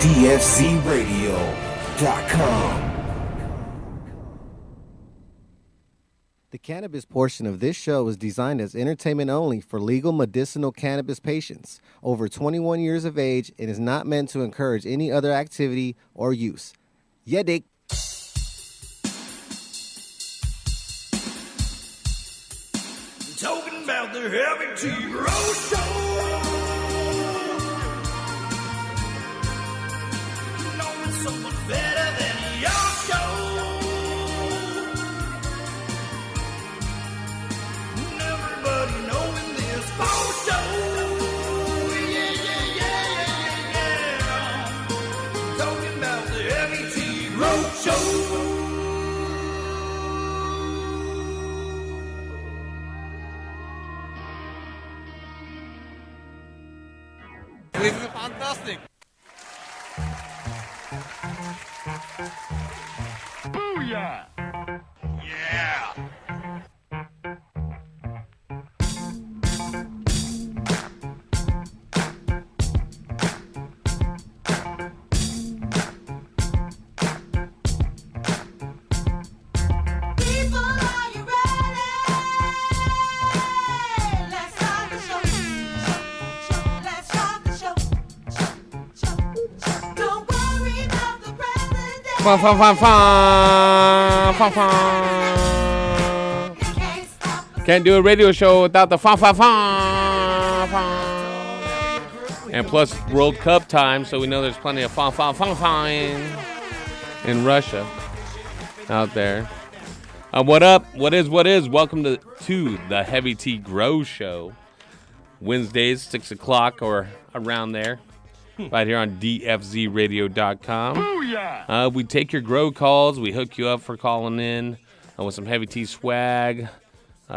DFZRadio.com. The cannabis portion of this show is designed as entertainment only for legal medicinal cannabis patients over 21 years of age and is not meant to encourage any other activity or use. Yeah, dick. Talking about the Htgs show. Knowing someone better than your show. Everybody knowing this whole show. Yeah. Talking about the Htgs show. This is fantastic. Booyah! Yeah! People, are you ready? Let's start the show. Let's start the show. Don't worry about the president. Fun. He can't stop us. Can't do a radio show without the fun. And plus World Cup time, so we know there's plenty of fun in Russia out there. What up? What is? Welcome to the Heavy Tea Grow Show. Wednesdays, 6 o'clock or around there. Right here on DFZRadio.com. Booyah! We take your grow calls. We hook you up for calling in with some heavy tea swag.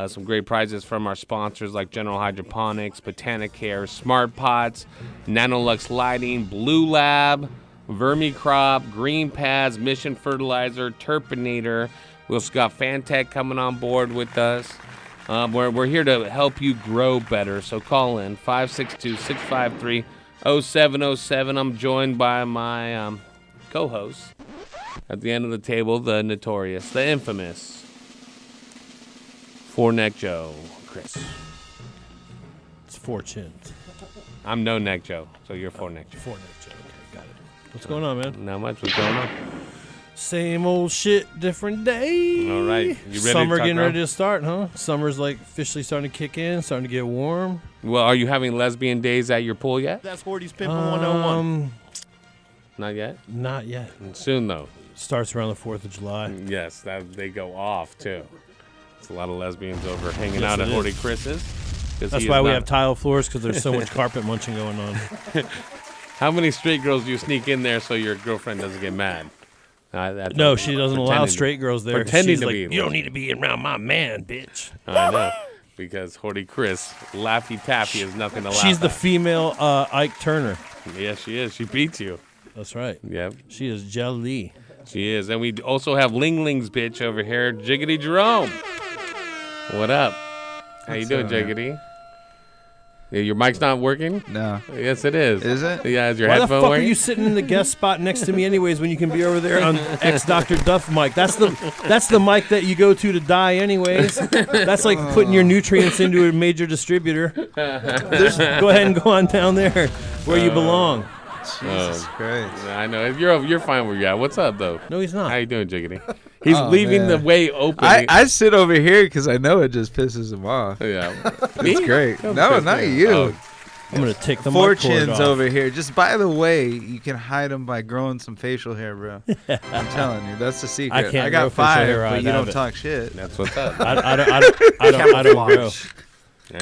Some great prizes from our sponsors like General Hydroponics, Botanicare, Smart Pots, Nanolux Lighting, Blue Lab, Vermicrop, Green Pads, Mission Fertilizer, Turpinator. We also got Fantech coming on board with us. We're here to help you grow better, so call in 562-653-0707. I'm joined by my co-host at the end of the table, the notorious, the infamous Four Neck Joe, Chris. It's four chins. I'm No Neck Joe, so you're Four Neck Joe. Four neck Joe. Okay, got it. What's going on, man? Not much. What's going on? Same old shit, different day. All right. You ready Summer to talk getting grow? ready to start, huh? Summer's like officially starting to kick in, starting to get warm. Well, are you having lesbian days at your pool yet? That's Horty's Pimpin' 101. Not yet? Not yet. Soon, though. Starts around the 4th of July. Yes, they go off, too. It's a lot of lesbians over hanging Yes, out at it Horty is. Chris's. That's why we have tile floors, because there's so much carpet munching going on. How many straight girls do you sneak in there so your girlfriend doesn't get mad? No, she doesn't allow Pretending- straight girls there. pretending She's to like, be. you don't need to be around my man, bitch. I know. Because Horty Chris, Laffy Taffy is nothing to laugh She's the at. female Ike Turner. Yes, she is. She beats you. That's right. Yep, She is jelly. she is. And we also have Ling Ling's bitch over here, Jiggity Jerome. What up? How you doing, Jiggity? Yeah, your mic's not working? No. Yes, it is. Is it? Yeah, is your Why the headphone fuck working? are you sitting in the guest spot next to me anyways when you can be over there on ex-Dr. Duff mic? That's the mic that you go to die anyways. That's like putting your nutrients into a major distributor. Go ahead and go on down there where you belong. Jesus Christ. I know. You're fine where you're at. What's up, though? No, he's not. How you doing, Jiggity? He's Oh, leaving the man. way open. I sit over here because I know it just pisses him off. Yeah. It's great. No, not you. Oh, I'm going to take the Four mic cord chins off. over here. Just by the way, you can hide them by growing some facial hair, bro. I'm telling you, that's the secret. I can't got grow facial 5, hair, but I'd you have don't it. talk shit. that's what's up. I don't grow.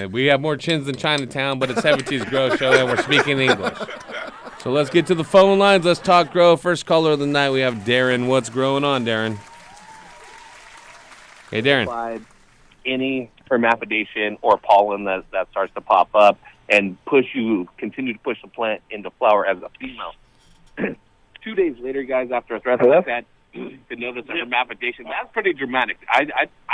We have more chins than Chinatown, but it's Heavy Tea's Grow Show, and we're speaking English. So let's get to the phone lines. Let's talk grow. First caller of the night, we have Darren. What's growing on, Darren? Hey, Darren. Applied any hermaphrodation or pollen that starts to pop up and continue to push the plant into flower as a female. 2 days later, guys, after a threat like that, to notice a hermaphrodation. That's pretty dramatic. I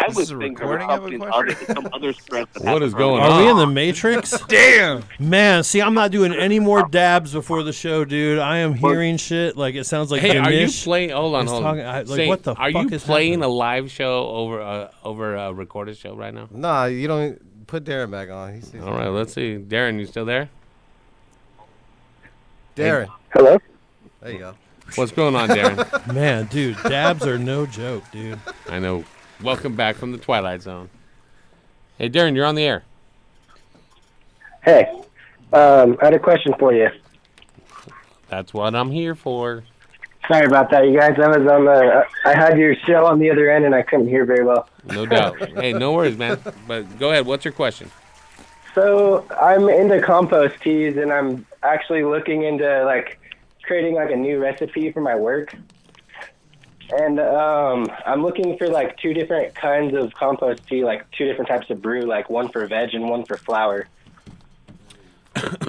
This would is a think there was recording of a something question? some other stress. What is going Are on? we in the Matrix? Damn. Man, see, I'm not doing any more dabs before the show, dude. I am hearing shit like it sounds like Hey, are you Ganesh playing? Hold on, is hold on. talking- like, Say, what the are fuck you is playing happening? a live show over a recorded show right now? Nah, you don't put Darren back on. He's All right, let's see. Darren, you still there? Darren. Hello. There you go. What's going on, Darren? Man, dude, dabs are no joke, dude. I know. Welcome back from the Twilight Zone. Hey, Darren, you're on the air. Hey, I had a question for you. That's what I'm here for. Sorry about that, you guys. I was on the. I had your show on the other end, and I couldn't hear very well. No doubt. Hey, no worries, man. But go ahead. What's your question? So I'm into compost teas, and I'm actually looking into creating a new recipe for my work. And I'm looking for two different kinds of compost tea, two different types of brew, one for veg and one for flower.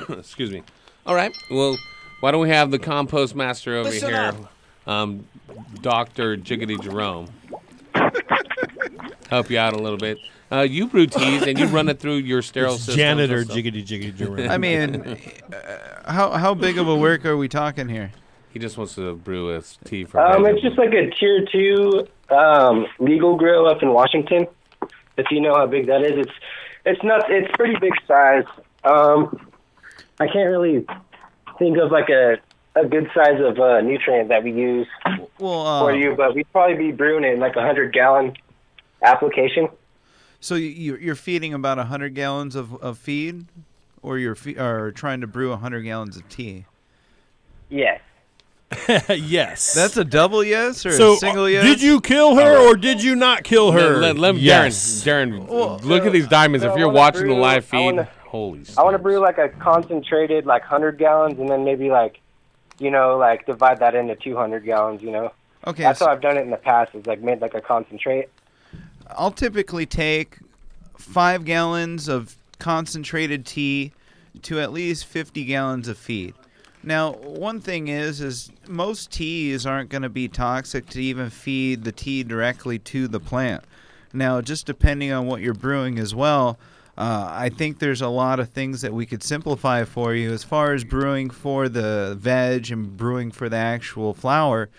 Excuse me. All right. Well, why don't we have the compost master over Listen here, up. Dr. Jiggity Jerome, help you out a little bit. You brew teas and you run it through your sterile system. Janitor jiggity Jerome. I mean, how big of a work are we talking here? He just wants to brew a tea for. It's just a tier 2 legal grow up in Washington. If you know how big that is, it's pretty big size. I can't really think of a good size of nutrient that we use for you, but we'd probably be brewing it in 100-gallon application. So you're feeding about 100 gallons of feed, or are trying to brew 100 gallons of tea? Yes. Yes. That's a double yes or So, a single yes? did you kill her or did you not kill her? Let Yes. Darren, look at these diamonds. If you're watching the live feed, holy I want to brew a concentrated 100 gallons, and then maybe divide that into 200 gallons. Okay. That's how I've done it in the past. Is made a concentrate. I'll typically take 5 gallons of concentrated tea to at least 50 gallons of feed. Now, one thing is most teas aren't going to be toxic to even feed the tea directly to the plant. Now, just depending on what you're brewing as well, I think there's a lot of things that we could simplify for you as far as brewing for the veg and brewing for the actual flour.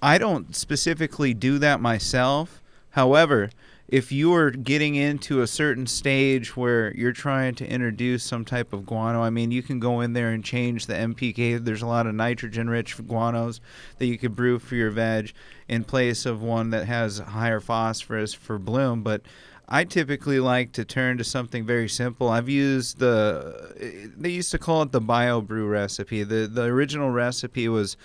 I don't specifically do that myself. However, if you are getting into a certain stage where you're trying to introduce some type of guano, I mean, you can go in there and change the NPK. There's a lot of nitrogen-rich guanos that you could brew for your veg in place of one that has higher phosphorus for bloom. But I typically like to turn to something very simple. I've used they used to call it the bio brew recipe. The original recipe was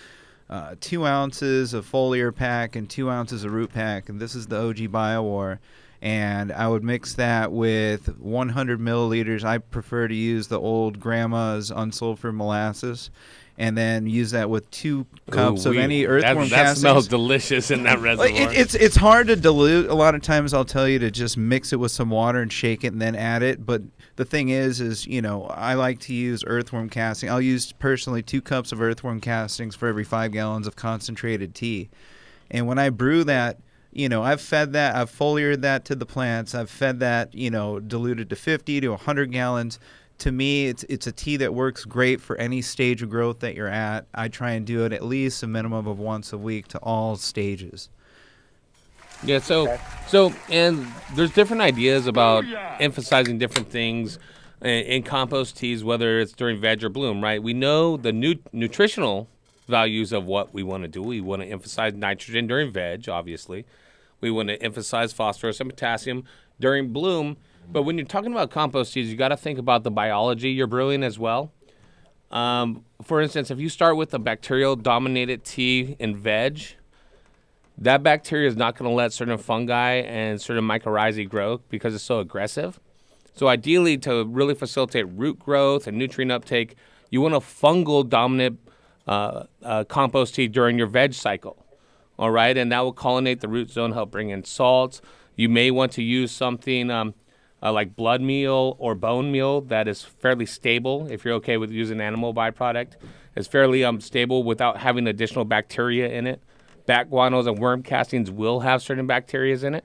2 ounces of foliar pack and 2 ounces of root pack, and this is the OG BioWar. And I would mix that with 100 milliliters. I prefer to use the old grandma's unsulfured molasses, and then use that with 2 cups of any earthworm that castings. smells delicious in that reservoir. It's hard to dilute. A lot of times I'll tell you to just mix it with some water and shake it and then add it. But the thing is I like to use earthworm casting. I'll use personally 2 cups of earthworm castings for every 5 gallons of concentrated tea. And when I brew that, I've fed that, I've foliated that to the plants. I've fed that, diluted to 50 to 100 gallons. To me, it's a tea that works great for any stage of growth that you're at. I try and do it at least a minimum of once a week to all stages. Yeah, so and there's different ideas about emphasizing different things in compost teas, whether it's during veg or bloom, right? We know the nutritional values of what we want to do. We want to emphasize nitrogen during veg, obviously. We want to emphasize phosphorus and potassium during bloom. But when you're talking about compost teas, you got to think about the biology you're brewing as well. For instance, if you start with a bacterial-dominated tea in veg, that bacteria is not going to let certain fungi and certain mycorrhizae grow because it's so aggressive. So ideally, to really facilitate root growth and nutrient uptake, you want a fungal-dominant compost tea during your veg cycle. All right, and that will colonate the root zone, help bring in salts. You may want to use something like blood meal or bone meal that is fairly stable. If you're okay with using animal byproduct, it's fairly stable without having additional bacteria in it. bat guanos and worm castings will have certain bacteria in it,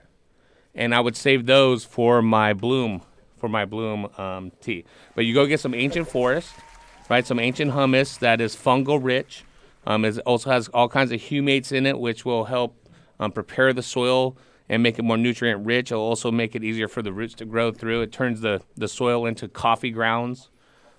and I would save those for my bloom tea. But you go get some ancient forest, right? Some ancient humus that is fungal rich. It also has all kinds of humates in it, which will help prepare the soil and make it more nutrient rich. It'll also make it easier for the roots to grow through. It turns the soil into coffee grounds.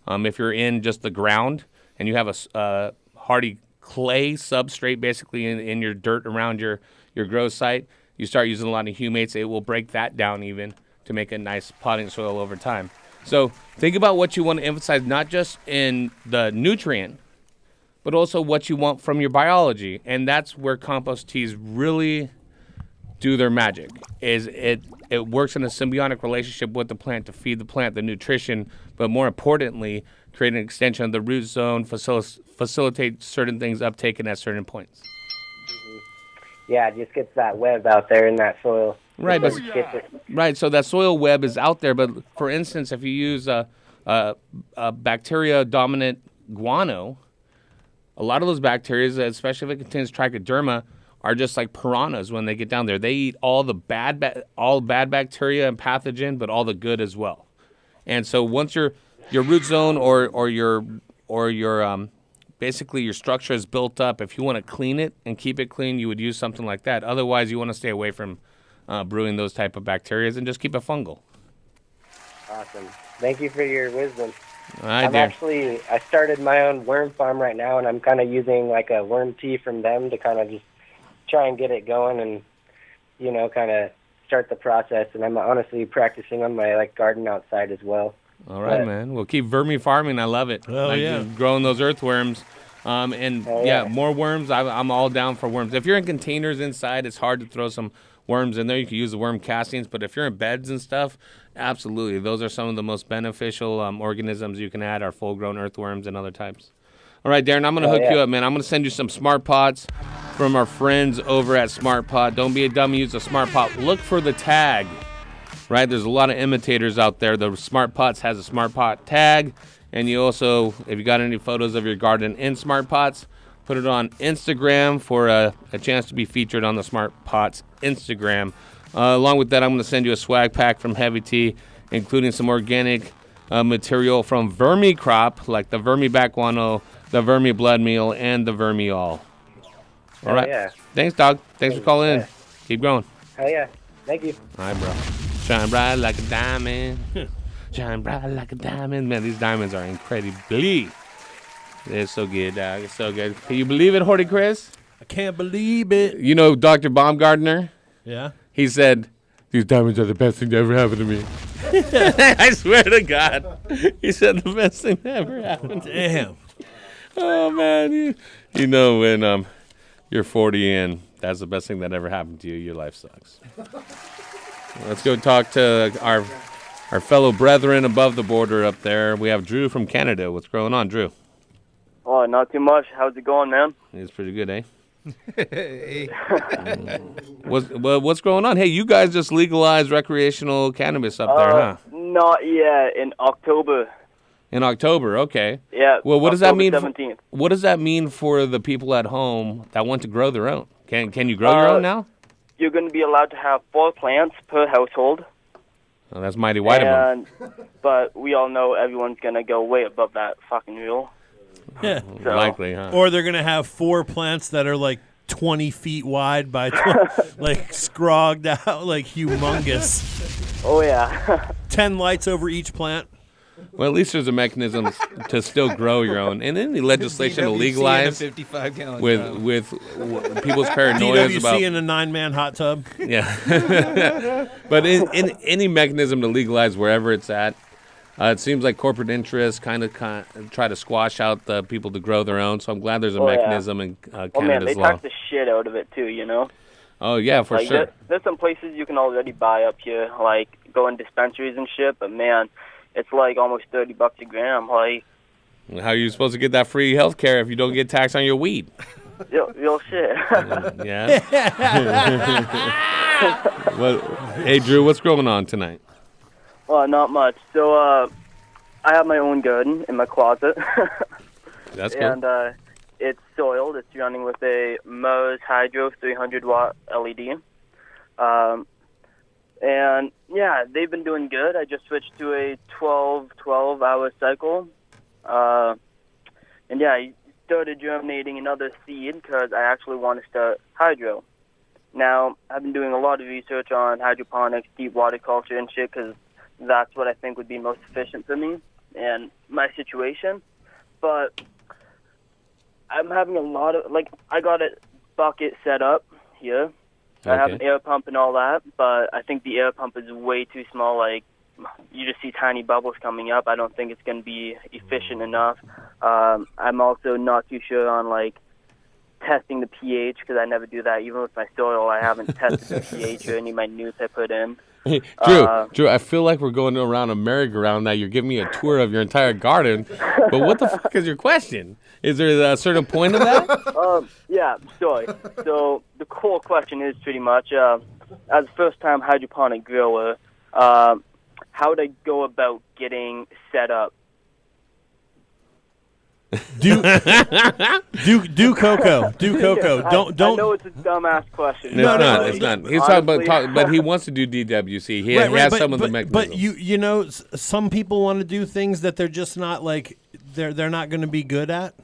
If you're in just the ground and you have a hardy clay substrate basically in your dirt around your grow site, you start using a lot of humates, it will break that down even to make a nice potting soil over time. So think about what you want to emphasize, not just in the nutrient, but also what you want from your biology. And that's where compost teas really do their magic. Is it works in a symbiotic relationship with the plant to feed the plant the nutrition, but more importantly, create an extension of the root zone, facilitate certain things uptaken at certain points. Yeah, it just gets that web out there in that soil. Right, right. So that soil web is out there. But for instance, if you use a bacteria-dominant guano, a lot of those bacteria, especially if it contains trichoderma, are just like piranhas when they get down there. They eat all the bad bacteria and pathogen, but all the good as well. And so once your root zone or your basically your structure is built up, if you want to clean it and keep it clean, you would use something like that. Otherwise, you want to stay away from brewing those type of bacteria and just keep it fungal. Awesome. Thank you for your wisdom. All right, I started my own worm farm right now, and I'm kind of using like a worm tea from them to kind of just try and get it going and, kind of start the process. And I'm honestly practicing on my garden outside as well. All right, man. We'll keep vermi farming. I love it. Oh, yeah. Growing those earthworms. More worms. I'm all down for worms. If you're in containers inside, it's hard to throw some worms in there. You can use the worm castings. But if you're in beds and stuff, absolutely. Those are some of the most beneficial organisms you can add are full-grown earthworms and other types. All right, Darren, I'm going to hook you up, man. I'm going to send you some Smart Pots from our friends over at Smart Pot. Don't be a dummy. Use a Smart Pot. Look for the tag, right? There's a lot of imitators out there. The Smart Pots has a Smart Pot tag. And you also, if you got any photos of your garden in Smart Pots, put it on Instagram for a chance to be featured on the Smart Pots Instagram. Along with that, I'm going to send you a swag pack from Heavy Tea, including some organic material from Vermicrop, like the Vermi Bat Guano, the Vermi Blood Meal, and the Vermi All. All right. Yeah. Thanks, dog. Thanks for calling in. Keep going. Hell yeah. Thank you. All right, bro. Shine bright like a diamond. Shine bright like a diamond. Man, these diamonds are incredibly. They're so good, dog. It's so good. Can you believe it, Horty Chris? I can't believe it. You know Dr. Baumgartner? Yeah. He said, these diamonds are the best thing that ever happened to me. I swear to God. He said the best thing that ever happened to me. Damn. Oh, man. You know when you're 40 and that's the best thing that ever happened to you, your life sucks. Let's go talk to our fellow brethren above the border up there. We have Drew from Canada. What's going on, Drew? Oh, not too much. How's it going, man? It's pretty good, eh? Hey. What's going on? Hey, you guys just legalized recreational cannabis up there, huh? Not yet. In October. In October, okay. Yeah. Well, what does that mean? 17th. What does that mean for the people at home that want to grow their own? Can you grow your own now? You're going to be allowed to have 4 plants per household. Oh, that's mighty white of them. But we all know everyone's going to go way above that fucking rule. Yeah. So. Likely, huh? Or they're going to have 4 plants that are like 20 feet wide by like scrogged out, like humongous. Oh, yeah. 10 lights over each plant. Well, at least there's a mechanism to still grow your own. And any legislation to legalize 55-gallon with people's paranoias about DWC in a 9-man hot tub. Yeah. But in any mechanism to legalize wherever it's at, it seems like corporate interests kind of try to squash out the people to grow their own. So I'm glad there's a mechanism in Canada's law. Oh, man, they tax the shit out of it, too, you know? Oh, yeah, for sure. There's some places you can already buy up here, like go in dispensaries and shit, but, man, it's like almost $30 a gram. Like, how are you supposed to get that free health care if you don't get taxed on your weed? Real shit. Yeah. Well, hey, Drew, what's going on tonight? Well, not much. So, I have my own garden in my closet. That's cool. And it's soiled. It's running with a Moe's Hydro 300-watt LED. And, yeah, they've been doing good. I just switched to a 12-hour cycle. And, yeah, I started germinating another seed because I actually want to start hydro. Now, I've been doing a lot of research on hydroponics, deep water culture and shit because that's what I think would be most efficient for me and my situation. But I'm having a lot of, like, I got a bucket set up here. I have an air pump and all that, but I think the air pump is way too small. Like, you just see tiny bubbles coming up. I don't think it's going to be efficient enough. I'm also not too sure on, like, testing the pH because I never do that. Even with my soil, I haven't tested the pH or any minutes I put in. Hey, Drew, I feel like we're going around a merry-go-round now. You're giving me a tour of your entire garden, but what the fuck is your question? Is there a certain point of that? Yeah, sorry. So the core question is pretty much, as a first-time hydroponic grower, how would I go about getting set up? Do cocoa. Do cocoa. Don't. I know it's a dumbass question. No, it's not. He's talking about, but he wants to do DWC. He has some of the mechanisms. But you know, some people want to do things that they're just not like they're not going to be good at.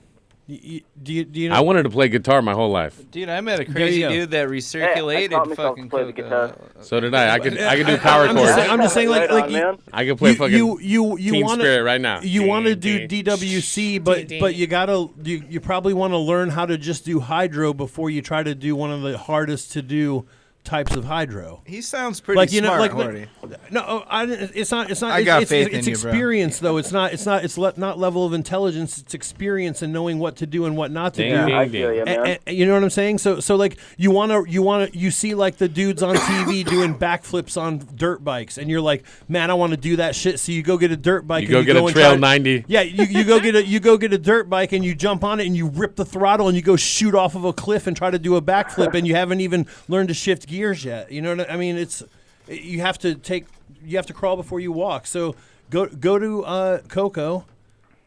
Do you know? I wanted to play guitar my whole life. Dude, I met a crazy dude that recirculated fucking cocoa. So did I. I could do power chords. I'm just saying, like I could play fucking you Team wanna, Spirit right now. You want to do DWC, but you probably want to learn how to just do hydro before you try to do one of the hardest to do types of hydro. He sounds pretty smart, Horty. No, it's not. I got faith in it's you, bro. experience, though. It's not level of intelligence. It's experience and knowing what to do and what not to do. I feel you, man. And you know what I'm saying? So like you see like the dudes on TV doing backflips on dirt bikes, and you're like, man, I want to do that shit. So you go get a dirt bike. You go get a Trail 90. Yeah, you go get a dirt bike and you jump on it and you rip the throttle and you go shoot off of a cliff and try to do a backflip and you haven't even learned to shift gears yet. You know what I mean? You have to crawl before you walk. So go to Coco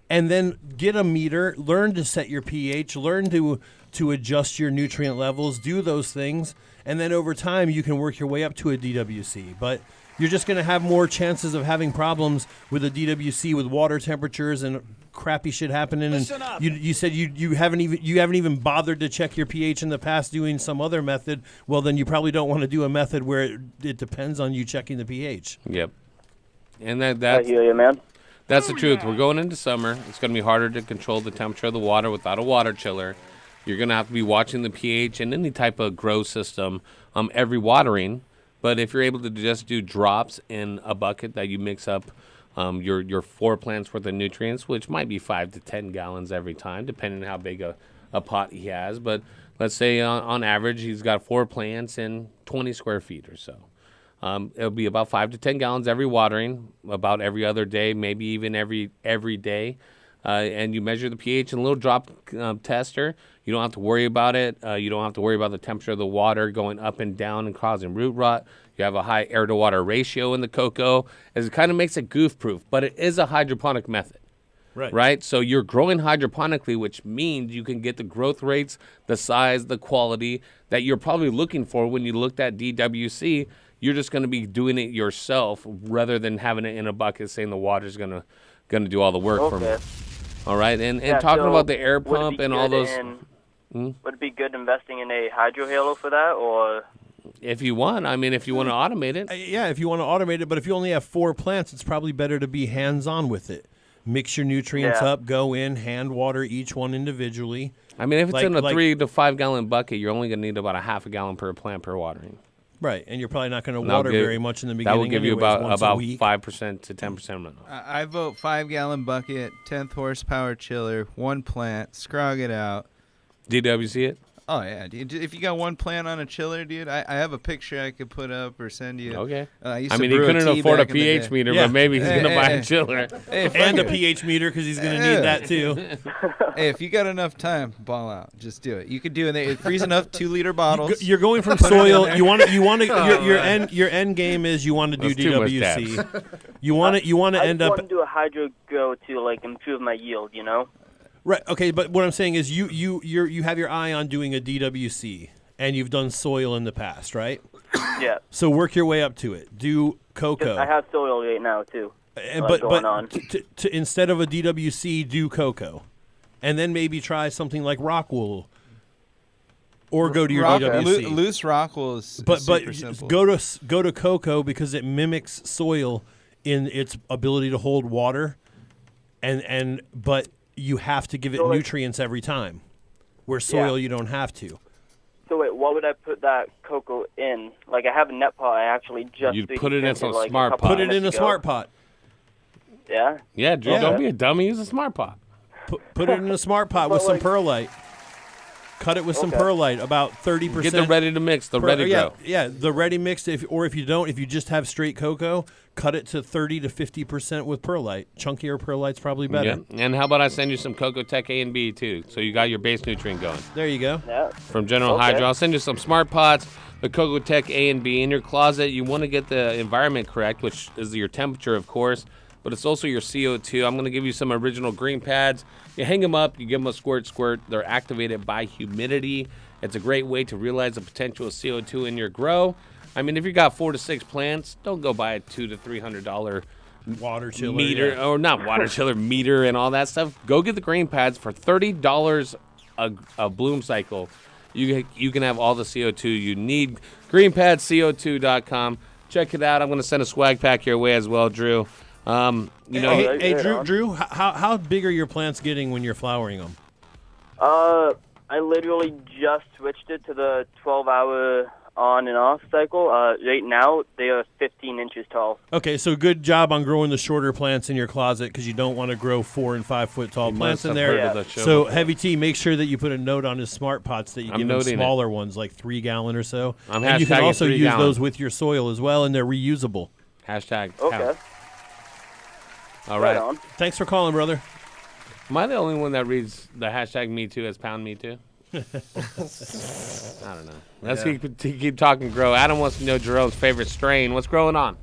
and then get a meter, learn to set your pH, learn to adjust your nutrient levels, do those things, and then over time you can work your way up to a DWC. But you're just going to have more chances of having problems with a DWC with water temperatures and crappy shit happening. Listen and up. you said you haven't even bothered to check your pH in the past doing some other method. Well, then you probably don't want to do a method where it depends on you checking the pH. Yep. And I hear you, man. that's the truth. We're going into summer. It's going to be harder to control the temperature of the water without a water chiller. You're going to have to be watching the pH and any type of grow system every watering. But if you're able to just do drops in a bucket that you mix up your 4 plants worth of nutrients, which might be 5 to 10 gallons every time, depending on how big a pot he has. But let's say on average he's got 4 plants in 20 square feet or so. It'll be about 5 to 10 gallons every watering, about every other day, maybe even every day. And you measure the pH in a little drop tester. You don't have to worry about it. You don't have to worry about the temperature of the water going up and down and causing root rot. You have a high air-to-water ratio in the cocoa. As it kind of makes it goof-proof, but it is a hydroponic method. Right? So you're growing hydroponically, which means you can get the growth rates, the size, the quality that you're probably looking for when you looked at DWC. You're just going to be doing it yourself rather than having it in a bucket saying the water's going to do all the work for me. All right, and talking about the air pump and all those. Would it be good investing in a hydro halo for that, or? If you want, if you want to automate it. Yeah, if you want to automate it, but if you only have 4 plants, it's probably better to be hands-on with it. Mix your nutrients up, go in, hand water each one individually. If it's in a 3 to 5 gallon bucket, you're only going to need about a half a gallon per plant per watering. Right, and you're probably not going to water very much in the beginning. That will give you about 5% to 10%. I vote 5-gallon bucket, 10th horsepower chiller, 1 plant, scrog it out. DWC it? Oh, yeah, dude. If you got 1 plant on a chiller, dude, I have a picture I could put up or send you. Okay. He couldn't afford a pH meter, but maybe he's going to buy a chiller. And a pH meter because he's going to need that too. Hey, if you got enough time, ball out. Just do it. You could do it. It frees enough 2-liter bottles. You're going from soil. You want to. Your end game is you want to do DWC. You want to end up. I want to do a hydro grow to improve my yield. Right. Okay, but what I'm saying is you have your eye on doing a DWC, and you've done soil in the past, right? Yeah. So work your way up to it. Do cocoa. I have soil right now too. But going on. Instead of a DWC, do cocoa, and then maybe try something like rock wool, or go to your DWC. Loose rock wool is but super simple. go to cocoa because it mimics soil in its ability to hold water, but you have to give it nutrients every time, where soil you don't have to. So wait, what would I put that cocoa in? Like I have a net pot. I actually just You'd put it in some smart pot. Put it in a smart pot. Yeah. Yeah, Drew, don't be a dummy. Use a smart pot. Put it in a smart pot with some perlite. Cut it with some perlite, about 30%. Get the ready to mix, the ready grow. Yeah, the ready mix. If you just have straight cocoa, cut it to 30 to 50% with perlite. Chunkier perlite's probably better. Yeah. And how about I send you some Cocoa Tech A and B too, so you got your base nutrient going. There you go. Yeah. From General Hydro, I'll send you some smart pots, the Cocoa Tech A and B in your closet. You want to get the environment correct, which is your temperature, of course, but it's also your CO2. I'm going to give you some original green pads. You hang them up, you give them a squirt. They're activated by humidity. It's a great way to realize the potential of CO2 in your grow. I mean, if you got 4 to 6 plants, don't go buy a $200 to $300 water chiller meter, or not water chiller meter and all that stuff. Go get the green pads for $30 a bloom cycle. You can have all the CO2 you need. GreenPadsCO2.com. Check it out. I'm going to send a swag pack your way as well, Drew. Hey, Drew, how big are your plants getting when you're flowering them? I literally just switched it to the 12-hour on and off cycle. Right now, they are 15 inches tall. Okay, so good job on growing the shorter plants in your closet because you don't want to grow 4 and 5 foot tall plants in there. Yeah. So Heavy T, make sure that you put a note on his smart pots that you give him smaller ones, like 3 gallon or so. And you can also use those with your soil as well, and they're reusable. Hashtag. Okay. All right. Thanks for calling, brother. Am I the only one that reads the hashtag #MeToo as #PoundMeToo? I don't know. Let's keep talking grow. Adam wants to know Jerome's favorite strain. What's growing on?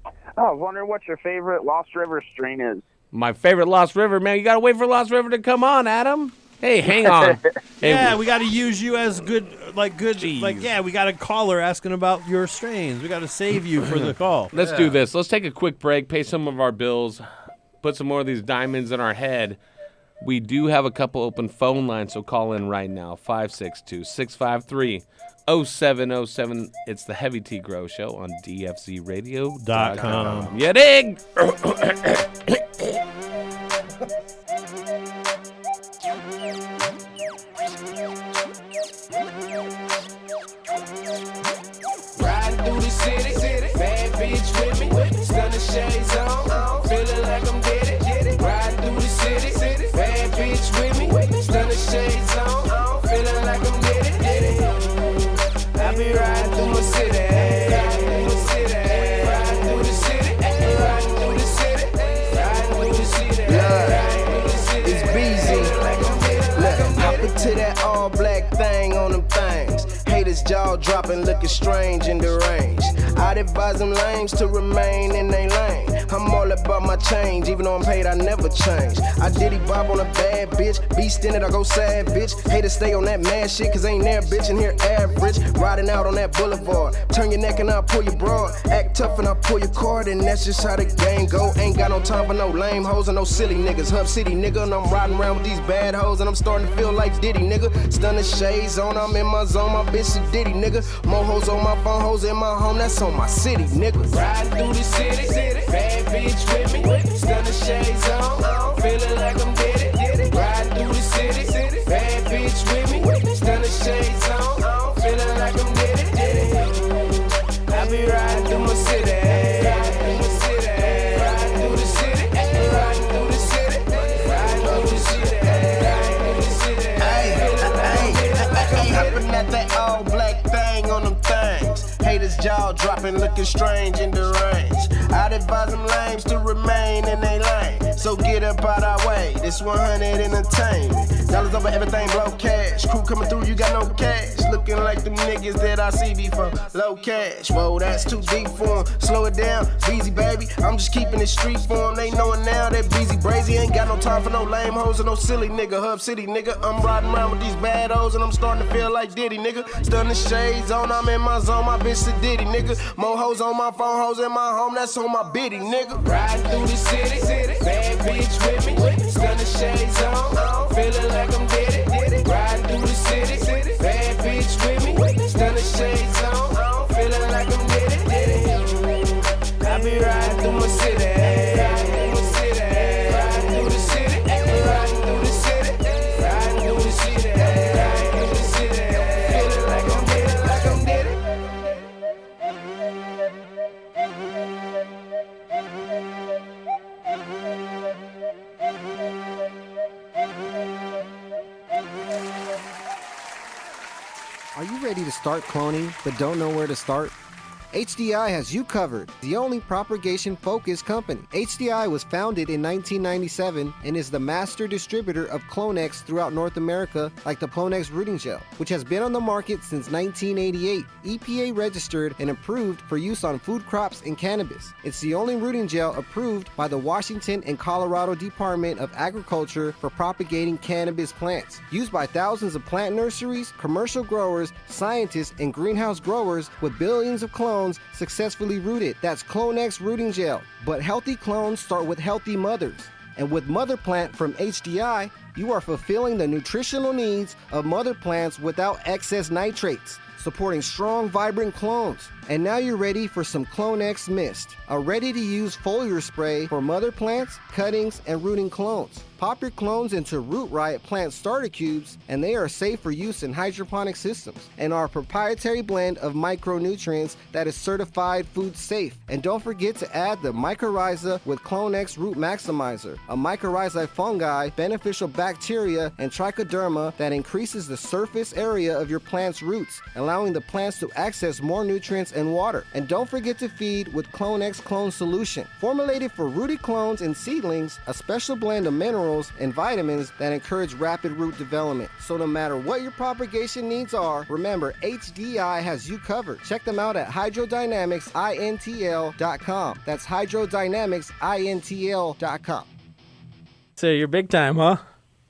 I was wondering what your favorite Lost River strain is. My favorite Lost River, man. You got to wait for Lost River to come on, Adam. Hey, hang on. Yeah, we got to use you as we got a caller asking about your strains. We got to save you for the call. Let's do this. Let's take a quick break, pay some of our bills, put some more of these diamonds in our head. We do have a couple open phone lines, so call in right now, 562-653-0707. It's the Heavy T Grow Show on DFZRadio.com. You dig? Riding through the city, bad bitch with me, stunning shades on, feeling like I'm get it. Riding through the city, bad bitch with me, stunning shades on, feeling like I'm get it. I be riding through my city, riding through the city, riding through the city, riding through the city, riding through the city, riding through the city. It's BZ. Look, hop into that all black thing on them things. Haters jaw dropping, looking strange and deranged. I'd advise them lames to remain in their lane. I'm all about my change, even though I'm paid, I never change. I diddy bob on a bad bitch, beast in it, I go savage. Haters stay on that mad shit, cause ain't there bitch in here average. Riding out on that boulevard, turn your neck and I'll pull you broad. Act tough and I'll pull your card, and that's just how the game go. Ain't got no time for no lame hoes and no silly niggas. Hub City nigga, and I'm riding around with these bad hoes, and I'm starting to feel like Diddy nigga. Stunning shades on, I'm in my zone, my bitch a Diddy nigga. More hoes on my phone, hoes in my home, that's on my city nigga. Riding through the city, bad bitch with me, stunning shades on, feeling like I'm get it. Riding through the city, bad bitch with me, stunning shades on, feeling like I'm get it. I be riding through my city, riding through the city, riding through the city, riding through the city, riding through the city, riding through the city. Hey, hopping at that all black thing on them things. Haters jaw dropping, dropping, looking strange and deranged. I'd advise them lames to remain in they lane. So get up out our way, this 100 entertainment. Dollars over everything, blow cash. Crew coming through, you got no cash. Looking like them niggas that I see before. Low cash, whoa, that's too deep for 'em. Slow it down, Beezy baby. I'm just keeping it street for 'em. They knowin' now that Beezy Brazy ain't got no time for no lame hoes or no silly nigga. Hub City nigga, I'm riding around with these bad hoes and I'm starting to feel like Diddy nigga. Stunning shades on, I'm in my zone, my bitch a Diddy nigga. More hoes on my phone, hoes in my home, that's on my biddy nigga. Riding through the city, bad bitch with me. Stunning shades on, feeling like I'm Diddy. Riding through the city, bad bitch with me. Stunning shades on, feeling like I'm Diddy. I be riding through my city, riding through the city, riding through the city, riding through the city, riding through the city, riding through the city, feeling like I'm Diddy, like I'm Diddy. Are you ready to start cloning but don't know where to start? HDI has you covered, the only propagation-focused company. HDI was founded in 1997 and is the master distributor of Clonex throughout North America, like the Clonex rooting gel, which has been on the market since 1988, EPA registered and approved for use on food crops and cannabis. It's the only rooting gel approved by the Washington and Colorado Department of Agriculture for propagating cannabis plants, used by thousands of plant nurseries, commercial growers, scientists, and greenhouse growers with billions of clones successfully rooted. That's Clonex rooting gel. But healthy clones start with healthy mothers. And with Mother Plant from HDI, you are fulfilling the nutritional needs of mother plants without excess nitrates, supporting strong, vibrant clones. And now you're ready for some Clonex Mist, a ready-to-use foliar spray for mother plants, cuttings, and rooting clones. Pop your clones into Root Riot plant starter cubes, and they are safe for use in hydroponic systems and are a proprietary blend of micronutrients that is certified food safe. And don't forget to add the mycorrhiza with Clonex Root Maximizer, a mycorrhizae fungi, beneficial bacteria, and trichoderma that increases the surface area of your plant's roots, allowing the plants to access more nutrients and water. And don't forget to feed with Clonex Clone Solution, formulated for rooted clones and seedlings, a special blend of minerals and vitamins that encourage rapid root development. So no matter what your propagation needs are, remember HDI has you covered. Check them out at hydrodynamicsintl.com. That's hydrodynamicsintl.com. So you're big time, huh?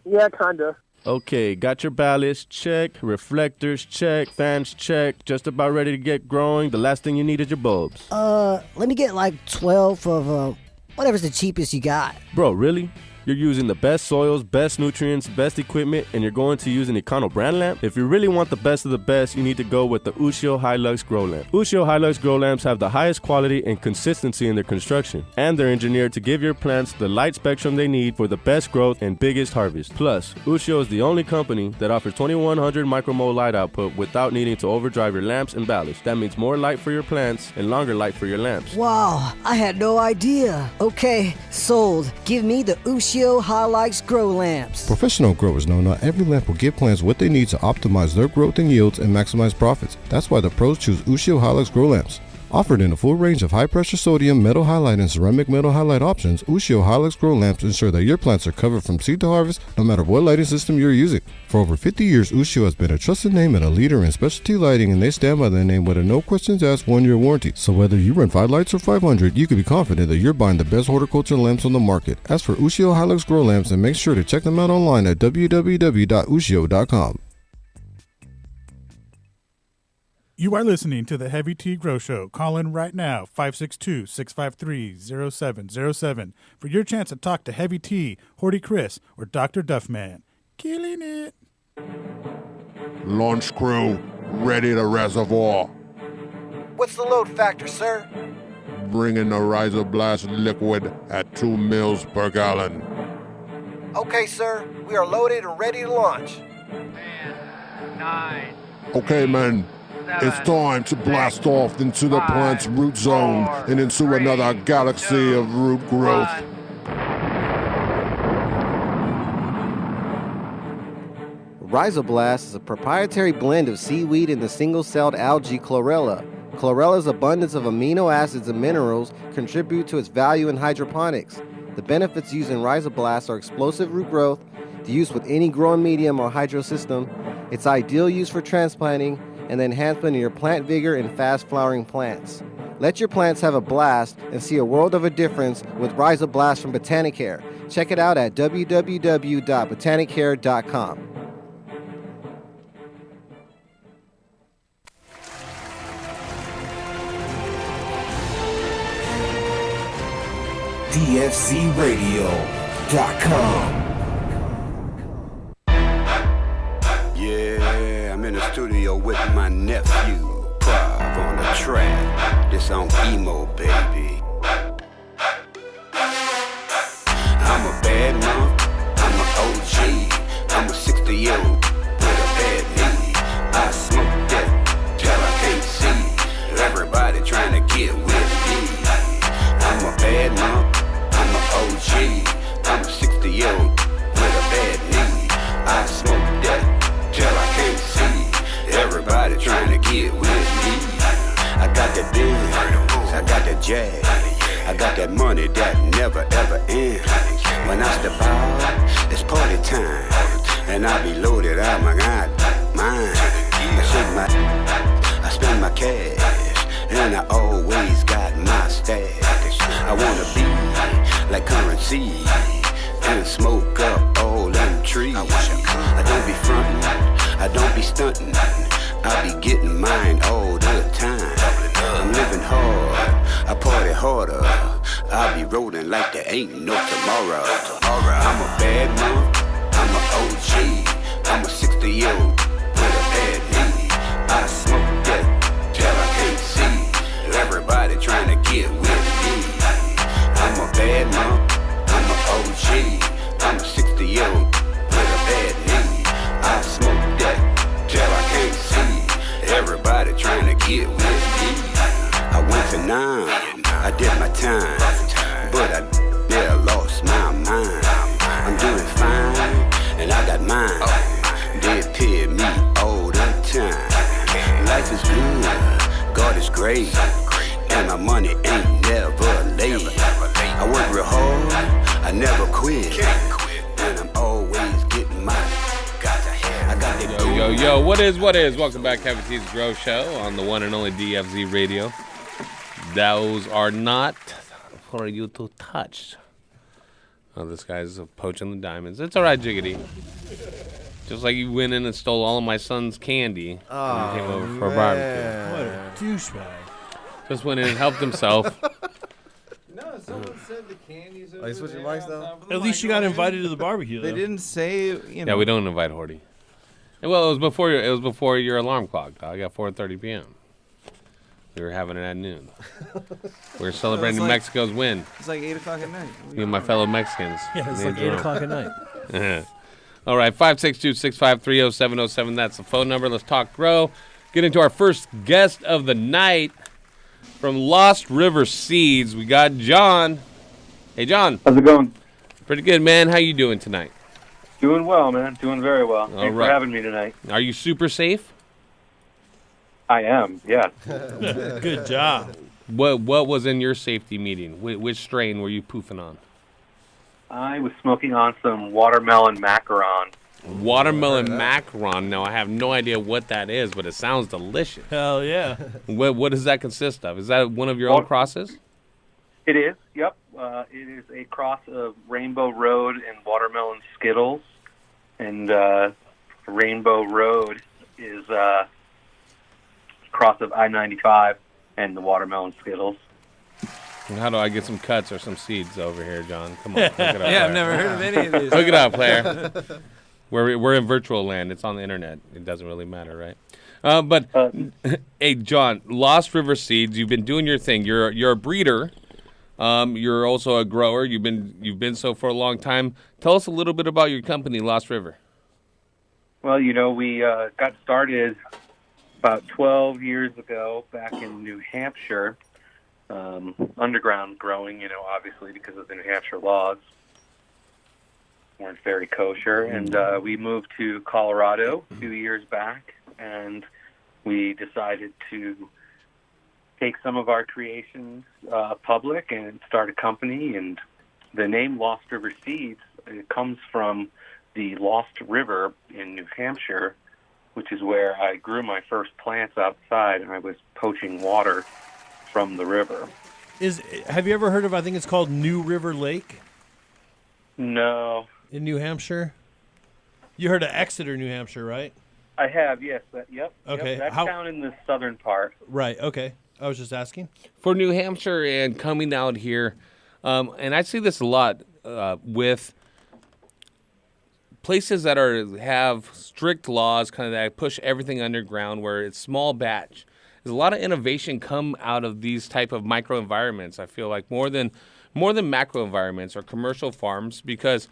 Yeah, kinda. Okay, got your ballast check, reflectors check, fans check, just about ready to get growing. The last thing you need is your bulbs. Let me get like 12 of, whatever's the cheapest you got. Bro, really? You're using the best soils, best nutrients, best equipment, and you're going to use an Econo brand lamp? If you really want the best of the best, you need to go with the Ushio Hilux Grow Lamp. Ushio Hilux Grow Lamps have the highest quality and consistency in their construction, and they're engineered to give your plants the light spectrum they need for the best growth and biggest harvest. Plus, Ushio is the only company that offers 2100 micromole light output without needing to overdrive your lamps and ballast. That means more light for your plants and longer light for your lamps. Wow, I had no idea. Okay, sold. Give me the Ushio Hilux Grow Lamps. Professional growers know not every lamp will give plants what they need to optimize their growth and yields and maximize profits. That's why the pros choose Ushio Hilux Grow Lamps. Offered in a full range of high-pressure sodium, metal halide, and ceramic metal halide options, Ushio Hilux Grow Lamps ensure that your plants are covered from seed to harvest no matter what lighting system you're using. For over 50 years, Ushio has been a trusted name and a leader in specialty lighting, and they stand by the name with a no questions asked 1-year warranty. So whether you run 5 lights or 500, you can be confident that you're buying the best horticulture lamps on the market. Ask for Ushio Hilux Grow Lamps and make sure to check them out online at www.ushio.com. You are listening to the Heavy Tea Grow Show. Call in right now, 562-653-0707, for your chance to talk to Heavy Tea, Horty Chris, or Dr. Duffman. Killing it. Launch crew, ready to reservoir. What's the load factor, sir? Bringing the Riser Blast liquid at 2 mils per gallon. Okay, sir. We are loaded and ready to launch. 10, 9. Okay, men. It's time to blast off into the plant's root zone and into another galaxy of root growth. Rhizoblast is a proprietary blend of seaweed and the single-celled algae chlorella Chlorela's abundance of amino acids and minerals contribute to its value in hydroponics. The benefits used in rhizoblasts are explosive root growth, the use with any growing medium or hydro system, its ideal use for transplanting, and the enhancement of your plant vigor and fast-flowering plants. Let your plants have a blast and see a world of a difference with Rhizoblast from Botanicare. Check it out at www.botanicare.com. DFCRadio.com. Yeah, I'm in the studio with my nephew, Prav on the track. This on emo, baby. I'm a bad mom, I'm a OG. I'm a 60-year-old with a bad knee. I smoke that till I can't see. Everybody trying to get with me. I'm a bad mom, I'm a OG. I'm a 60-year-old with a bad knee. I smoke that till I can't see. Everybody trying to get with me. I got that Benz, I got that Jag, I got that money that never ever ends. When I step out, it's party time, and I be loaded out my god mind. I spend my cash, and I always got my stash. I wanna be like currency and smoke up all them trees. I don't be frontin', I don't be stuntin', I be getting mine all the time. I'm living hard, I party harder, I be rolling like there ain't no tomorrow. I'm a bad mom, I'm a OG, I'm a 60-year-old with a bad knee. I smoke that till I can't see. Everybody trying to get with me. I'm a bad mom, I'm a OG, I'm a 60-year-old with a bad knee. I smoke that till I can't see. Everybody trying to get with me. I went to 9, I did my time, but I lost my mind. I'm doing fine, and I got mine. They pay me all the time. Life is good, God is great, and my money ain't never late. I work real hard, I never quit, and I'm always getting mine. I got the Yo, what is? Welcome back, Kevin T's Grow Show on the one and only DFZ Radio. Those are not for you to touch. Oh, this guy's poaching the diamonds. It's all right, Jiggity. Just like you went in and stole all of my son's candy when he came over for a barbecue. What a douchebag. Just went in and helped himself. No, someone said the candy's over you switching mics now? At least you got invited to the barbecue, though. They didn't say, you know. Yeah, we don't invite Horty. Well, it was before your alarm clock, dog. At 4:30 p.m. We were having it at noon. We were celebrating Mexico's win. It's like 8 o'clock at night. Me and my fellow Mexicans. Yeah, it's like 8 o'clock at night. All right, 562-653-0707. That's the phone number. Let's talk grow. Get into our first guest of the night from Lost River Seeds. We got John. Hey, John. How's it going? Pretty good, man. How you doing tonight? Doing well, man. Doing very well. Thanks for having me tonight. Are you super safe? I am, yes. Good job. What was in your safety meeting? Which strain were you poofing on? I was smoking on some watermelon macaron. Watermelon macaron. Now, I have no idea what that is, but it sounds delicious. Hell yeah. What does that consist of? Is that one of your own crosses? It is, yep. It is a cross of Rainbow Road and Watermelon Skittles. And Rainbow Road is cross of I-95 and the Watermelon Skittles. And how do I get some cuts or some seeds over here, John? Come on, hook it up. Yeah, I've never heard of any of these. Hook it up, player. We're in virtual land. It's on the internet. It doesn't really matter, right? But hey, John, Lost River Seeds. You've been doing your thing. You're a breeder. You're also a grower. You've been so for a long time. Tell us a little bit about your company, Lost River. Well, we got started about 12 years ago back in New Hampshire, underground growing, obviously because of the New Hampshire laws weren't very kosher. And we moved to Colorado 2 years back, and we decided to take some of our creations public and start a company. And the name Lost River Seeds, it comes from the Lost River in New Hampshire, which is where I grew my first plants outside, and I was poaching water from the river. Have you ever heard of, I think it's called New River Lake? No. In New Hampshire? You heard of Exeter, New Hampshire, right? I have, yes. Yep. Okay. Yep, that's down in the southern part. Right, okay. I was just asking. For New Hampshire and coming out here, and I see this a lot with places that have strict laws, kind of that push everything underground, where it's small batch. There's a lot of innovation come out of these type of micro environments. I feel like more than macro environments or commercial farms, because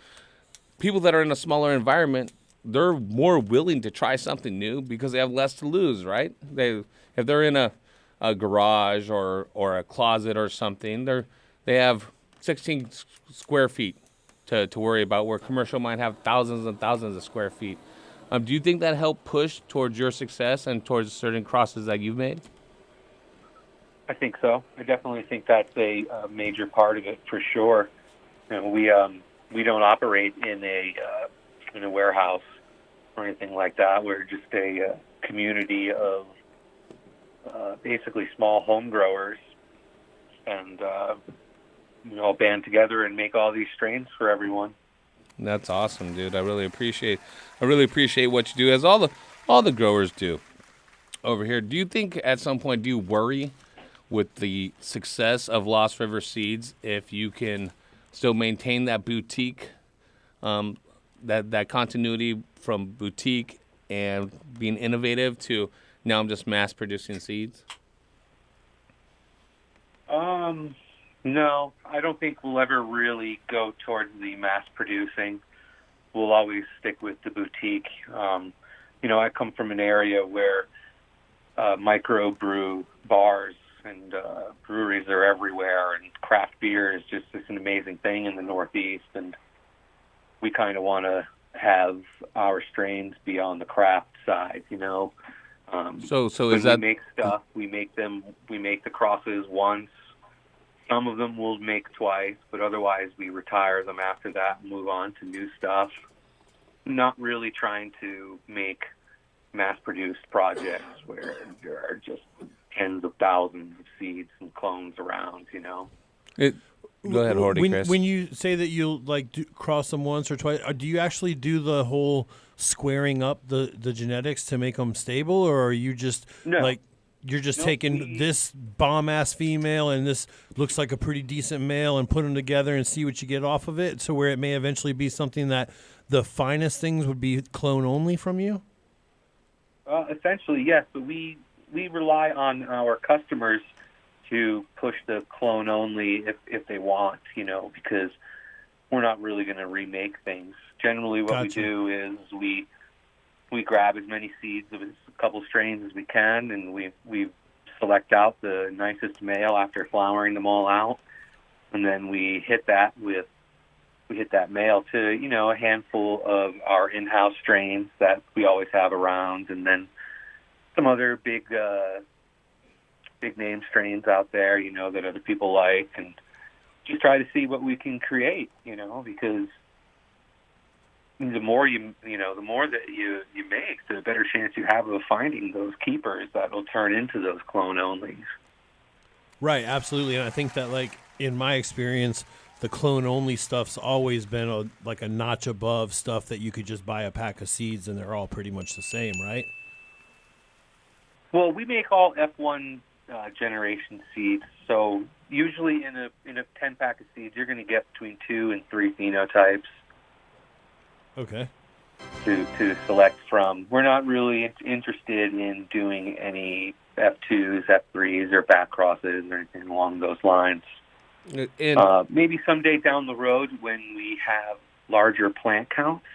people that are in a smaller environment, they're more willing to try something new because they have less to lose, right? If they're in a garage or a closet or something, they have 16 square feet to worry about, where commercial might have thousands and thousands of square feet. Do you think that helped push towards your success and towards certain crosses that you've made? I think so. I definitely think that's a major part of it for sure. You know, we don't operate in a warehouse or anything like that. We're just a community of basically small home growers, and all band together and make all these strains for everyone. That's awesome, dude. I really appreciate what you do, as all the growers do over here. Do you think at some point, do you worry with the success of Lost River Seeds if you can still maintain that boutique, that continuity from boutique and being innovative to now I'm just mass producing seeds? No, I don't think we'll ever really go towards the mass producing. We'll always stick with the boutique. I come from an area where micro brew bars and breweries are everywhere, and craft beer is just an amazing thing in the Northeast, and we kind of want to have our strains be on the craft side, So when is that we make stuff? We make the crosses once. Some of them we'll make twice, but otherwise we retire them after that and move on to new stuff. Not really trying to make mass-produced projects where there are just tens of thousands of seeds and clones around, Go ahead, Horty, Chris. When you say that you'll cross them once or twice, do you actually do the whole squaring up the genetics to make them stable, or are you just you're just taking this bomb-ass female and this looks like a pretty decent male and put them together and see what you get off of it, so where it may eventually be something that the finest things would be clone only from you? Essentially, yes. But we rely on our customers to push the clone only if they want, because we're not really going to remake things. Generally, what we do is we grab as many seeds of a couple strains as we can, and we select out the nicest male after flowering them all out, and then we hit that male to a handful of our in-house strains that we always have around, and then some other big name strains out there, that other people like, and just try to see what we can create, because the more that you make, the better chance you have of finding those keepers that will turn into those clone onlys. Right, absolutely. And I think that, in my experience, the clone only stuff's always been a notch above stuff that you could just buy a pack of seeds and they're all pretty much the same, right? Well, we make all F1 generation seeds, so usually in a 10-pack of seeds, you're going to get between 2 and 3 phenotypes. Okay. To select from. We're not really interested in doing any F2s, F3s, or back crosses or anything along those lines. Maybe someday down the road when we have larger plant counts,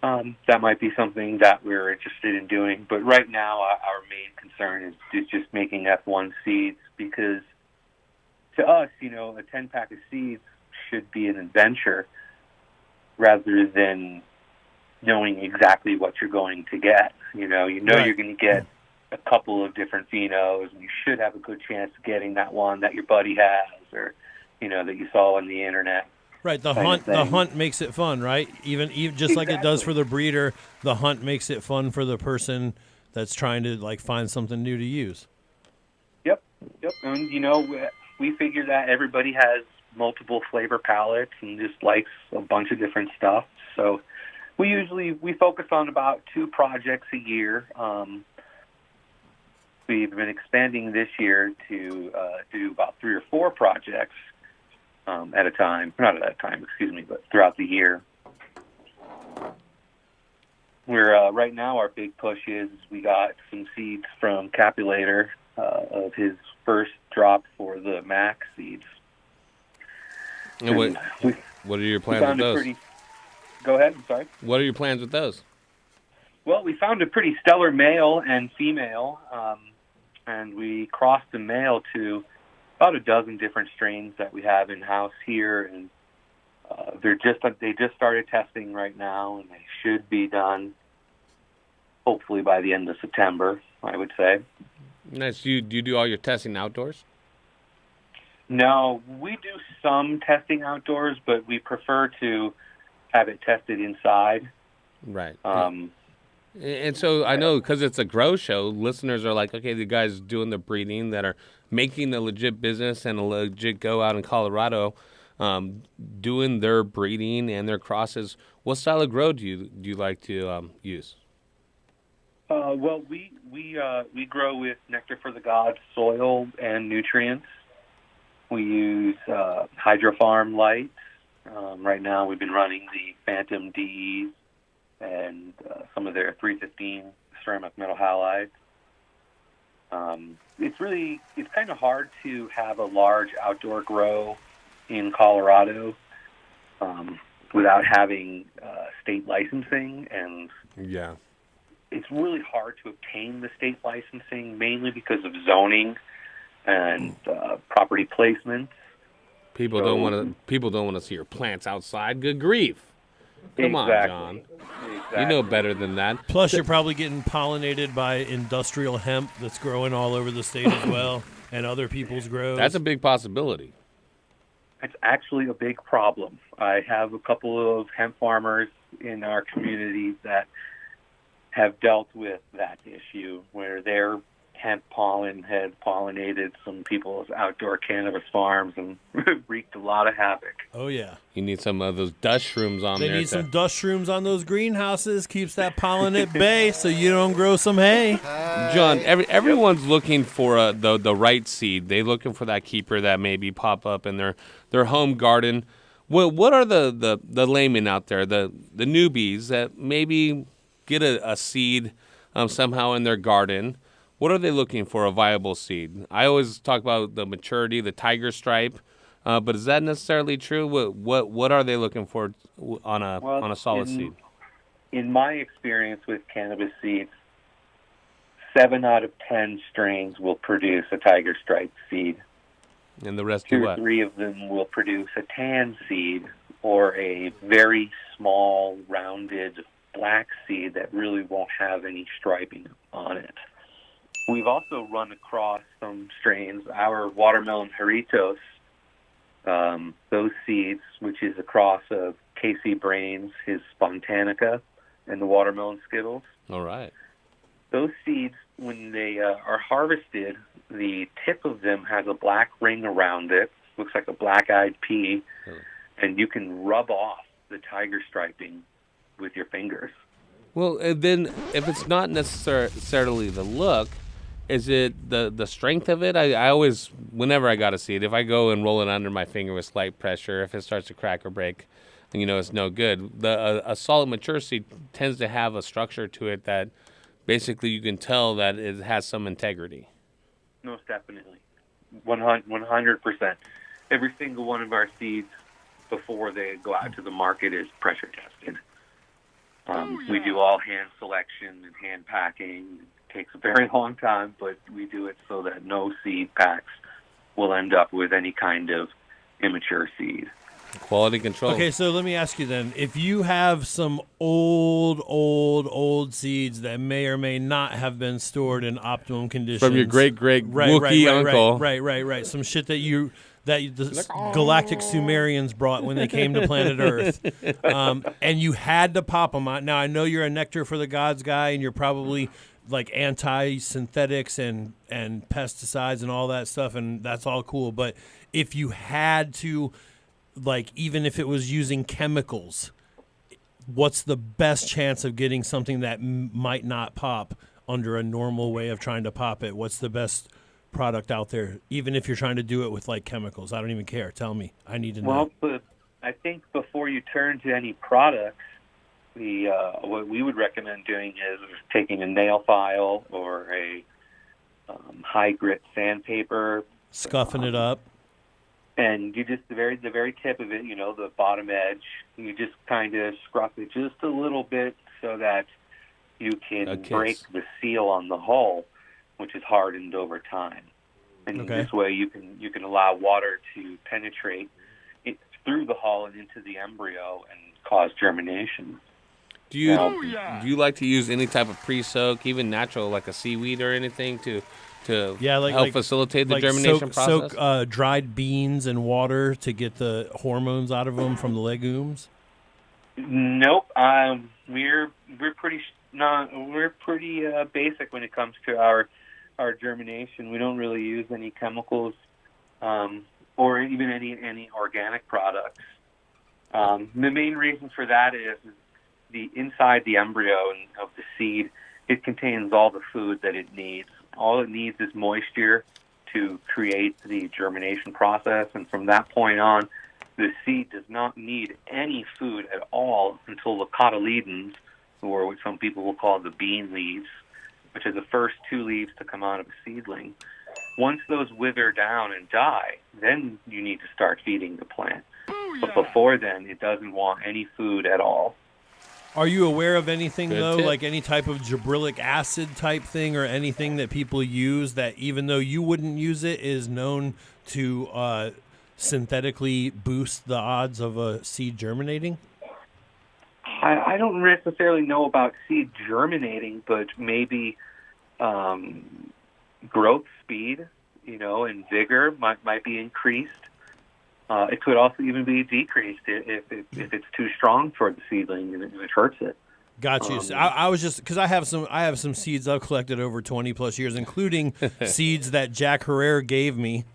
that might be something that we're interested in doing. But right now, our main concern is just making F1 seeds, because to us, a 10-pack of seeds should be an adventure rather than knowing exactly what you're going to get. You're going to get a couple of different phenos, and you should have a good chance of getting that one that your buddy has, or that you saw on the internet. Right, the kind of hunt thing. makes it fun, right? Even just like it does for the breeder, the hunt makes it fun for the person that's trying to like find something new to use. Yep. And we figure that everybody has multiple flavor palettes and just likes a bunch of different stuff. So we focus on about 2 projects a year. We've been expanding this year to do about 3 or 4 projects at a time. Not at a time, excuse me, but throughout the year. We're right now our big push is we got some seeds from Capulator of his first drop for the Max seeds. And what are your plans with those? Go ahead, I'm sorry. What are your plans with those? Well, we found a pretty stellar male and female, and we crossed the male to about a dozen different strains that we have in-house here, and they just started testing right now, and they should be done hopefully by the end of September, I would say. Nice. Do you do all your testing outdoors? No, we do some testing outdoors, but we prefer to have it tested inside. Right. And so I know because it's a grow show, listeners are like, okay, the guys doing the breeding that are making a legit business and a legit go out in Colorado, doing their breeding and their crosses. What style of grow do you like to use? Well, we grow with Nectar for the Gods soil and nutrients. We use Hydrofarm Light. Right now we've been running the Phantom Ds and some of their 315 ceramic metal halides. It's kind of hard to have a large outdoor grow in Colorado without having state licensing, and yeah, it's really hard to obtain the state licensing, mainly because of zoning and property placement. People don't want to see your plants outside. Good grief! Come on, John. Exactly. You know better than that. Plus, you're probably getting pollinated by industrial hemp that's growing all over the state as well, and other people's grows. That's a big possibility. It's actually a big problem. I have a couple of hemp farmers in our community that have dealt with that issue, where their hemp pollen had pollinated some people's outdoor cannabis farms and wreaked a lot of havoc. Oh, yeah. You need some of those dust shrooms on there. They need some dust shrooms on those greenhouses. Keeps that pollen at bay so you don't grow some hay. John, everyone's looking for the right seed. They're looking for that keeper that maybe pop up in their home garden. What are the laymen out there, the newbies that maybe get a seed somehow in their garden? What are they looking for, a viable seed? I always talk about the maturity, the tiger stripe, but is that necessarily true? What are they looking for on a solid seed? In my experience with cannabis seeds, 7 out of 10 strains will produce a tiger stripe seed. And the rest 2 do or what? 3 of them will produce a tan seed or a very small, rounded black seed that really won't have any striping on it. We've also run across some strains, our watermelon Jarritos, those seeds, which is a cross of Casey Brains, his Spontanica, and the watermelon Skittles. All right. Those seeds, when they are harvested, the tip of them has a black ring around it, looks like a black-eyed pea, and you can rub off the tiger striping with your fingers. Well, and then if it's not necessarily the look, is it the strength of it? I always, whenever I got to see it, if I go and roll it under my finger with slight pressure, if it starts to crack or break, it's no good. A solid mature seed tends to have a structure to it that basically you can tell that it has some integrity. Most definitely. 100%. Every single one of our seeds before they go out to the market is pressure tested. We do all hand selection and hand packing. It takes a very long time, but we do it so that no seed packs will end up with any kind of immature seed. Quality control. Okay, so let me ask you then. If you have some old seeds that may or may not have been stored in optimum conditions. From your great Wookiee uncle. Right. Some shit that the galactic Sumerians brought when they came to planet Earth. And you had to pop them out. Now, I know you're a nectar for the gods guy, and you're probably like anti-synthetics and pesticides and all that stuff, and that's all cool. But if you had to, like, even if it was using chemicals, what's the best chance of getting something that might not pop under a normal way of trying to pop it? What's the best product out there, even if you're trying to do it with, like, chemicals? I don't even care. Tell me. I need to know. Well, but I think before you turn to any products, what we would recommend doing is taking a nail file or a high grit sandpaper, scuffing it up, and you just the very tip of it, the bottom edge, you just kind of scruff it just a little bit so that you can break the seal on the hull, which is hardened over time. And this way you can allow water to penetrate it through the hull and into the embryo and cause germination. Do you like to use any type of pre-soak, even natural, like a seaweed or anything, to help facilitate the germination process? Soak dried beans in water to get the hormones out of them from the legumes? Nope. We're pretty basic when it comes to our germination. We don't really use any chemicals or even any organic products. The main reason for that is the inside the embryo of the seed, it contains all the food that it needs. All it needs is moisture to create the germination process, and from that point on, the seed does not need any food at all until the cotyledons, or what some people will call the bean leaves, which are the first two leaves to come out of a seedling. Once those wither down and die, then you need to start feeding the plant. But before then, it doesn't want any food at all. Are you aware of anything, like any type of gibberellic acid type thing or anything that people use that, even though you wouldn't use it, is known to synthetically boost the odds of a seed germinating? I don't necessarily know about seed germinating, but maybe growth speed, and vigor might be increased. It could also even be decreased if it's too strong for the seedling and it hurts it. Got you. I was just because I have some seeds I've collected over 20 plus years, including seeds that Jack Herrera gave me,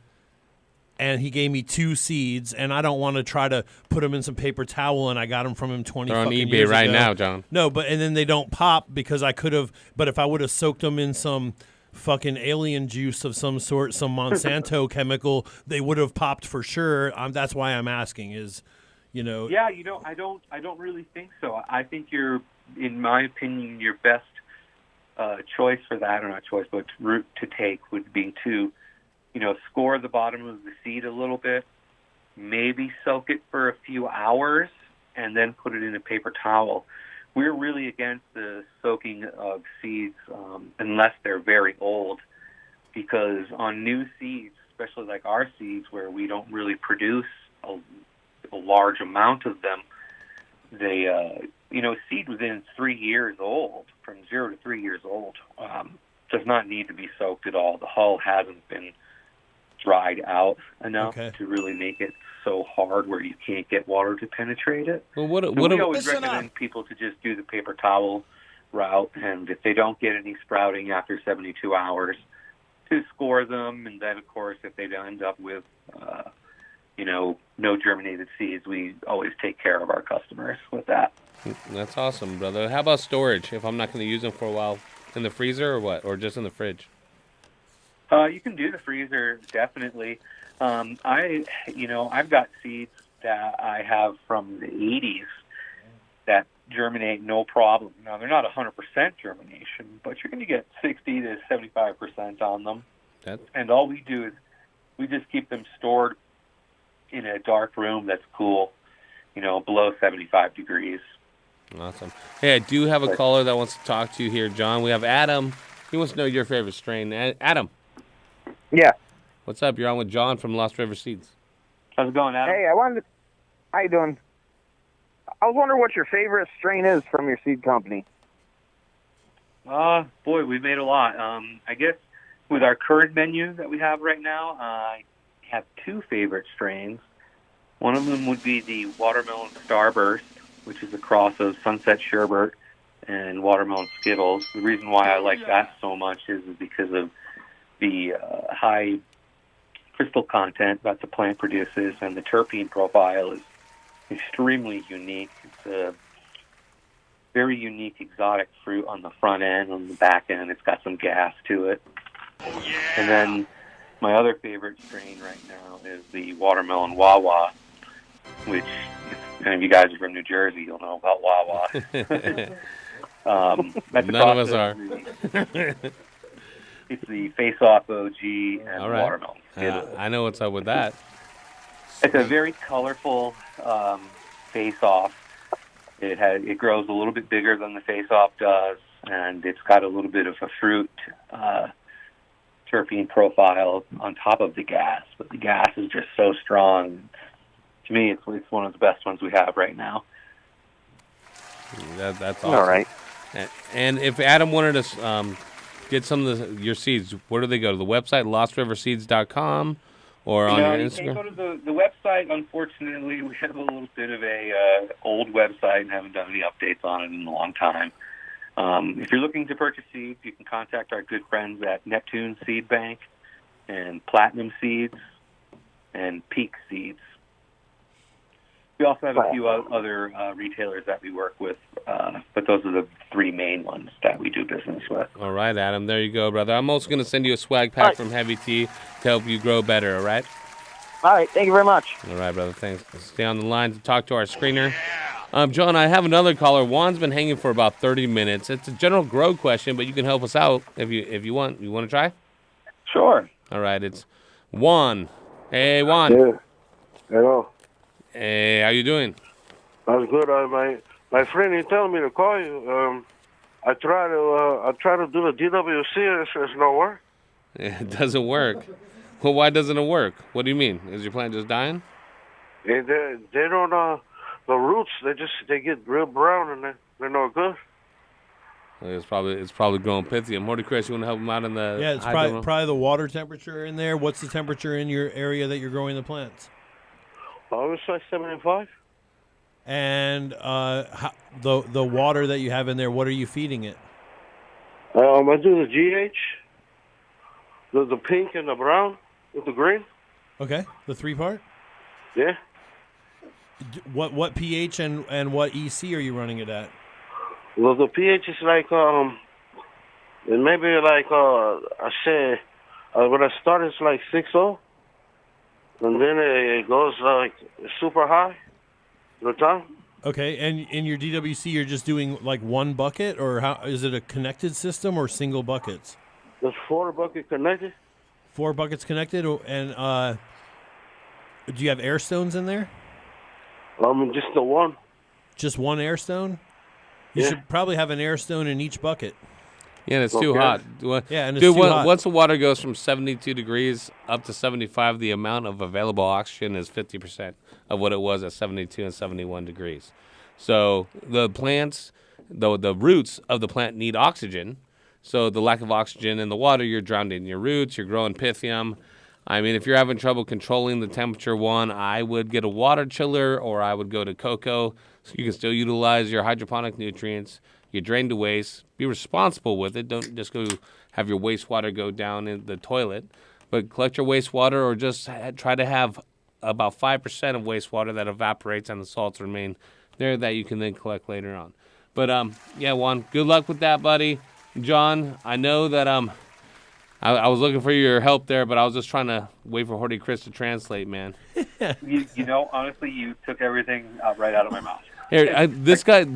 and he gave me 2 seeds, and I don't want to try to put them in some paper towel, and I got them from him 20 They're on fucking eBay years right ago. now, John. No, and then they don't pop because I could have. But if I would have soaked them in some fucking alien juice of some sort, some Monsanto chemical, they would have popped for sure. That's why I'm asking. Yeah, I don't really think so. I think in my opinion, your best choice for that, or not choice, but route to take would be to, score the bottom of the seed a little bit, maybe soak it for a few hours, and then put it in a paper towel. We're really against the soaking of seeds unless they're very old, because on new seeds, especially like our seeds where we don't really produce a large amount of them, they, seed within 3 years old, from 0 to 3 years old, does not need to be soaked at all. The hull hasn't been dried out enough to really make it so hard where you can't get water to penetrate it. Well, we always recommend people to just do the paper towel route, and if they don't get any sprouting after 72 hours, to score them, and then, of course, if they end up with, no germinated seeds, we always take care of our customers with that. That's awesome, brother. How about storage? If I'm not going to use them for a while, in the freezer or what, or just in the fridge? You can do the freezer, definitely. I've got seeds that I have from the 80s that germinate no problem. Now, they're not 100% germination, but you're going to get 60 to 75% on them. And all we do is we just keep them stored in a dark room that's cool, below 75 degrees. Awesome. Hey, I do have a caller that wants to talk to you here, John. We have Adam. He wants to know your favorite strain. Adam. Yeah. What's up? You're on with John from Lost River Seeds. How's it going, Adam? Hey, I How you doing? I was wondering what your favorite strain is from your seed company. Boy, we've made a lot. I guess with our current menu that we have right now, I have two favorite strains. One of them would be the Watermelon Starburst, which is a cross of Sunset Sherbet and Watermelon Skittles. The reason why I like that so much is because of the high crystal content that the plant produces, and the terpene profile is extremely unique. It's a very unique exotic fruit on the front end. On the back end, it's got some gas to it. And then my other favorite strain right now is the Watermelon Wawa, which, if any of you guys are from New Jersey, you'll know about Wawa. That's None of us are. It's the Face-Off OG and All right. Watermelon Skittles. I know what's up with that. It's a very colorful Face-Off. It grows a little bit bigger than the Face-Off does, and it's got a little bit of a fruit terpene profile on top of the gas. But the gas is just so strong. To me, it's one of the best ones we have right now. That's awesome. All right. And if Adam wanted to get some of your seeds, where do they go? To the website, lostriverseeds.com, or on your You Instagram? can't go to the website. Unfortunately, we have a little bit of a old website and haven't done any updates on it in a long time. If you're looking to purchase seeds, you can contact our good friends at Neptune Seed Bank and Platinum Seeds and Peak Seeds. We also have a few other retailers that we work with, but those are the three main ones that we do business with. All right, Adam. There you go, brother. I'm also going to send you a swag pack from Heavy Tea to help you grow better, all right? All right. Thank you very much. All right, brother. Thanks. Stay on the line to talk to our screener. John, I have another caller. Juan's been hanging for about 30 minutes. It's a general grow question, but you can help us out if you want. You want to try? Sure. All right. It's Juan. Hey, Juan. Yeah. Hello. Hey, how you doing? That's good. My friend, he told me to call you. I try to do the DWC. It's no work. It doesn't work. Well, why doesn't it work? What do you mean? Is your plant just dying? They don't. The roots they get real brown and they're no good. It's probably growing Pythium. Morty Chris, you want to help him out in the Yeah, it's probably the water temperature in there. What's the temperature in your area that you're growing the plants? I was like 75. And the water that you have in there, what are you feeding it? I do the GH, the pink and the brown with the green. Okay, the 3-part. Yeah. What pH and what EC are you running it at? Well, the pH is like maybe like I say when I start it's like 6.0, and then it goes like super high the time. Okay, and in your DWC, you're just doing like one bucket, or how is it a connected system or single buckets? There's 4 buckets connected. 4 buckets connected, and do you have air stones in there? Just the one. Just one air stone? You should probably have an air stone in each bucket. Yeah, and it's too hot. Yeah, and it's Dude, too hot. once the water goes from 72 degrees up to 75, the amount of available oxygen is 50% of what it was at 72 and 71 degrees. So the plants, the roots of the plant need oxygen. So the lack of oxygen in the water, you're drowning your roots, you're growing Pythium. I mean, if you're having trouble controlling the temperature, I would get a water chiller, or I would go to cocoa, so you can still utilize your hydroponic nutrients. You drain the waste. Be responsible with it. Don't just go have your wastewater go down in the toilet, but collect your wastewater, or just try to have about 5% of wastewater that evaporates and the salts remain there that you can then collect later on. But yeah, Juan, good luck with that, buddy. John, I know that I was looking for your help there, but I was just trying to wait for Horty Chris to translate, man. you know, honestly, you took everything right out of my mouth. Here, this guy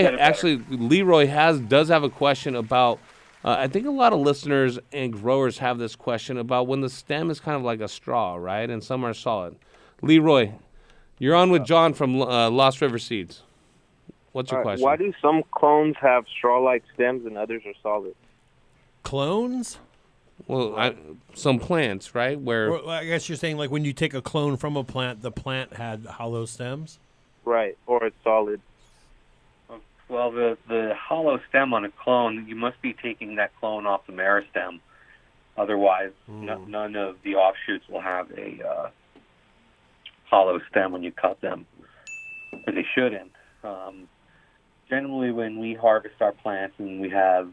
actually, Leroy does have a question about. I think a lot of listeners and growers have this question about when the stem is kind of like a straw, right, and some are solid. Leroy, you're on with John from Lost River Seeds. What's your question? Why do some clones have straw-like stems and others are solid? Clones? Well, some plants, right? Where I guess you're saying like when you take a clone from a plant, the plant had hollow stems? Right, or it's solid. Well, the hollow stem on a clone, you must be taking that clone off the meristem. Otherwise, none of the offshoots will have a hollow stem when you cut them, or they shouldn't. Generally, when we harvest our plants and we have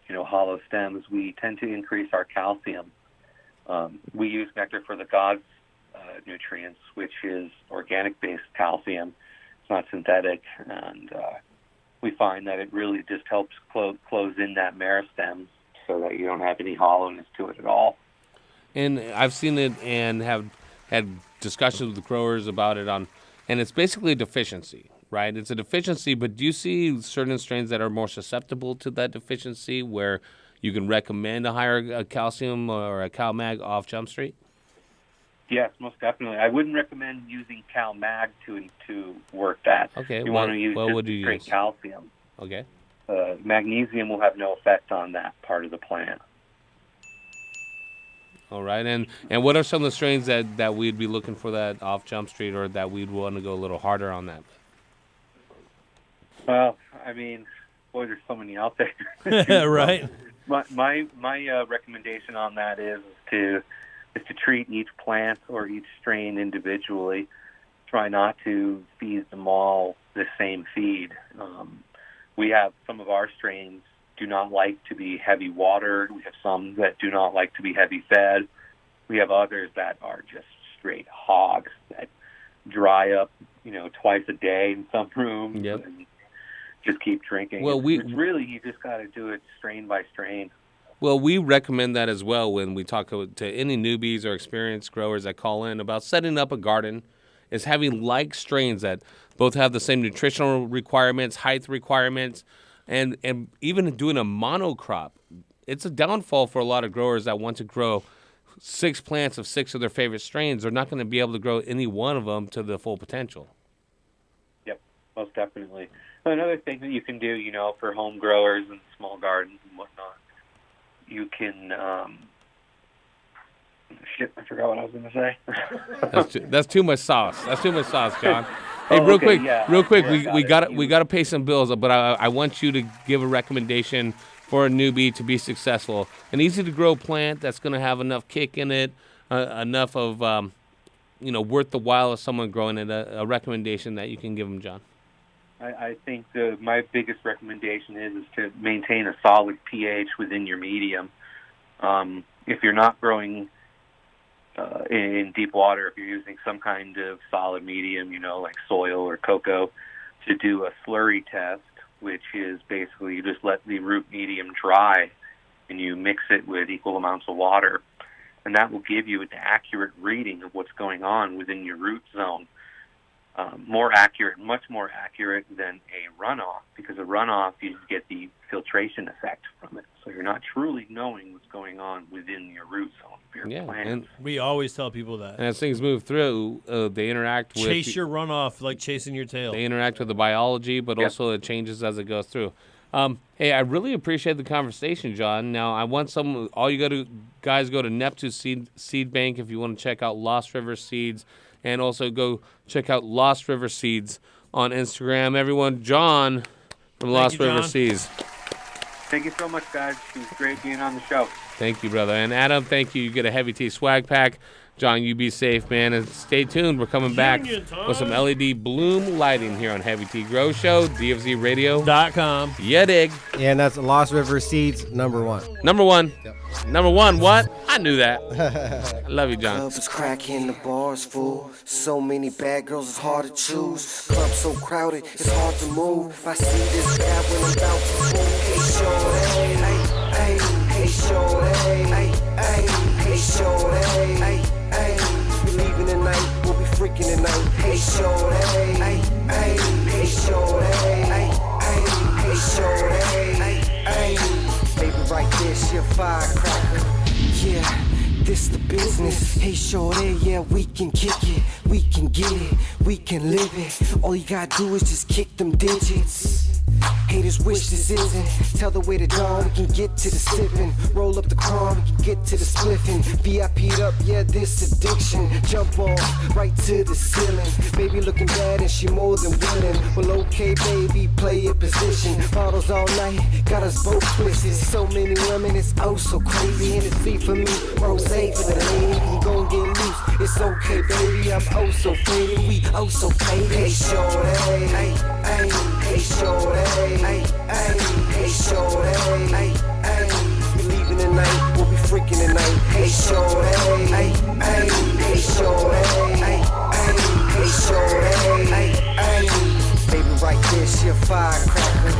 hollow stems, we tend to increase our calcium. We use Nectar for the Gods nutrients, which is organic-based calcium. It's not synthetic, and we find that it really just helps close in that meristem so that you don't have any hollowness to it at all. And I've seen it and have had discussions with growers about it and it's basically a deficiency, right? It's a deficiency, but do you see certain strains that are more susceptible to that deficiency where you can recommend a higher calcium or a CalMag off Jump Street? Yes, most definitely. I wouldn't recommend using CalMag to work that. Okay, you want to use what would you straight use? calcium. Okay. Magnesium will have no effect on that part of the plant. All right, and what are some of the strains that we'd be looking for that off Jump Street, or that we'd want to go a little harder on that? Well, I mean, boy, there's so many out there. Right. My recommendation on that is to treat each plant or each strain individually. Try not to feed them all the same feed. We have some of our strains do not like to be heavy watered. We have some that do not like to be heavy fed. We have others that are just straight hogs that dry up, twice a day in some rooms. Yep. And just keep drinking. Well, it's really, you just got to do it strain by strain. Well, we recommend that as well when we talk to any newbies or experienced growers that call in about setting up a garden, is having like strains that both have the same nutritional requirements, height requirements, and even doing a monocrop. It's a downfall for a lot of growers that want to grow 6 plants of 6 of their favorite strains. They're not going to be able to grow any one of them to the full potential. Yep, most definitely. Another thing that you can do, for home growers and small gardens and whatnot, you can, I forgot what I was going to say. That's too much sauce. That's too much sauce, John. Hey, real quick, we got to pay some bills, but I want you to give a recommendation for a newbie to be successful. An easy to grow plant that's going to have enough kick in it, enough of worth the while of someone growing it. A recommendation that you can give them, John. I think my biggest recommendation is to maintain a solid pH within your medium. If you're not growing in deep water, if you're using some kind of solid medium, like soil or cocoa, to do a slurry test, which is basically you just let the root medium dry and you mix it with equal amounts of water. And that will give you an accurate reading of what's going on within your root zone. Much more accurate than a runoff, because a runoff, you get the filtration effect from it. So you're not truly knowing what's going on within your root zone of your plant. And we always tell people that. And as things move through, they interact with... Chase your runoff like chasing your tail. They interact with the biology, but also it changes as it goes through. Hey, I really appreciate the conversation, John. Now, I want all you guys go to Neptune Seed Bank if you want to check out Lost River Seeds, and also go check out Lost River Seeds on Instagram. Everyone, John from Lost River Seeds. Thank you so much, guys. It was great being on the show. Thank you, brother. And Adam, thank you. You get a Heavy Tea swag pack. John, you be safe, man. And stay tuned. We're coming back with some LED bloom lighting here on Heavy Tea Grow Show, DFZRadio.com. Yeah, dig. Yeah, and that's Lost River Seeds, number 1. Number 1. Yep. Number 1, what? I knew that. I love you, John. Clubs is cracking, the bar's full. So many bad girls, it's hard to choose. Club so crowded, it's hard to move. I see this guy when I'm about to move. Hey, shorty, hey, hey, shorty, hey, hey, hey, shorty, hey, hey. We leaving tonight, we'll be freaking tonight. Hey, shorty, hey, hey, hey, shorty, hey, hey, hey, shorty, hey, hey. Baby, right there, she a firecracker. Yeah, this the business. Hey, shorty, yeah, we can kick it, we can get it, we can live it. All you gotta do is just kick them digits. Haters wish this isn't. Tell the way to dawn, we can get to the sipping. Roll up the car, we can get to the spliffing. VIP'd up, yeah, this addiction. Jump off, right to the ceiling. Baby looking bad and she more than willing. Well, okay, baby, play your position. Bottles all night, got us both twisted. So many women, it's oh so crazy. Hennessy for me, rosé for the lady. You can go and get loose, it's okay, baby. I'm oh so faded, we oh so faded. Hey, shorty, hey, hey, hey, shorty, hey, hey, hey, shorty, hey, hey. We leaving tonight, we'll be freaking tonight. Hey, shorty, hey, hey, hey, shorty, hey, hey, hey, shorty, hey, hey. Baby, right there, she a firecracker.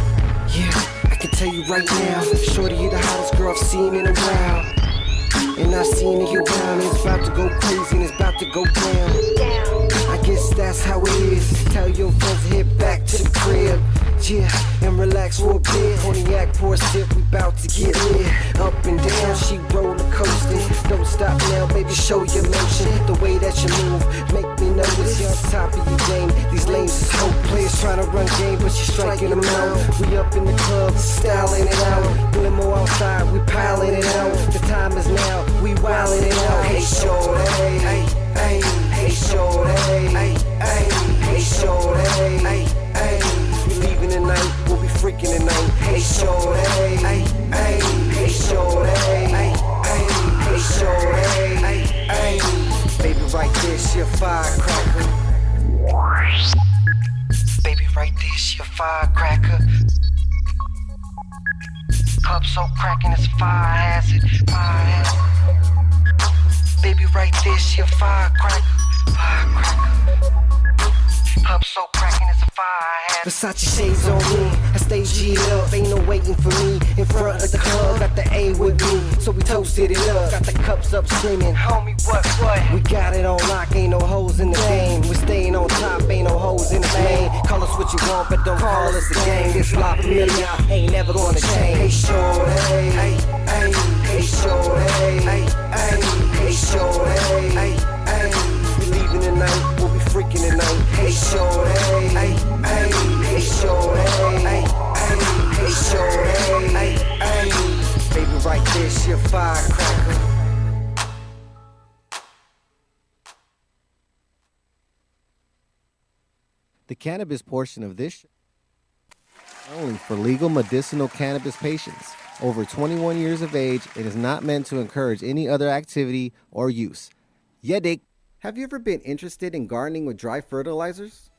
Yeah, I can tell you right now, shorty, you the hottest girl I've seen in a while. And I seen it get down, it's about to go crazy and it's about to go down. I guess that's how it is. Tell your friends to head back to the crib. Yeah, and relax for a bit. Cognac pour a sip, we bout to get lit. Up and down, she roller coasting. Don't stop now, baby, show your motion. The way that you move, make me notice you're on top of your game. These lanes is hopeless, trying to run game, but she's striking them out. We up in the club, styling it out. Limo outside, we piling it out. The time is now, we wilding it out. Hey, shorty, hey, hey, hey, shorty, hey, hey, hey, shorty, hey, hey. We leaving tonight, we'll be freaking tonight. Hey, shorty, hey, hey, hey, shorty, hey, hey, hey, shorty, hey, hey. Baby, right there, she a firecracker. Baby, right there, she a firecracker. Cup so cracking, it's a fire hazard, fire hazard. Baby, right there, she a firecracker, firecracker. Cup so cracking, it's a fire hazard. Versace shades on me, I stay G'd up, ain't no waiting for me. In front of the club, got the A with me, so we toasted it up. Got the cups up screaming, homie, what? We got it on lock, ain't no hoes in the game. We're staying on top, ain't no hoes in the lane. Call us what you want, but don't call us a gang. This La Familia ain't never gonna change. Hey, shorty, hey, hey, hey, shorty, hey, hey, hey, shorty, hey, hey. We leaving tonight, we'll be freaking tonight. Hey, shorty, hey, hey, hey, shorty, hey, hey, hey, shorty, hey, hey. Baby, right there, she a firecracker. The cannabis portion of this show is only for legal medicinal cannabis patients over 21 years of age and is not meant to encourage any other activity or use. Yeah, Dick. Have you ever been interested in gardening with dry fertilizers?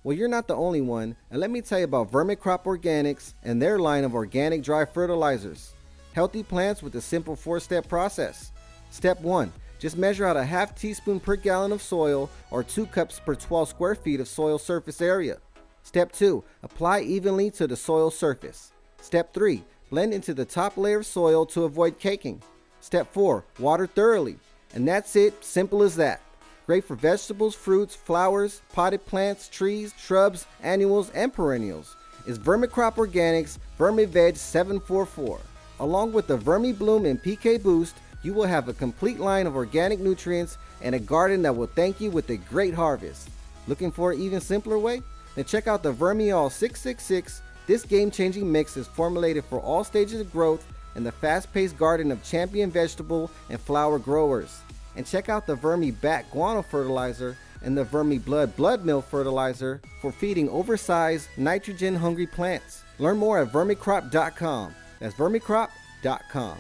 Well, you're not the only one, and let me tell you about Vermicrop Organics and their line of organic dry fertilizers. Healthy plants with a simple 4-step process. Step 1. Just measure out a half teaspoon per gallon of soil or 2 cups per 12 square feet of soil surface area. Step 2. Apply evenly to the soil surface. Step 3. Blend into the top layer of soil to avoid caking. Step 4. Water thoroughly. And that's it, simple as that. Great for vegetables, fruits, flowers, potted plants, trees, shrubs, annuals, and perennials. It's Vermicrop Organics VermiVeg 744. Along with the VermiBloom and PK Boost, you will have a complete line of organic nutrients and a garden that will thank you with a great harvest. Looking for an even simpler way? Then check out the Vermiol 666. This game-changing mix is formulated for all stages of growth in the fast-paced garden of champion vegetable and flower growers. And check out the Vermi Bat Guano Fertilizer and the Vermi Blood Meal Fertilizer for feeding oversized, nitrogen-hungry plants. Learn more at vermicrop.com. That's vermicrop.com.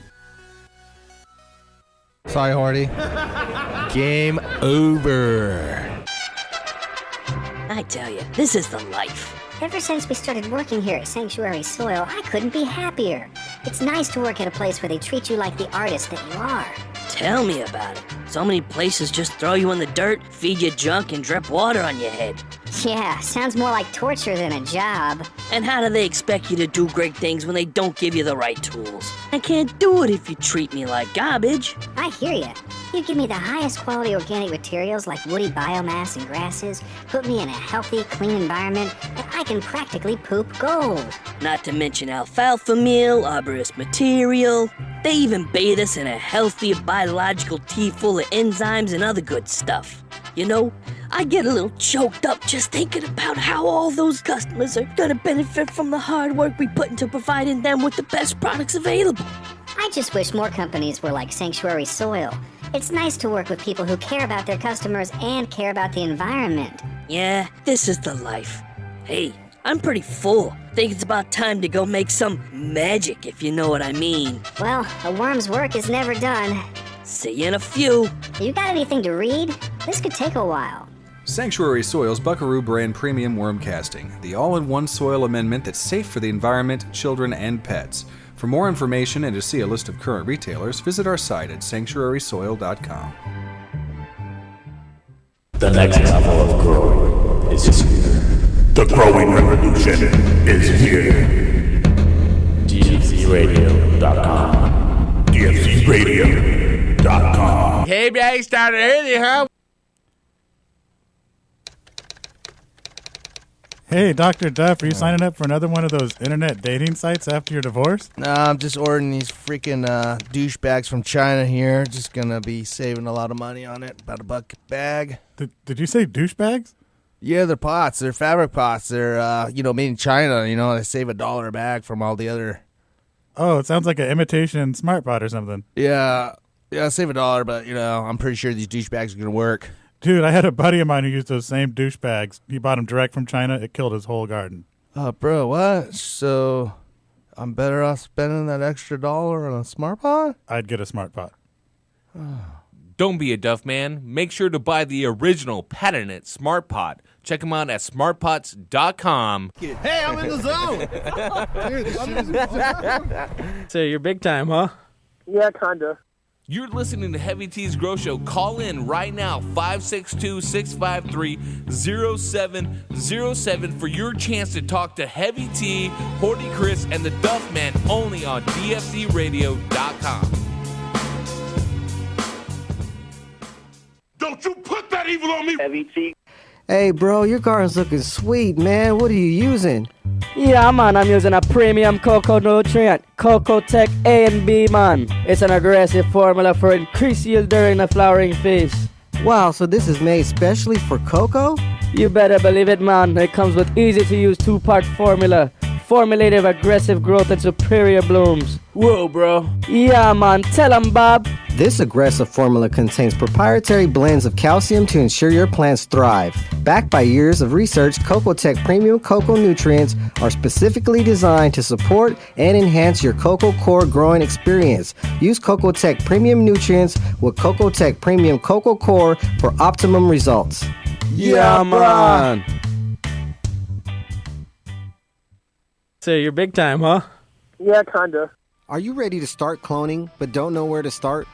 Sorry, Horty. Game over. I tell you, this is the life. Ever since we started working here at Sanctuary Soil, I couldn't be happier. It's nice to work at a place where they treat you like the artist that you are. Tell me about it. So many places just throw you in the dirt, feed you junk, and drip water on your head. Yeah, sounds more like torture than a job. And how do they expect you to do great things when they don't give you the right tools? I can't do it if you treat me like garbage. I hear ya. You give me the highest quality organic materials like woody biomass and grasses, put me in a healthy, clean environment, and I can practically poop gold. Not to mention alfalfa meal, arborist material. They even bathe us in a healthy biological tea full of enzymes and other good stuff. You know, I get a little choked up just thinking about how all those customers are gonna benefit from the hard work we put into providing them with the best products available. I just wish more companies were like Sanctuary Soil. It's nice to work with people who care about their customers and care about the environment. Yeah, this is the life. Hey, I'm pretty full. Think it's about time to go make some magic, if you know what I mean. Well, a worm's work is never done. See you in a few. You got anything to read? This could take a while. Sanctuary Soil's Buckaroo brand premium worm casting, the all-in-one soil amendment that's safe for the environment, children, and pets. For more information and to see a list of current retailers, visit our site at sanctuarysoil.com. The next level of growing is here. The growing revolution is here. DFCRadio.com. DFCRadio.com. KBA started early, huh? Hey, Dr. Duff, are you signing up for another one of those internet dating sites after your divorce? Nah, I'm just ordering these freaking douchebags from China here. Just gonna be saving a lot of money on it. About $1 a bag. Did you say douchebags? Yeah, they're pots. They're fabric pots. They're, made in China. They save $1 a bag from all the other. Oh, it sounds like an imitation smart pot or something. Yeah, save $1, but, I'm pretty sure these douchebags are gonna work. Dude, I had a buddy of mine who used those same douchebags. He bought them direct from China. It killed his whole garden. Bro, what? So I'm better off spending that extra $1 on a smart pot? I'd get a smart pot. Don't be a Duff man. Make sure to buy the original patented Smart Pot. Check them out at smartpots.com. Hey, I'm in the zone. Dude, this shit is awesome. So you're big time, huh? Yeah, kinda. You're listening to Heavy T's Grow Show. Call in right now, 562-653-0707 for your chance to talk to Heavy T, Horty Chris, and the Duff Man only on DFCRadio.com. Don't you put that evil on me! Heavy T. Hey, bro, your garden's looking sweet, man. What are you using? Yeah, man, I'm using a premium cocoa nutrient, Cocoa Tech A and B, man. It's an aggressive formula for increased yield during the flowering phase. Wow, so this is made specially for cocoa? You better believe it, man. It comes with easy-to-use 2-part formula, formulated for aggressive growth and superior blooms. Whoa, bro. Yeah, man, tell 'em, Bob. This aggressive formula contains proprietary blends of calcium to ensure your plants thrive. Backed by years of research, Cocoa Tech Premium Cocoa Nutrients are specifically designed to support and enhance your cocoa core growing experience. Use Cocoa Tech Premium Nutrients with Cocoa Tech Premium Cocoa Core for optimum results. Yeah, man. So you're big time, huh? Yeah, kinda. Are you ready to start cloning but don't know where to start?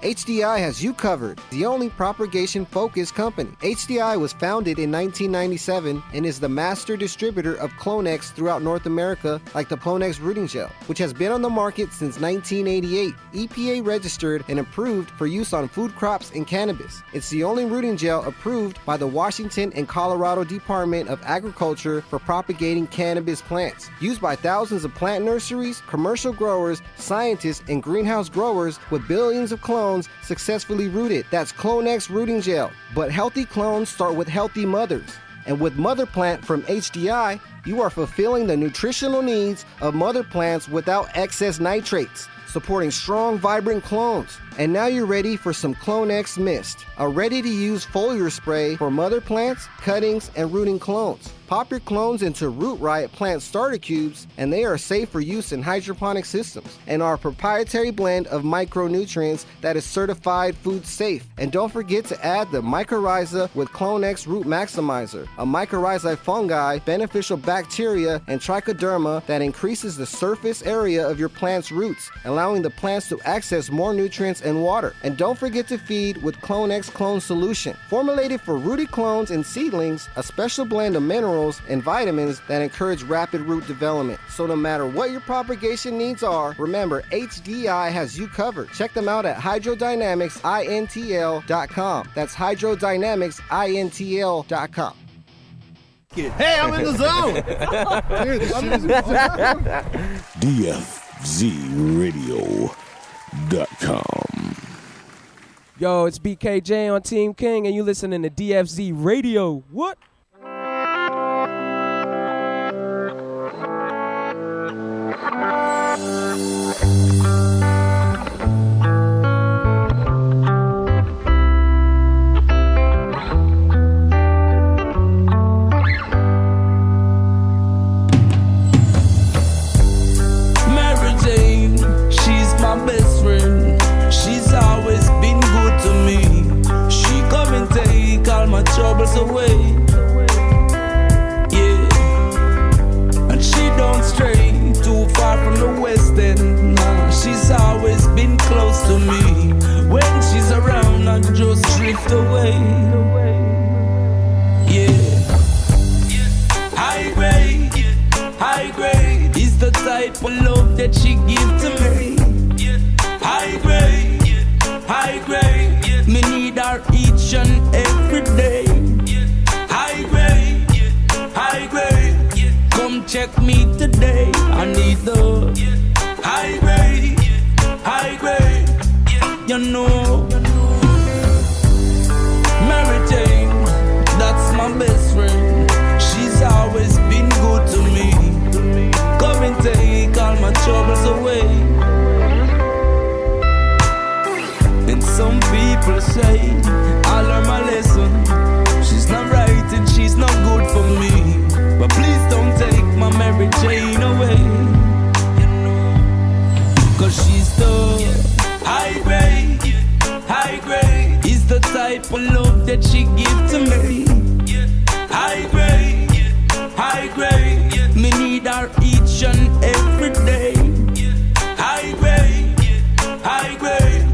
HDI has you covered, the only propagation-focused company. HDI was founded in 1997 and is the master distributor of Clonex throughout North America, like the Clonex rooting gel, which has been on the market since 1988. EPA registered and approved for use on food crops and cannabis. It's the only rooting gel approved by the Washington and Colorado Department of Agriculture for propagating cannabis plants. Used by thousands of plant nurseries, commercial growers, scientists, and greenhouse growers with billions of clones successfully rooted. That's Clonex rooting gel. But healthy clones start with healthy mothers. And with Mother Plant from HDI, you are fulfilling the nutritional needs of mother plants without excess nitrates, supporting strong, vibrant clones. And now you're ready for some Clonex Mist, a ready-to-use foliar spray for mother plants, cuttings, and rooting clones. Pop your clones into Root Riot plant starter cubes, and they are safe for use in hydroponic systems, and our proprietary blend of micronutrients that is certified food safe. And don't forget to add the mycorrhiza with Clonex Root Maximizer, a mycorrhizae fungi, beneficial bacteria, and trichoderma that increases the surface area of your plant's roots, allowing the plants to access more nutrients and water. And don't forget to feed with Clonex Clone Solution, formulated for rooted clones and seedlings, a special blend of minerals and vitamins that encourage rapid root development. So no matter what your propagation needs are, remember HDI has you covered. Check them out at hydrodynamicsintl.com. That's hydrodynamicsintl.com. Hey, I'm in the zone. Dude, this shit is awesome. DFZRadio.com. Yo, it's BKJ on Team King, and you listening to DFZ Radio. What? Mary Jane, she's my best friend. She's always been good to me. She come and take all my troubles away. Yeah, and she don't stray too far from the west end. Nah, she's always been close to me. When she's around, I just drift away. Yeah, high grade is the type of love that she give to me. High grade, me need her each and every day. High grade, come check me today. I need the high grade, you know. Mary Jane, that's my best friend. She's always been good to me. Come and take all my troubles away. And some people say I learned my lesson. She's not right and she's not good for me. But please don't take my Mary Jane away. Cause she's the high grade is the type of love that she give to me. High grade, me need her each and every day. High grade,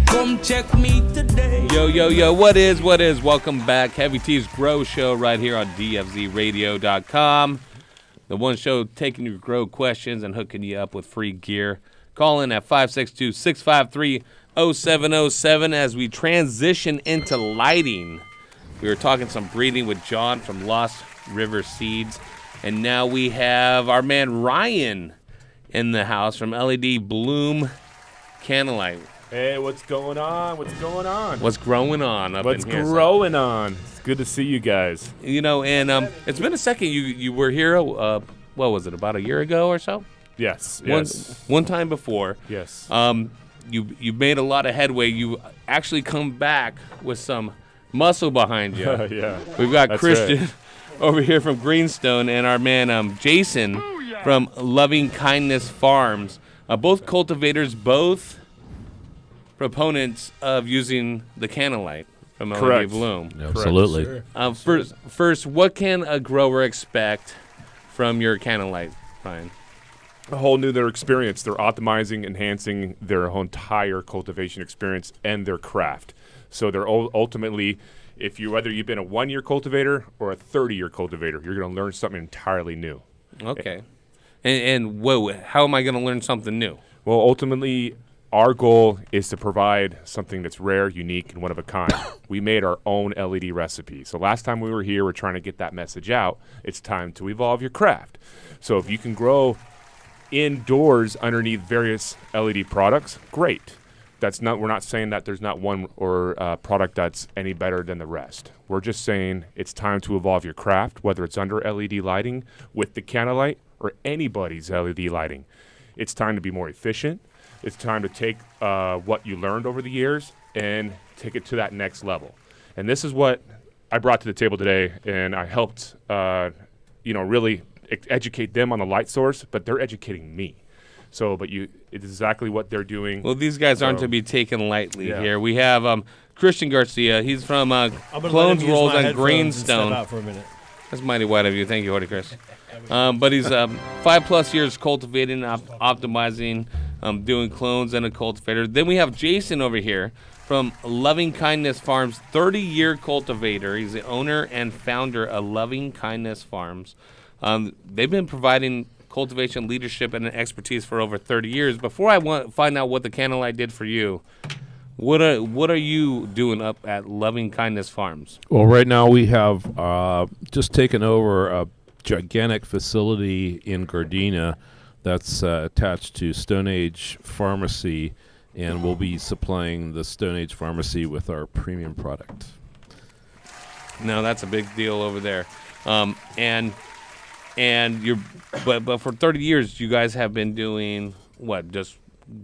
come check me today. Yo, what is? Welcome back. Heavy T's Grow Show right here on DFZRadio.com. The one show taking your grow questions and hooking you up with free gear. Call in at 562-653-0707 as we transition into lighting. We were talking some breeding with John from Lost River Seeds. And now we have our man Ryan in the house from LED Bloom Candlelight. Hey, what's going on? What's going on? What's growing on up What's in here? growing on? It's good to see you guys. You know, and it's been a second. You were here, what was it, about a year ago or so? Yes. One time before. Yes. You've made a lot of headway. You actually come back with some muscle behind you. Yeah. We've got That's Christian right. over here from GreenStone and our man Jason from Loving Kindness Farms. Both cultivators, both proponents of using the candlelight from LED Correct. Bloom. Absolutely. First, what can a grower expect from your candlelight, Ryan? A whole new their experience. They're optimizing, enhancing their whole entire cultivation experience and their craft. So they're ultimately, whether you've been a 1-year cultivator or a 30-year cultivator, you're going to learn something entirely new. Okay. And how am I going to learn something new? Well, ultimately, our goal is to provide something that's rare, unique, and one of a kind. We made our own LED recipe. So last time we were here, we're trying to get that message out. It's time to evolve your craft. So if you can grow indoors underneath various LED products, great. We're not saying that there's not one or product that's any better than the rest. We're just saying it's time to evolve your craft, whether it's under LED lighting with the candlelight or anybody's LED lighting. It's time to be more efficient. It's time to take what you learned over the years and take it to that next level. And this is what I brought to the table today, and I helped, really educate them on the light source, but they're educating me. So, it's exactly what they're doing. Well, these guys aren't to be taken lightly here. We have Christian Garcia. He's from Clones Rolls on Greenstone. Out for a minute. That's mighty white of you. Thank you, Horty Chris. But he's 5+ years cultivating, optimizing, doing clones and a cultivator. Then we have Jason over here from Loving Kindness Farms, 30-year cultivator. He's the owner and founder of Loving Kindness Farms. They've been providing cultivation leadership and expertise for over 30 years. Before I find out what the candlelight did for you, what are you doing up at Loving Kindness Farms? Well, right now we have just taken over a gigantic facility in Gardena that's attached to Stone Age Pharmacy, and we'll be supplying the Stone Age Pharmacy with our premium product. No, that's a big deal over there. And you're, but for 30 years, you guys have been doing what? Just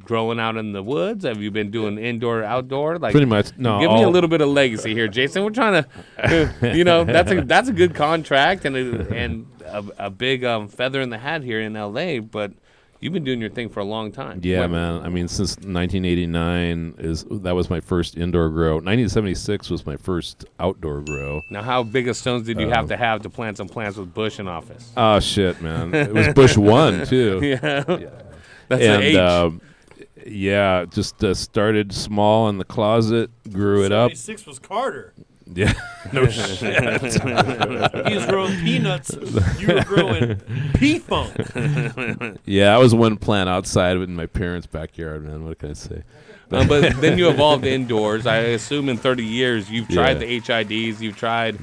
growing out in the woods? Have you been doing indoor, outdoor? Like, pretty much. No, give me a little bit of legacy here, Jason. We're trying to, that's a good contract and a big feather in the hat here in LA. But you've been doing your thing for a long time. Yeah, man. I mean, since 1989 that was my first indoor grow. 1976 was my first outdoor grow. Now, how big of stones did you have to plant some plants with Bush in office? Oh shit, man! It was Bush 1 too. Yeah. That's an H. Yeah, just started small in the closet, grew it up. 76 was Carter. Yeah. No shit. He was growing peanuts. You were growing pea-funk. Yeah, I was one plant outside in my parents' backyard, man. What can I say? But then you evolved indoors. I assume in 30 years you've tried the HIDs, you've tried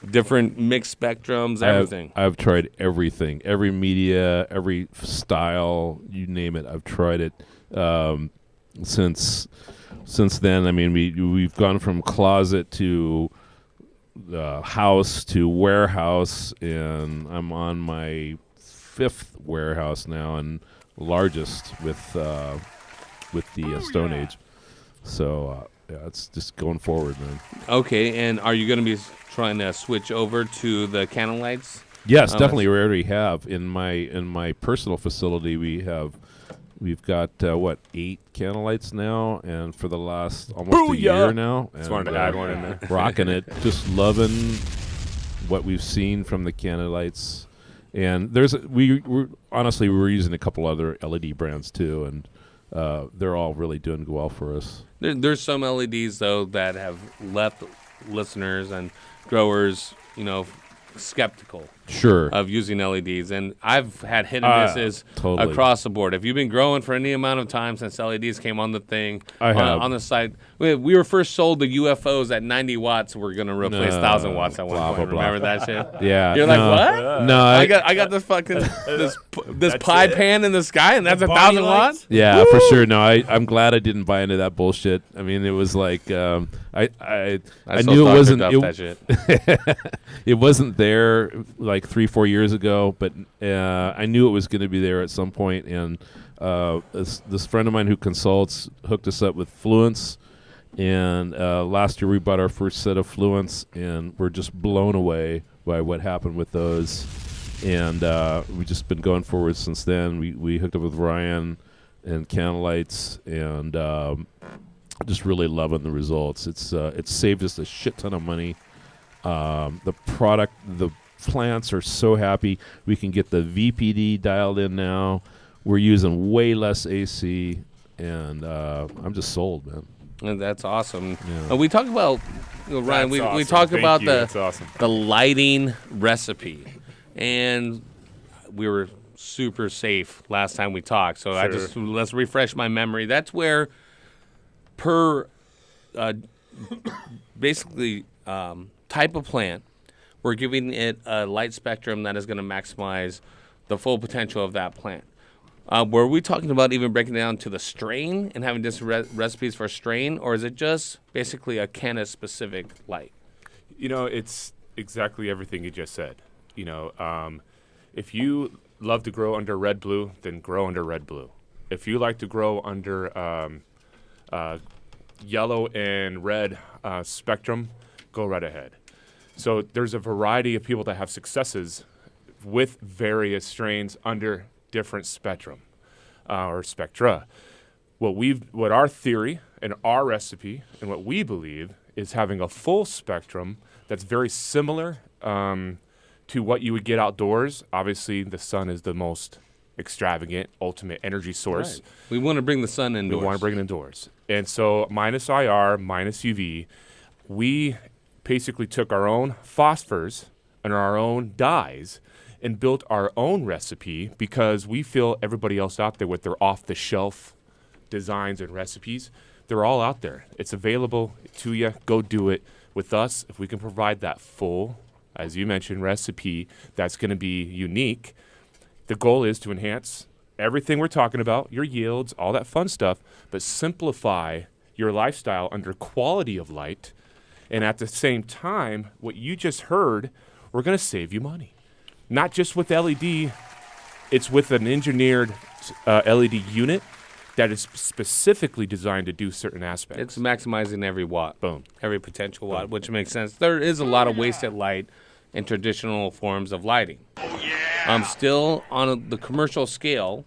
different mixed spectrums, everything. I've tried everything, every media, every style, you name it. I've tried it. Since then, I mean, we've gone from closet to house to warehouse, and I'm on my 5th warehouse now and largest with the Stone Age. So yeah, it's just going forward, man. Okay, and are you going to be trying to switch over to the candle lights? Yes, definitely. We already have in my personal facility. We've got 8 candle lights now, and for the last almost a year now, Just wanted to add one in there. Rocking it, just loving what we've seen from the candle lights. And we're using a couple other LED brands too, and they're all really doing well for us. There's some LEDs though that have left listeners and growers, skeptical of using LEDs, and I've had hit and misses across the board. If you've been growing for any amount of time since LEDs came on the thing, on the site, we were first sold the UFOs at 90 watts. We're going to replace 1,000 watts at one point. Remember that shit? Yeah. You're like, what? No, I got this fucking this pie pan in the sky, and that's 1,000 watts? Yeah, Woo! for sure. No, I'm glad I didn't buy into that bullshit. I mean, it was like I knew it wasn't. It wasn't there like 3-4 years ago, but I knew it was going to be there at some point. And this friend of mine who consults hooked us up with Fluence, and last year we bought our first set of Fluence, and we're just blown away by what happened with those. And we've just been going forward since then. We hooked up with Ryan and Candlelights, and just really loving the results. It's saved us a shit ton of money. The product, the plants are so happy. We can get the VPD dialed in now. We're using way less AC, and I'm just sold, man. And that's awesome. Yeah. We talk about Ryan. We talk about the lighting recipe, and we were super safe last time we talked. So let's refresh my memory. That's where basically type of plant, we're giving it a light spectrum that is going to maximize the full potential of that plant. Were we talking about even breaking down to the strain and having different recipes for strain, or is it just basically a Canna-specific light? It's exactly everything you just said. If you love to grow under red-blue, then grow under red-blue. If you like to grow under yellow and red spectrum, go right ahead. So there's a variety of people that have successes with various strains under different spectrum or spectra. What our theory and our recipe and what we believe is having a full spectrum that's very similar to what you would get outdoors. Obviously, the sun is the most extravagant, ultimate energy source. Right. We want to bring the sun indoors. We want to bring it indoors. And so minus IR, minus UV, we basically took our own phosphors and our own dyes and built our own recipe because we feel everybody else out there with their off-the-shelf designs and recipes, they're all out there. It's available to you. Go do it. With us, if we can provide that full, as you mentioned, recipe that's going to be unique, the goal is to enhance everything we're talking about, your yields, all that fun stuff, but simplify your lifestyle under quality of light. And at the same time, what you just heard, we're going to save you money. Not just with LED, it's with an engineered LED unit that is specifically designed to do certain aspects. It's maximizing every watt. Boom. Every potential watt, which makes sense. There is a lot of wasted light in traditional forms of lighting. Still on the commercial scale,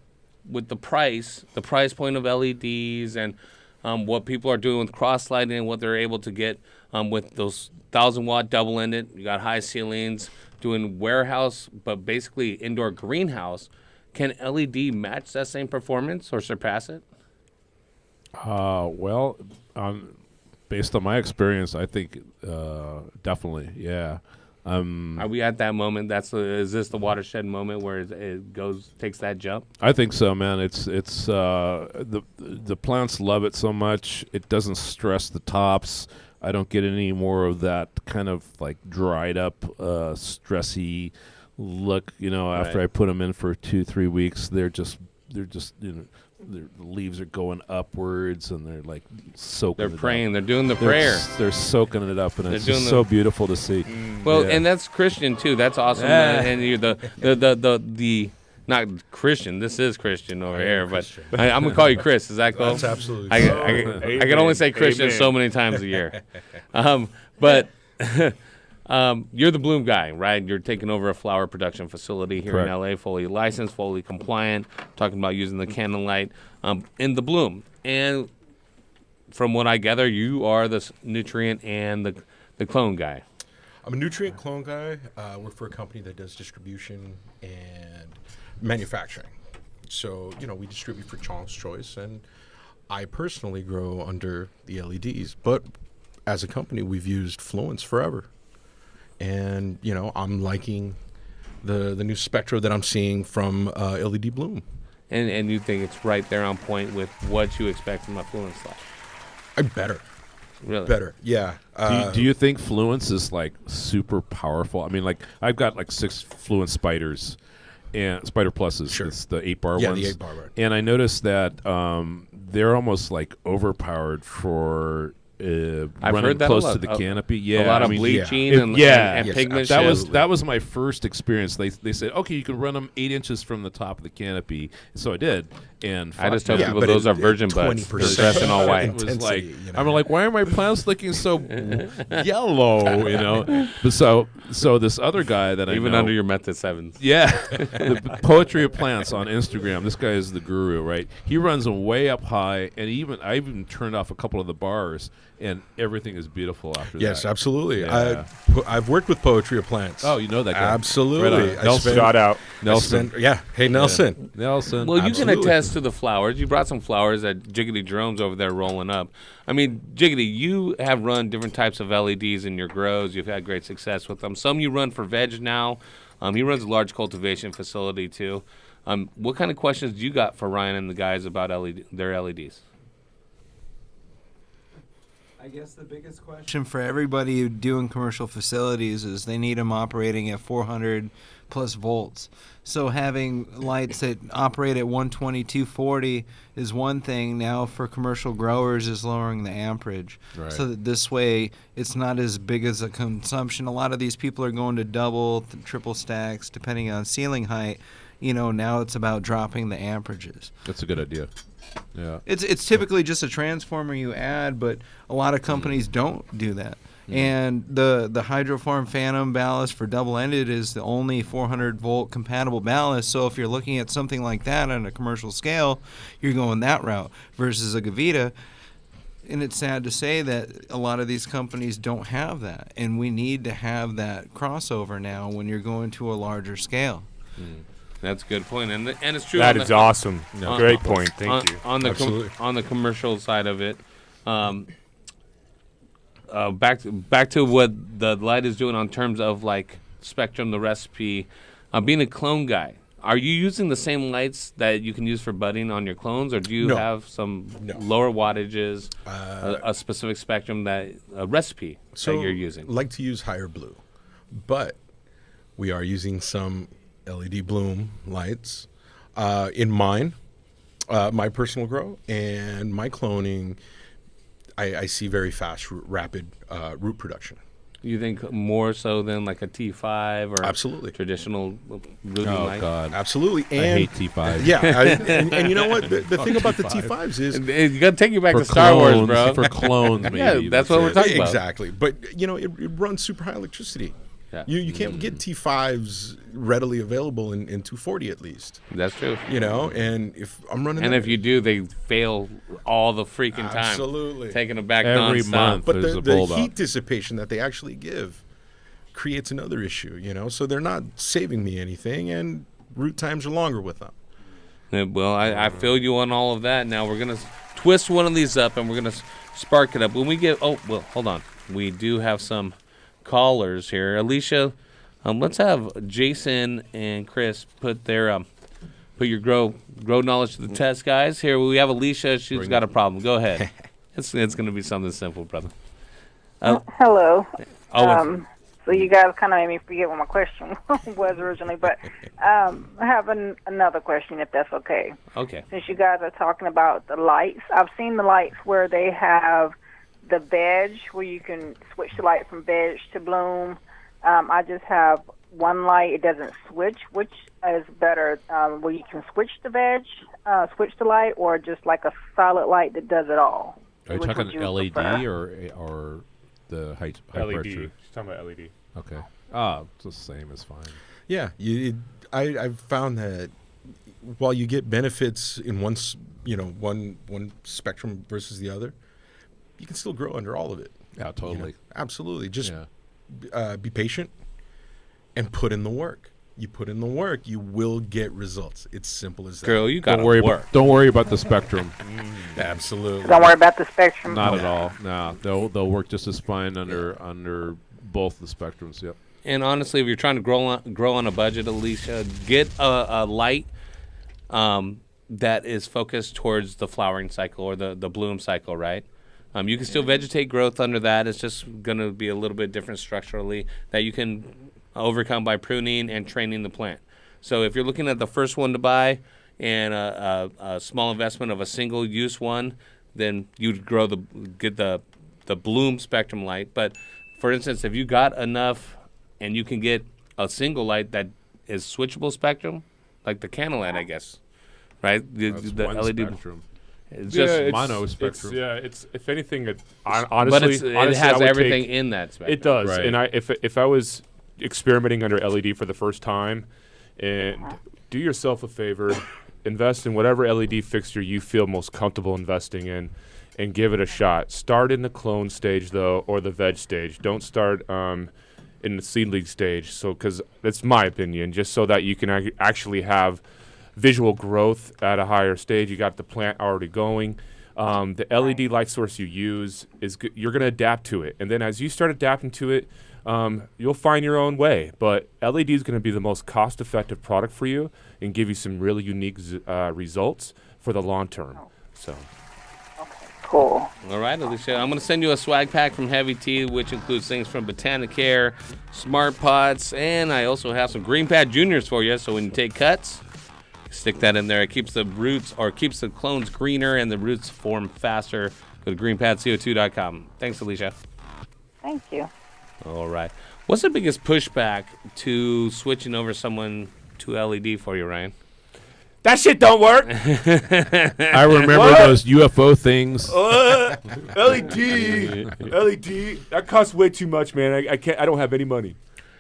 with the price point of LEDs and what people are doing with cross lighting and what they're able to get with those 1,000-watt double-ended. You got high ceilings, doing warehouse, but basically indoor greenhouse. Can LED match that same performance or surpass it? Well, based on my experience, I think definitely, yeah. Are we at that moment? Is this the watershed moment where it takes that jump? I think so, man. It's the plants love it so much. It doesn't stress the tops. I don't get any more of that kind of like dried up, stressy look. After I put them in for 2-3 weeks, they're just the leaves are going upwards and they're like soaking. They're praying. They're doing the prayer. They're soaking it up, and it's just so beautiful to see. Well, and that's Christian too. That's awesome. And you're the not Christian. This is Christian over here, but I'm gonna call you Chris. Is that cool? That's absolutely. I can only say Christian so many times a year. But you're the bloom guy, right? You're taking over a flower production facility here in LA, fully licensed, fully compliant. Talking about using the candle light in the bloom. And from what I gather, you are the nutrient and the clone guy. I'm a nutrient clone guy. I work for a company that does distribution and manufacturing. So, we distribute for Chong's Choice, and I personally grow under the LEDs. But as a company, we've used Fluence forever. And, I'm liking the new spectra that I'm seeing from LED Bloom. And you think it's right there on point with what you expect from a Fluence light? Better. Really? Better, yeah. Do you think Fluence is like super powerful? I mean, like I've got like 6 Fluence spiders and Spider Pluses. Sure. It's the 8-bar ones. Yeah, the 8-bar. Right. And I noticed that they're almost like overpowered for I've running heard that close a lot, to the canopy. Yeah, a lot of bleaching and pigment. That was my first experience. They said, okay, you can run them 8 inches from the top of the canopy. So I did, and I just tell people those are virgin buds. They're dressed in all white. It was like I'm like, why are my plants looking so yellow? But so this other guy that even I know, under your Method 7s. Yeah, the Poetry of Plants on Instagram. This guy is the guru, right? He runs them way up high, and I even turned off a couple of the bars. And everything is beautiful after that. Yes, absolutely. Yeah. I've worked with Poetry of Plants. Oh, you know that guy. Absolutely. Right Nelson. Shout out. Nelson. Hey, Nelson. Yeah. Nelson. Well, you can attest to the flowers. You brought some flowers that Jiggity Jerome's over there rolling up. I mean, Jiggity, you have run different types of LEDs in your grows. You've had great success with them. Some you run for veg now. He runs a large cultivation facility, too. What kind of questions do you got for Ryan and the guys about their LEDs? I guess the biggest question for everybody doing commercial facilities is they need them operating at 400 plus volts. So having lights that operate at 120, 240 is one thing. Now for commercial growers is lowering the amperage. Right. So that this way it's not as big as a consumption. A lot of these people are going to double, triple stacks depending on ceiling height. Now it's about dropping the amperages. That's a good idea. Yeah. It's typically just a transformer you add, but a lot of companies don't do that. And the Hydroform Phantom ballast for double-ended is the only 400-volt compatible ballast. So if you're looking at something like that on a commercial scale, you're going that route versus a Gavita. And it's sad to say that a lot of these companies don't have that. And we need to have that crossover now when you're going to a larger scale. That's a good point, and it's true. That is awesome. Great point. Thank you. On the commercial side of it, back to what the light is doing on terms of like spectrum, the recipe. Being a clone guy, are you using the same lights that you can use for budding on your clones, or do you have some lower wattages, a specific spectrum recipe that you're using? Like to use higher blue, but we are using some LED Bloom lights. In mine, my personal grow and my cloning, I see very fast, rapid root production. You think more so than like a T5 or absolutely traditional rooting light? God, absolutely. And I hate T5. Yeah, and you know what? The thing about the T5s is you got to take you back for to Star clones, Wars, bro. For clones, maybe. Yeah, that's what we're talking about. Exactly. But you know, it runs super high electricity. Yeah. You can't get T5s readily available in 240 at least. That's true. You know, and if I'm running, and if you do, they fail all the freaking time. Absolutely, taking it back every nonstop. month. But the heat dissipation that they actually give creates another issue. You know, so they're not saving me anything, and root times are longer with them. Well, I feel you on all of that. Now we're gonna twist one of these up, and we're gonna spark it up. When we get, hold on, we do have some callers here. Alicia, let's have Jason and Chris put their put your grow knowledge to the test, guys. Here we have Alicia. She's got a problem. Go ahead. it's going to be something simple, brother. Hello. So you guys kind of made me forget what my question was originally, but I have another question, if that's okay. Okay. Since you guys are talking about the lights, I've seen the lights where they have the veg, where you can switch the light from veg to bloom. I just have one light. It doesn't switch. Which is better, where you can switch the veg, switch the light, or just like a solid light that does it all? Are you talking LED prefer? or the high LED. pressure? She's talking about LED. Okay. It's the same. It's fine. Yeah, I've found that while you get benefits in one spectrum versus the other, you can still grow under all of it. Yeah, totally. You know? Absolutely. Just be patient and put in the work. You put in the work, you will get results. It's simple as that. Girl, you got to work. Don't worry about the spectrum. Absolutely. Don't worry about the spectrum. Not at all. No, they'll work just as fine under both the spectrums. Yep. And honestly, if you're trying to grow on a budget, Alicia, get a light that is focused towards the flowering cycle or the bloom cycle, right? You can still vegetate growth under that. It's just going to be a little bit different structurally that you can overcome by pruning and training the plant. So if you're looking at the first one to buy and a small investment of a single-use one, then you'd get the bloom spectrum light. But for instance, if you got enough and you can get a single light that is switchable spectrum, like the candle light, I guess, right? The LED spectrum. It's just mono spectrum. It's if anything, honestly, it has everything in that spectrum. It does, right. And if I was experimenting under LED for the first time, and do yourself a favor, invest in whatever LED fixture you feel most comfortable investing in, and give it a shot. Start in the clone stage though, or the veg stage. Don't start in the seedling stage. So, because that's my opinion, just so that you can actually have visual growth at a higher stage. You got the plant already going. The LED light source you use you're going to adapt to it, and then as you start adapting to it, you'll find your own way. But LED is going to be the most cost-effective product for you and give you some really unique results for the long term. So. Cool. All right, Alicia. I'm going to send you a swag pack from Heavy Tea, which includes things from Botanicare, Smart Pots, and I also have some Green Pad Juniors for you. So when you take cuts, stick that in there. It keeps the roots or keeps the clones greener and the roots form faster. Go to greenpadco2.com. Thanks, Alicia. Thank you. All right. What's the biggest pushback to switching over someone to LED for you, Ryan? That shit don't work. I remember those UFO things. LED. That costs way too much, man. I can't. I don't have any money.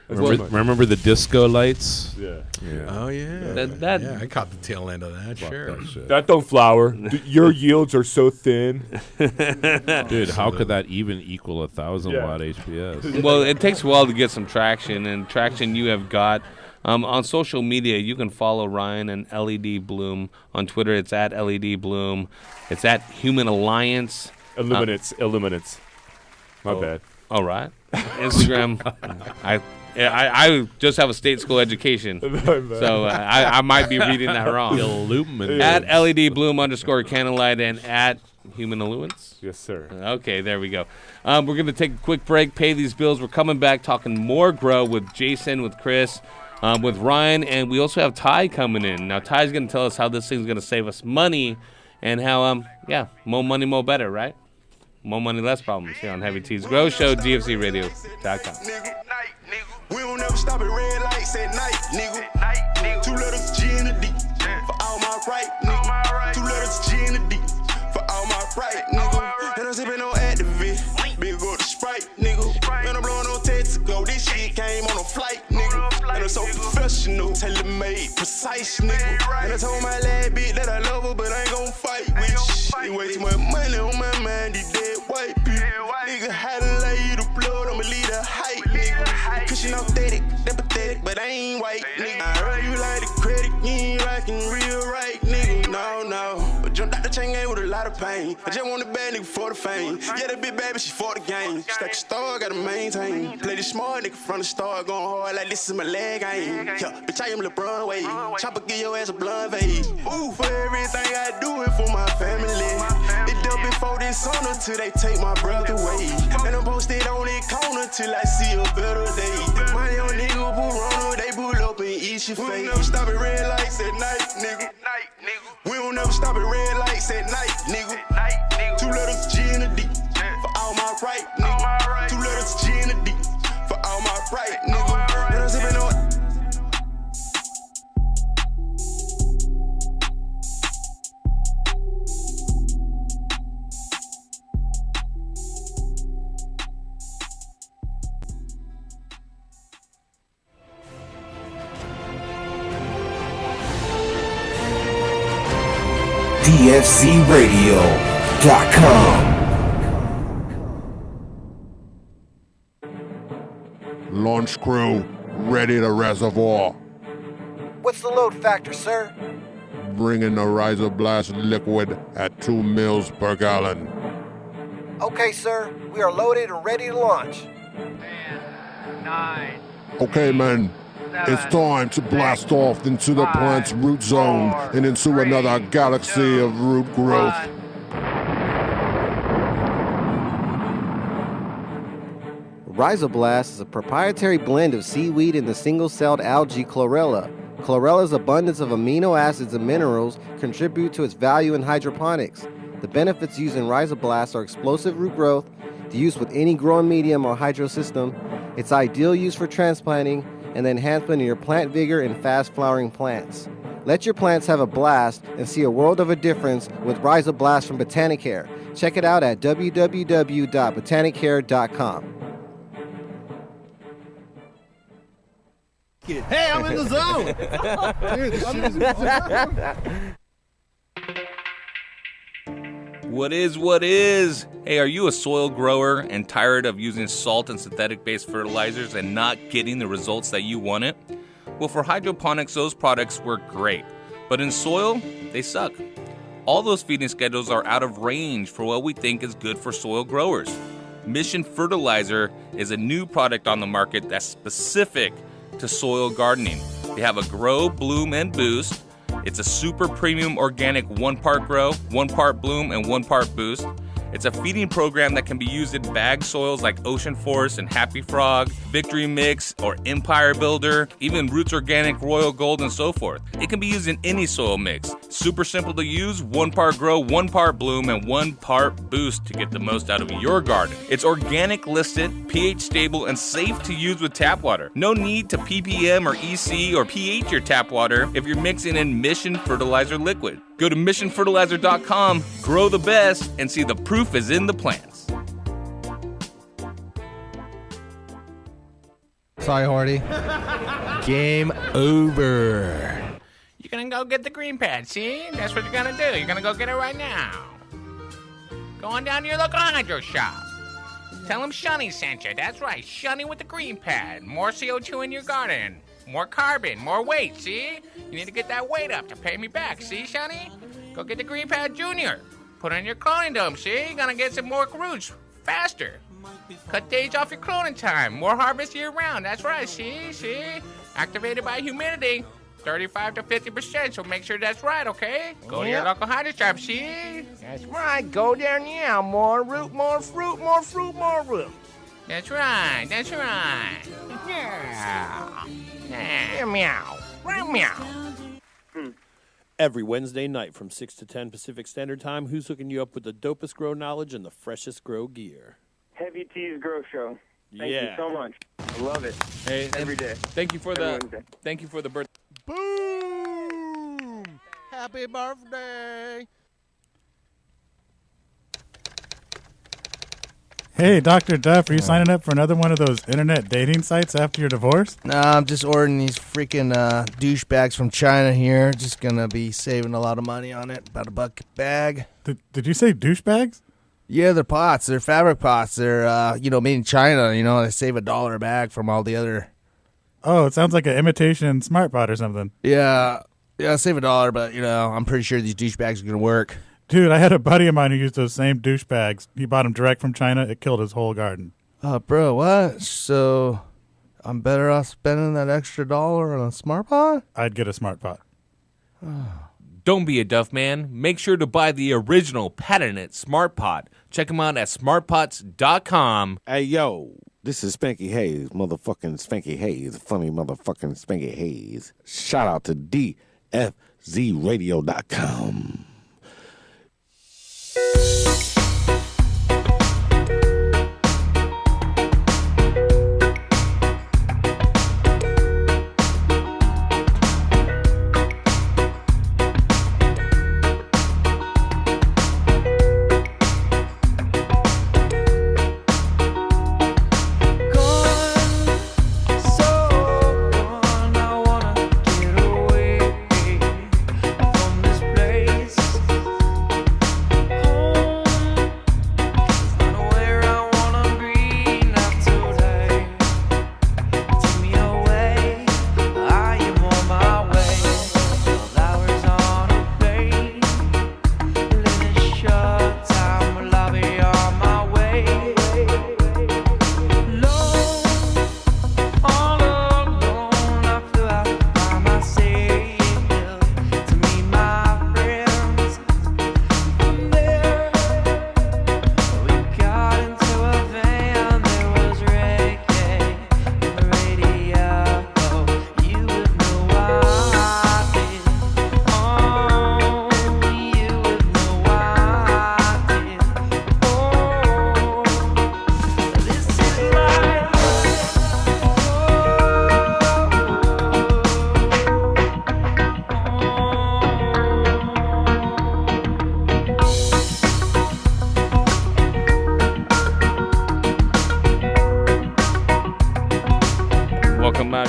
Remember the disco lights? Yeah. Oh yeah. That I caught the tail end of that. Sure. That don't flower. Your yields are so thin. Dude, how could that even equal 1,000 watt HPS? Well, it takes a while to get some traction, and traction you have got. On social media, you can follow Ryan and LED Bloom. On Twitter, it's at LED Bloom. It's at Human Alliance. Illuminance. My bad. All right. Instagram. I just have a state school education, so I might be reading that wrong. Illuminance. At LED Bloom _Candlelight and at Human Alliance. Yes, sir. Okay, there we go. We're going to take a quick break, pay these bills. We're coming back talking more grow with Jason, with Chris. with Ryan, and we also have Ty coming in. Now, Ty's going to tell us how this thing's going to save us money and how, more money, more better, right? More money, less problems here on Heavy T's Grow Show, DFCRadio.com. We don't never stop at red lights at night, nigga. 2 letters G and a D for all my right, nigga. 2 letters G and a D for all my right, nigga. And I'm sipping on Activist, big old Sprite, nigga. And I'm blowing on Texaco, this shit came on a flight, nigga. And I'm so professional, tailor-made, precise, nigga. And I told my lad bitch that I love her, but I ain't gon' fight with you. Way too much money on my mind, these dead white people. Nigga, how to lay the blood, I'ma lead a height, nigga. Cushion authentic, that pathetic, but I ain't white, nigga. I heard you like the credit, you ain't rockin' real right, nigga. No. But jumped out the chain game with a lot of pain. I just want a bad nigga for the fame. Yeah, that big baby, she for the game. Stack a star, gotta maintain. Play the smart nigga from the start, going hard like this is my leg game. Yeah, bitch, I am LeBron Wade. Chopper, give your ass a blunt fade. Ooh, for everything I do it for my family. It done before this summer till they take my breath away. And I'm posted on it corner till I see a better day. My young nigga pull on, they pull up and eat your face. We don't never stop at red lights at night, nigga. We don't never stop at red lights at night, nigga. 2 letters G and a D for all my right, nigga. 2 letters G and a D for all my right, nigga. And I'm sipping on. DFCRadio.com. Launch crew, ready to reservoir. What's the load factor, sir? Bringing the Riser Blast liquid at 2 mils per gallon. Okay, sir. We are loaded and ready to launch. 10, 9. Okay, men. It's time to blast off into the plant's root zone and into another galaxy of root growth. Rhizoblast is a proprietary blend of seaweed and the single-celled algae chlorella. Chlorella's abundance of amino acids and minerals contribute to its value in hydroponics. The benefits used in Rhizoblast are explosive root growth, the use with any growing medium or hydro system, its ideal use for transplanting, and the enhancement of your plant vigor and fast-flowering plants. Let your plants have a blast and see a world of a difference with Rhizoblast from Botanicare. Check it out at www.botanicare.com. Hey, I'm in the zone! Dude, this shit is awesome. What is? Hey, are you a soil grower and tired of using salt and synthetic-based fertilizers and not getting the results that you wanted? Well, for hydroponics, those products work great. But in soil, they suck. All those feeding schedules are out of range for what we think is good for soil growers. Mission Fertilizer is a new product on the market that's specific to soil gardening. They have a grow, bloom, and boost. It's a super premium organic 1 part grow, 1 part bloom, and 1 part boost. It's a feeding program that can be used in bag soils like Ocean Forest and Happy Frog, Victory Mix, or Empire Builder, even Roots Organic, Royal Gold, and so forth. It can be used in any soil mix. Super simple to use, 1 part grow, 1 part bloom, and 1 part boost to get the most out of your garden. It's organic listed, pH stable, and safe to use with tap water. No need to ppm or EC or pH your tap water if you're mixing in Mission Fertilizer liquid. Go to missionfertilizer.com, grow the best, and see the proof is in the plants. Sorry, Horty. Game over. You're gonna go get the green pad, see? That's what you're gonna do. You're gonna go get it right now. Go on down to your local hydro shop. Tell them Shunny sent you. That's right, Shunny with the green pad. More CO2 in your garden. More carbon, more weight, see? You need to get that weight up to pay me back, see, Shunny? Go get the Green Pad Junior. Put it in your cloning dome, see? You're gonna get some more roots faster. Cut days off your cloning time. More harvest year round. That's right, see? Activated by humidity. 35 to 50%, so make sure that's right, okay? Go to your local hydro shop, see? That's right. Go there now. More root, more fruit, more fruit, more root. That's right. Yeah. Meow. Meow. Every Wednesday night from 6 to 10 Pacific Standard Time, who's hooking you up with the dopest grow knowledge and the freshest grow gear? Heavy T's Grow Show. Thank you Yeah. so much. I love it. Hey, every day. Thank you for Every the Wednesday. thank you for the birthday. Boom! Happy birthday! Hey, Dr. Duff, are you signing up for another one of those internet dating sites after your divorce? Nah, I'm just ordering these freaking douchebags from China here. Just gonna be saving a lot of money on it. About $1 a bag. Did you say douchebags? Yeah, they're pots. They're fabric pots. They're, made in China. They save $1 a bag from all the other. Oh, it sounds like an imitation smart pot or something. Yeah, save $1, but, I'm pretty sure these douchebags are gonna work. Dude, I had a buddy of mine who used those same douchebags. He bought them direct from China. It killed his whole garden. Bro, what? So, I'm better off spending that extra $1 on a smart pot? I'd get a smart pot. Don't be a Duff man. Make sure to buy the original patented Smart Pot. Check them out at smartpots.com. Hey, yo, this is Spanky Hayes, motherfucking Spanky Hayes, funny motherfucking Spanky Hayes. Shout out to DFZradio.com.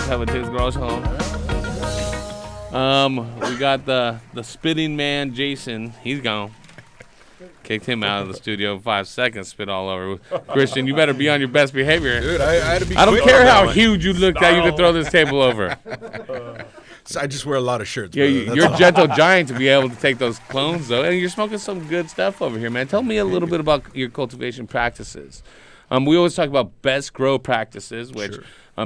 Htgs Garage Hall. We got the spitting man, Jason. He's gone. Kicked him out of the studio in 5 seconds. Spit all over. Christian, you better be on your best behavior. Dude, I had to be I don't quick care on how that huge you look that you can throw this table over. So I just wear a lot of shirts. Yeah, brother. you're a gentle giant to be able to take those clones, though. And you're smoking some good stuff over here, man. Tell me a little bit about your cultivation practices. We always talk about best grow practices, which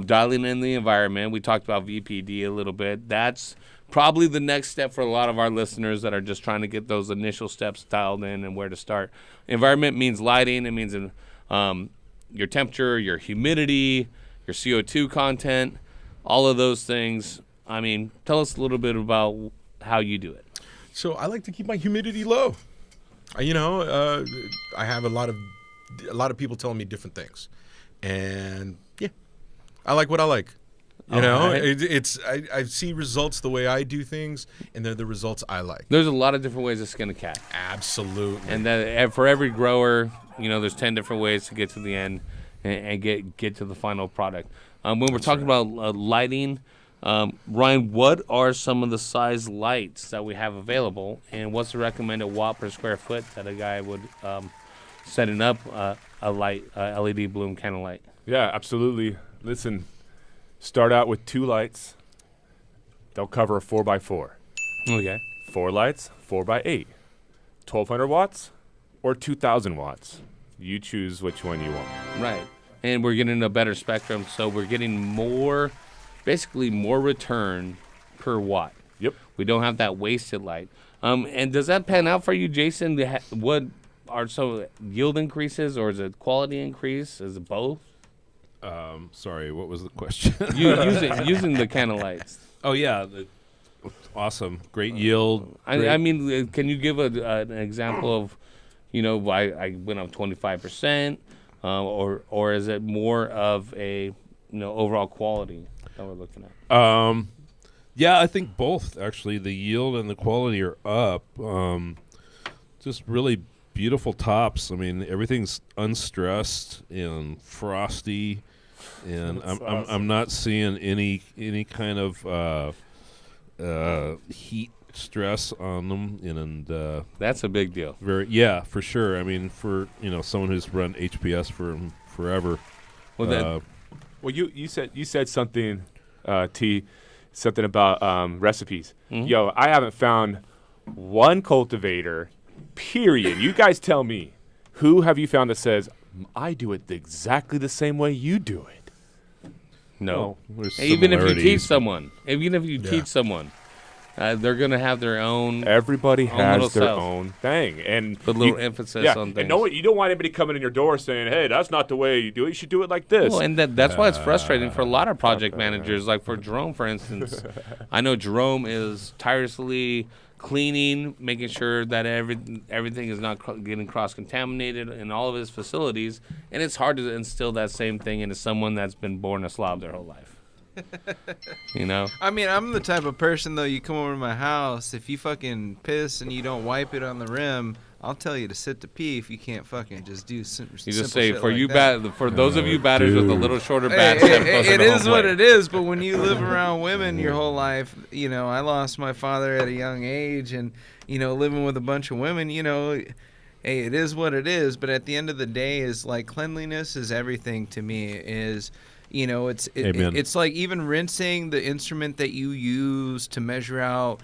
dialing in the environment. We talked about VPD a little bit. That's probably the next step for a lot of our listeners that are just trying to get those initial steps dialed in and where to start. Environment means lighting. It means your temperature, your humidity, your CO2 content, all of those things. I mean, tell us a little bit about how you do it. So I like to keep my humidity low. I have a lot of people telling me different things, and yeah, I like what I like. I see results the way I do things, and they're the results I like. There's a lot of different ways to skin a cat. Absolutely. And for every grower, there's 10 different ways to get to the end and get to the final product. When we're talking about lighting, Ryan, what are some of the size lights that we have available, and what's the recommended watt per square foot that a guy would setting up a light, LED bloom kind of light? Yeah, absolutely. Listen, start out with 2 lights. They'll cover a 4x4. Okay. 4 lights, 4x8. 1,200 watts or 2,000 watts. You choose which one you want. Right. And we're getting a better spectrum, so we're getting basically more return per watt. Yep. We don't have that wasted light. And does that pan out for you, Jason? What are some yield increases, or is it quality increase? Is it both? Sorry, what was the question? using the kind of lights. Oh yeah, awesome, great yield. I mean, can you give an example of, I went up 25%, or is it more of a overall quality that we're looking at? Yeah, I think both actually. The yield and the quality are up. Just really beautiful tops. I mean, everything's unstressed and frosty, and I'm not seeing any kind of heat stress on them, and that's a big deal. For sure. I mean, for someone who's run HPS for forever. Well, you said something, T, something about recipes. Mm-hmm. Yo, I haven't found one cultivator. Period. You guys tell me, who have you found that says I do it exactly the same way you do it? No. Well, even if you teach someone, they're gonna have their own. Everybody has their self. own thing, and put a little emphasis on things. And you don't want anybody coming in your door saying, "Hey, that's not the way you do it. You should do it like this." Well, and that's why it's frustrating for a lot of project managers. Like for Jerome, for instance, I know Jerome is tirelessly cleaning, making sure that everything is not getting cross-contaminated in all of his facilities, and it's hard to instill that same thing into someone that's been born a slob their whole life. I mean, I'm the type of person, though, you come over to my house, if you fucking piss and you don't wipe it on the rim, I'll tell you to sit to pee if you can't fucking just do simple shit. You just say, for like you that. for those of you batters with a little shorter bat, it is what it is, but when you live around women your whole life, I lost my father at a young age, and, living with a bunch of women, hey, it is what it is, but at the end of the day is like cleanliness is everything to me, is... it's like even rinsing the instrument that you use to measure out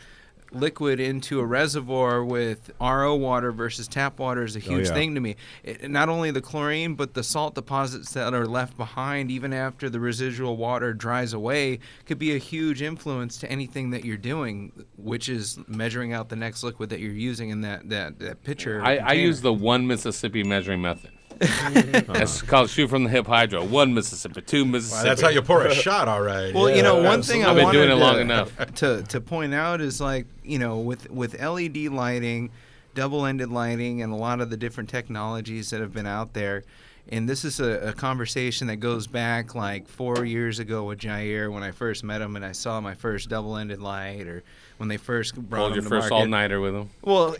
liquid into a reservoir with RO water versus tap water is a huge thing to me. Not only the chlorine, but the salt deposits that are left behind even after the residual water dries away could be a huge influence to anything that you're doing, which is measuring out the next liquid that you're using in that pitcher. I use the 1 Mississippi measuring method. It's called shoot from the hip hydro. 1 Mississippi, 2 Mississippi. Wow, that's how you pour a shot, all right. Well, one thing I've been doing it long enough to point out is like, with LED lighting, double-ended lighting, and a lot of the different technologies that have been out there. And this is a conversation that goes back like 4 years ago with Jair when I first met him and I saw my first double-ended light, or when they first brought him to market. Your first all-nighter with him? Well,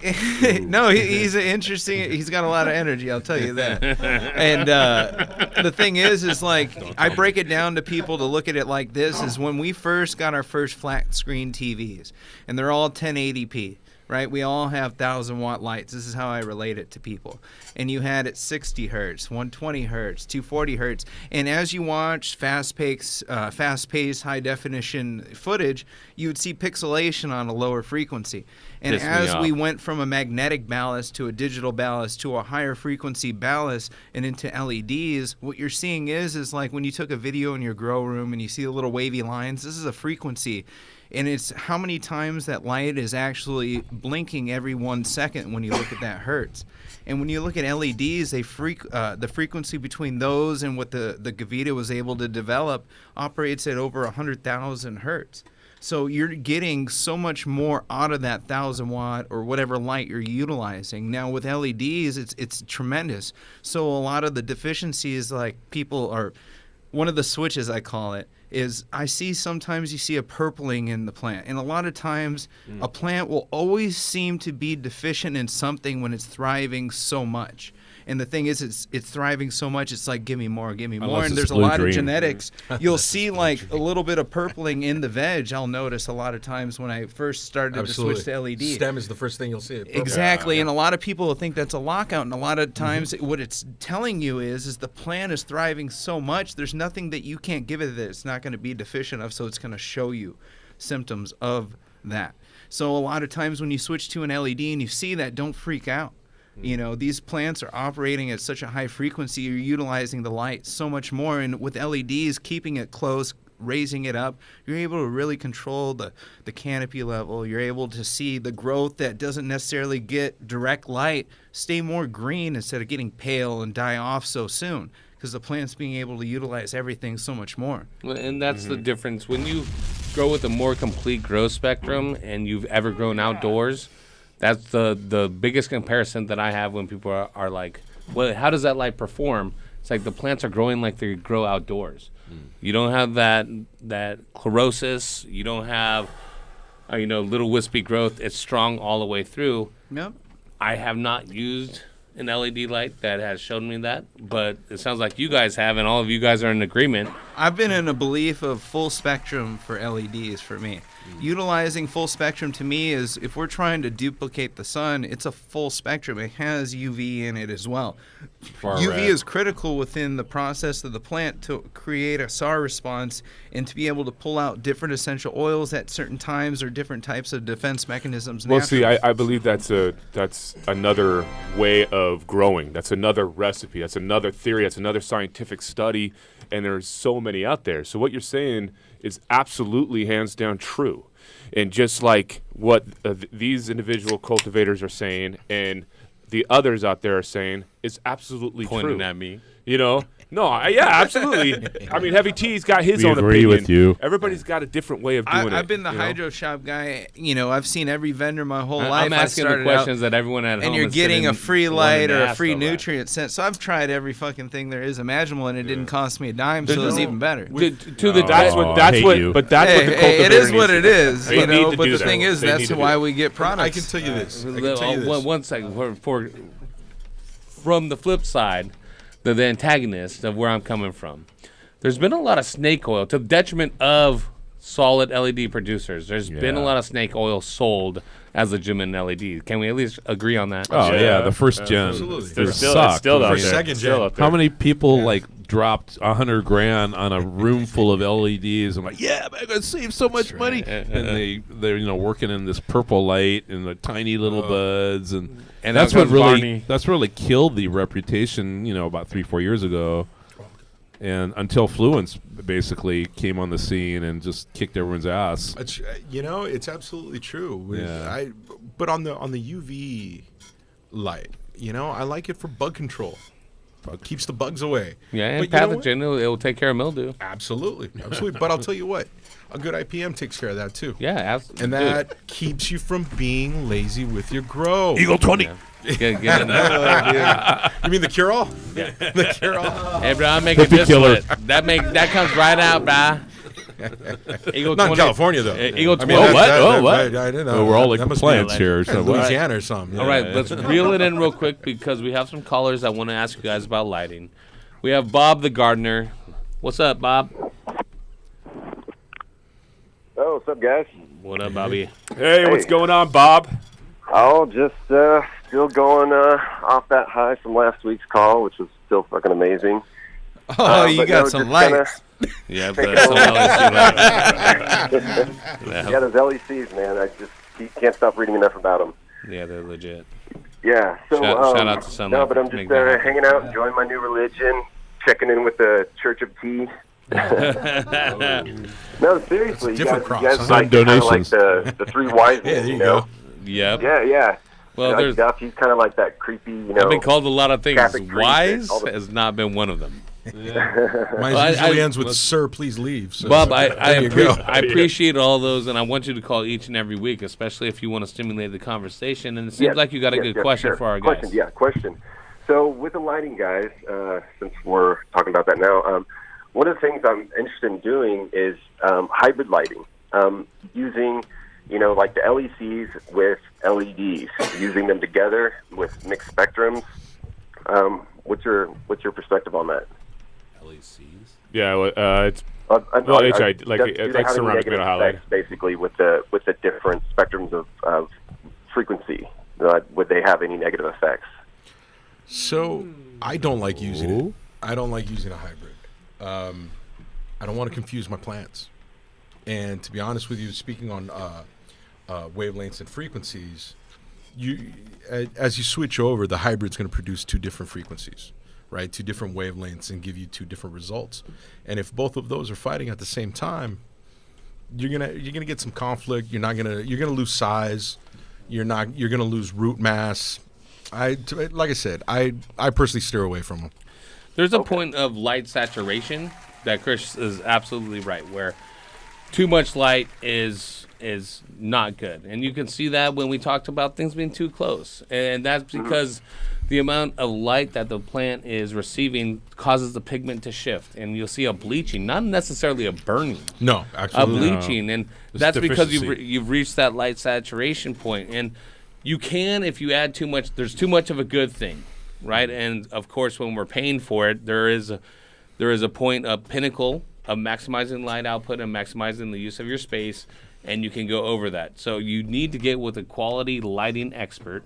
no, he's interesting. He's got a lot of energy, I'll tell you that. And the thing is like, I break it down to people to look at it like this, is when we first got our first flat-screen TVs, and they're all 1080p. Right, we all have 1,000-watt lights. This is how I relate it to people. And you had it 60 hertz, 120 hertz, 240 hertz. And as you watch fast-paced, high-definition footage, you would see pixelation on a lower frequency. And as we went from a magnetic ballast to a digital ballast to a higher frequency ballast and into LEDs, what you're seeing is like when you took a video in your grow room and you see the little wavy lines, this is a frequency. And it's how many times that light is actually blinking every 1 second when you look at that hertz. And when you look at LEDs, the frequency between those and what the Gavita was able to develop operates at over 100,000 hertz. So you're getting so much more out of that 1,000-watt or whatever light you're utilizing. Now with LEDs, it's tremendous. So a lot of the deficiencies, like people are, one of the switches I call it, is I see sometimes you see a purpling in the plant. And a lot of times a plant will always seem to be deficient in something when it's thriving so much. And the thing is, it's thriving so much, it's like, give me more. And there's a lot of genetics. You'll see like a little bit of purpling in the veg, I'll notice a lot of times when I first started to switch to LED. Stem is the first thing you'll see. Exactly. And a lot of people will think that's a lockout. And a lot of times what it's telling you is the plant is thriving so much, there's nothing that you can't give it that it's not going to be deficient of, so it's going to show you symptoms of that. So a lot of times when you switch to an LED and you see that, don't freak out. These plants are operating at such a high frequency, you're utilizing the light so much more. And with LEDs, keeping it close, raising it up, you're able to really control the canopy level. You're able to see the growth that doesn't necessarily get direct light stay more green instead of getting pale and die off so soon. because the plant's being able to utilize everything so much more. Well, and that's the difference. When you grow with a more complete growth spectrum and you've ever grown outdoors, that's the biggest comparison that I have when people are like, well, how does that light perform? It's like the plants are growing like they grow outdoors. You don't have that chlorosis. You don't have, little wispy growth. It's strong all the way through. Yep. I have not used an LED light that has shown me that, but it sounds like you guys have, and all of you guys are in agreement. I've been in a belief of full spectrum for LEDs for me. Utilizing full spectrum to me is, if we're trying to duplicate the sun, it's a full spectrum. It has UV in it as well. UV is critical within the process of the plant to create a SAR response and to be able to pull out different essential oils at certain times or different types of defense mechanisms. Well, see, I believe that's another way of growing. That's another recipe. That's another theory. That's another scientific study. And there's so many out there. So what you're saying is absolutely hands down true. And just like what these individual cultivators are saying and the others out there are saying, it's absolutely Pointing true. at me. Yeah, absolutely. I mean, Heavy T's got his We own agree opinion. with you. Everybody's got a different way of doing it. I've been the you know? hydro shop guy. I've seen every vendor my whole life. I'm asking the questions that everyone at home and you're is getting sitting a free light or a wanting to free ask about. nutrient scent. So I've tried every fucking thing there is imaginable, and it didn't cost me a dime, so it's even better. That's what the cultivator it is what it needs is, to do. But the thing is, that's why we get products. I can tell you this. One second. From the flip side, the antagonist of where I'm coming from, there's been a lot of snake oil to the detriment of solid LED producers. There's been a lot of snake oil sold as legitimate LED. Can we at least agree on that? Oh yeah, the first gen. Absolutely. It's still out there. Second gen. How many people dropped $100,000 on a room full of LEDs and yeah, I'm gonna save so much money, and they're working in this purple light and the tiny little buds, and that's what really killed the reputation about 3-4 years ago, and until Fluence basically came on the scene and just kicked everyone's ass. It's absolutely true. But on the UV light, I like it for bug control. Keeps the bugs away. Yeah, and but pathogen, it will take care of mildew. Absolutely. But I'll tell you what, a good IPM takes care of that too. Yeah, absolutely. And that keeps you from being lazy with your grow. Eagle 20. Yeah. Get in there. You mean the cure-all? Yeah. The cure-all. Hey, bro, I'm making this one. That comes right out, bro. Eagle Not 20. in California though. Eagle 20. What? I didn't know. We're all like That must plants be here. So Louisiana or something. All right, let's reel it in real quick because we have some callers I want to ask you guys about lighting. We have Bob the gardener. What's up, Bob? Oh, what's up, guys? What up, Bobby? Hey, what's going on, Bob? Oh, just still going off that high from last week's call, which was still fucking amazing. Oh, you got some lights. Yeah, but some LEC Yeah, those LECs, man. You can't stop reading enough about them. Yeah, they're legit. Yeah, so shout out to Sunlight. No, but I'm just hanging out, enjoying my new religion, checking in with the Church of Tea. No, seriously, you guys like donations. The three wise men, you go. Yep. Yeah. Well, like Duff, he's kind of like that creepy, I've been called a lot of things. Catholic priest Wise that has not been one of them. Mine usually ends with "Sir, please leave." So Bob, I I appreciate all those, and I want you to call each and every week, especially if you want to stimulate the conversation. And it seems like you got a good question for our guys. Question. So with the lighting, guys, since we're talking about that now, one of the things I'm interested in doing is hybrid lighting, using, like the LECs with LEDs, using them together with mixed spectrums. What's your perspective on that? LECs? Yeah, it's HID, like ceramic metal halide. Basically, with the different spectrums of frequency, would they have any negative effects? So I don't like using it. I don't like using a hybrid. I don't want to confuse my plants. And to be honest with you, speaking on wavelengths and frequencies, as you switch over, the hybrid's going to produce two different frequencies, right? Two different wavelengths and give you two different results. And if both of those are fighting at the same time, you're gonna get some conflict. You're gonna lose size. You're gonna lose root mass. Like I said, I personally steer away from them. There's a point of light saturation that Chris is absolutely right, where too much light is not good. And you can see that when we talked about things being too close. And that's because the amount of light that the plant is receiving causes the pigment to shift. And you'll see a bleaching, not necessarily a burning. No, absolutely. A bleaching. And It's that's because deficiency. you've reached that light saturation point. And you can, if you add too much, there's too much of a good thing, right? And, of course, when we're paying for it, there is a point, a pinnacle of maximizing light output and maximizing the use of your space, and you can go over that. So you need to get with a quality lighting expert,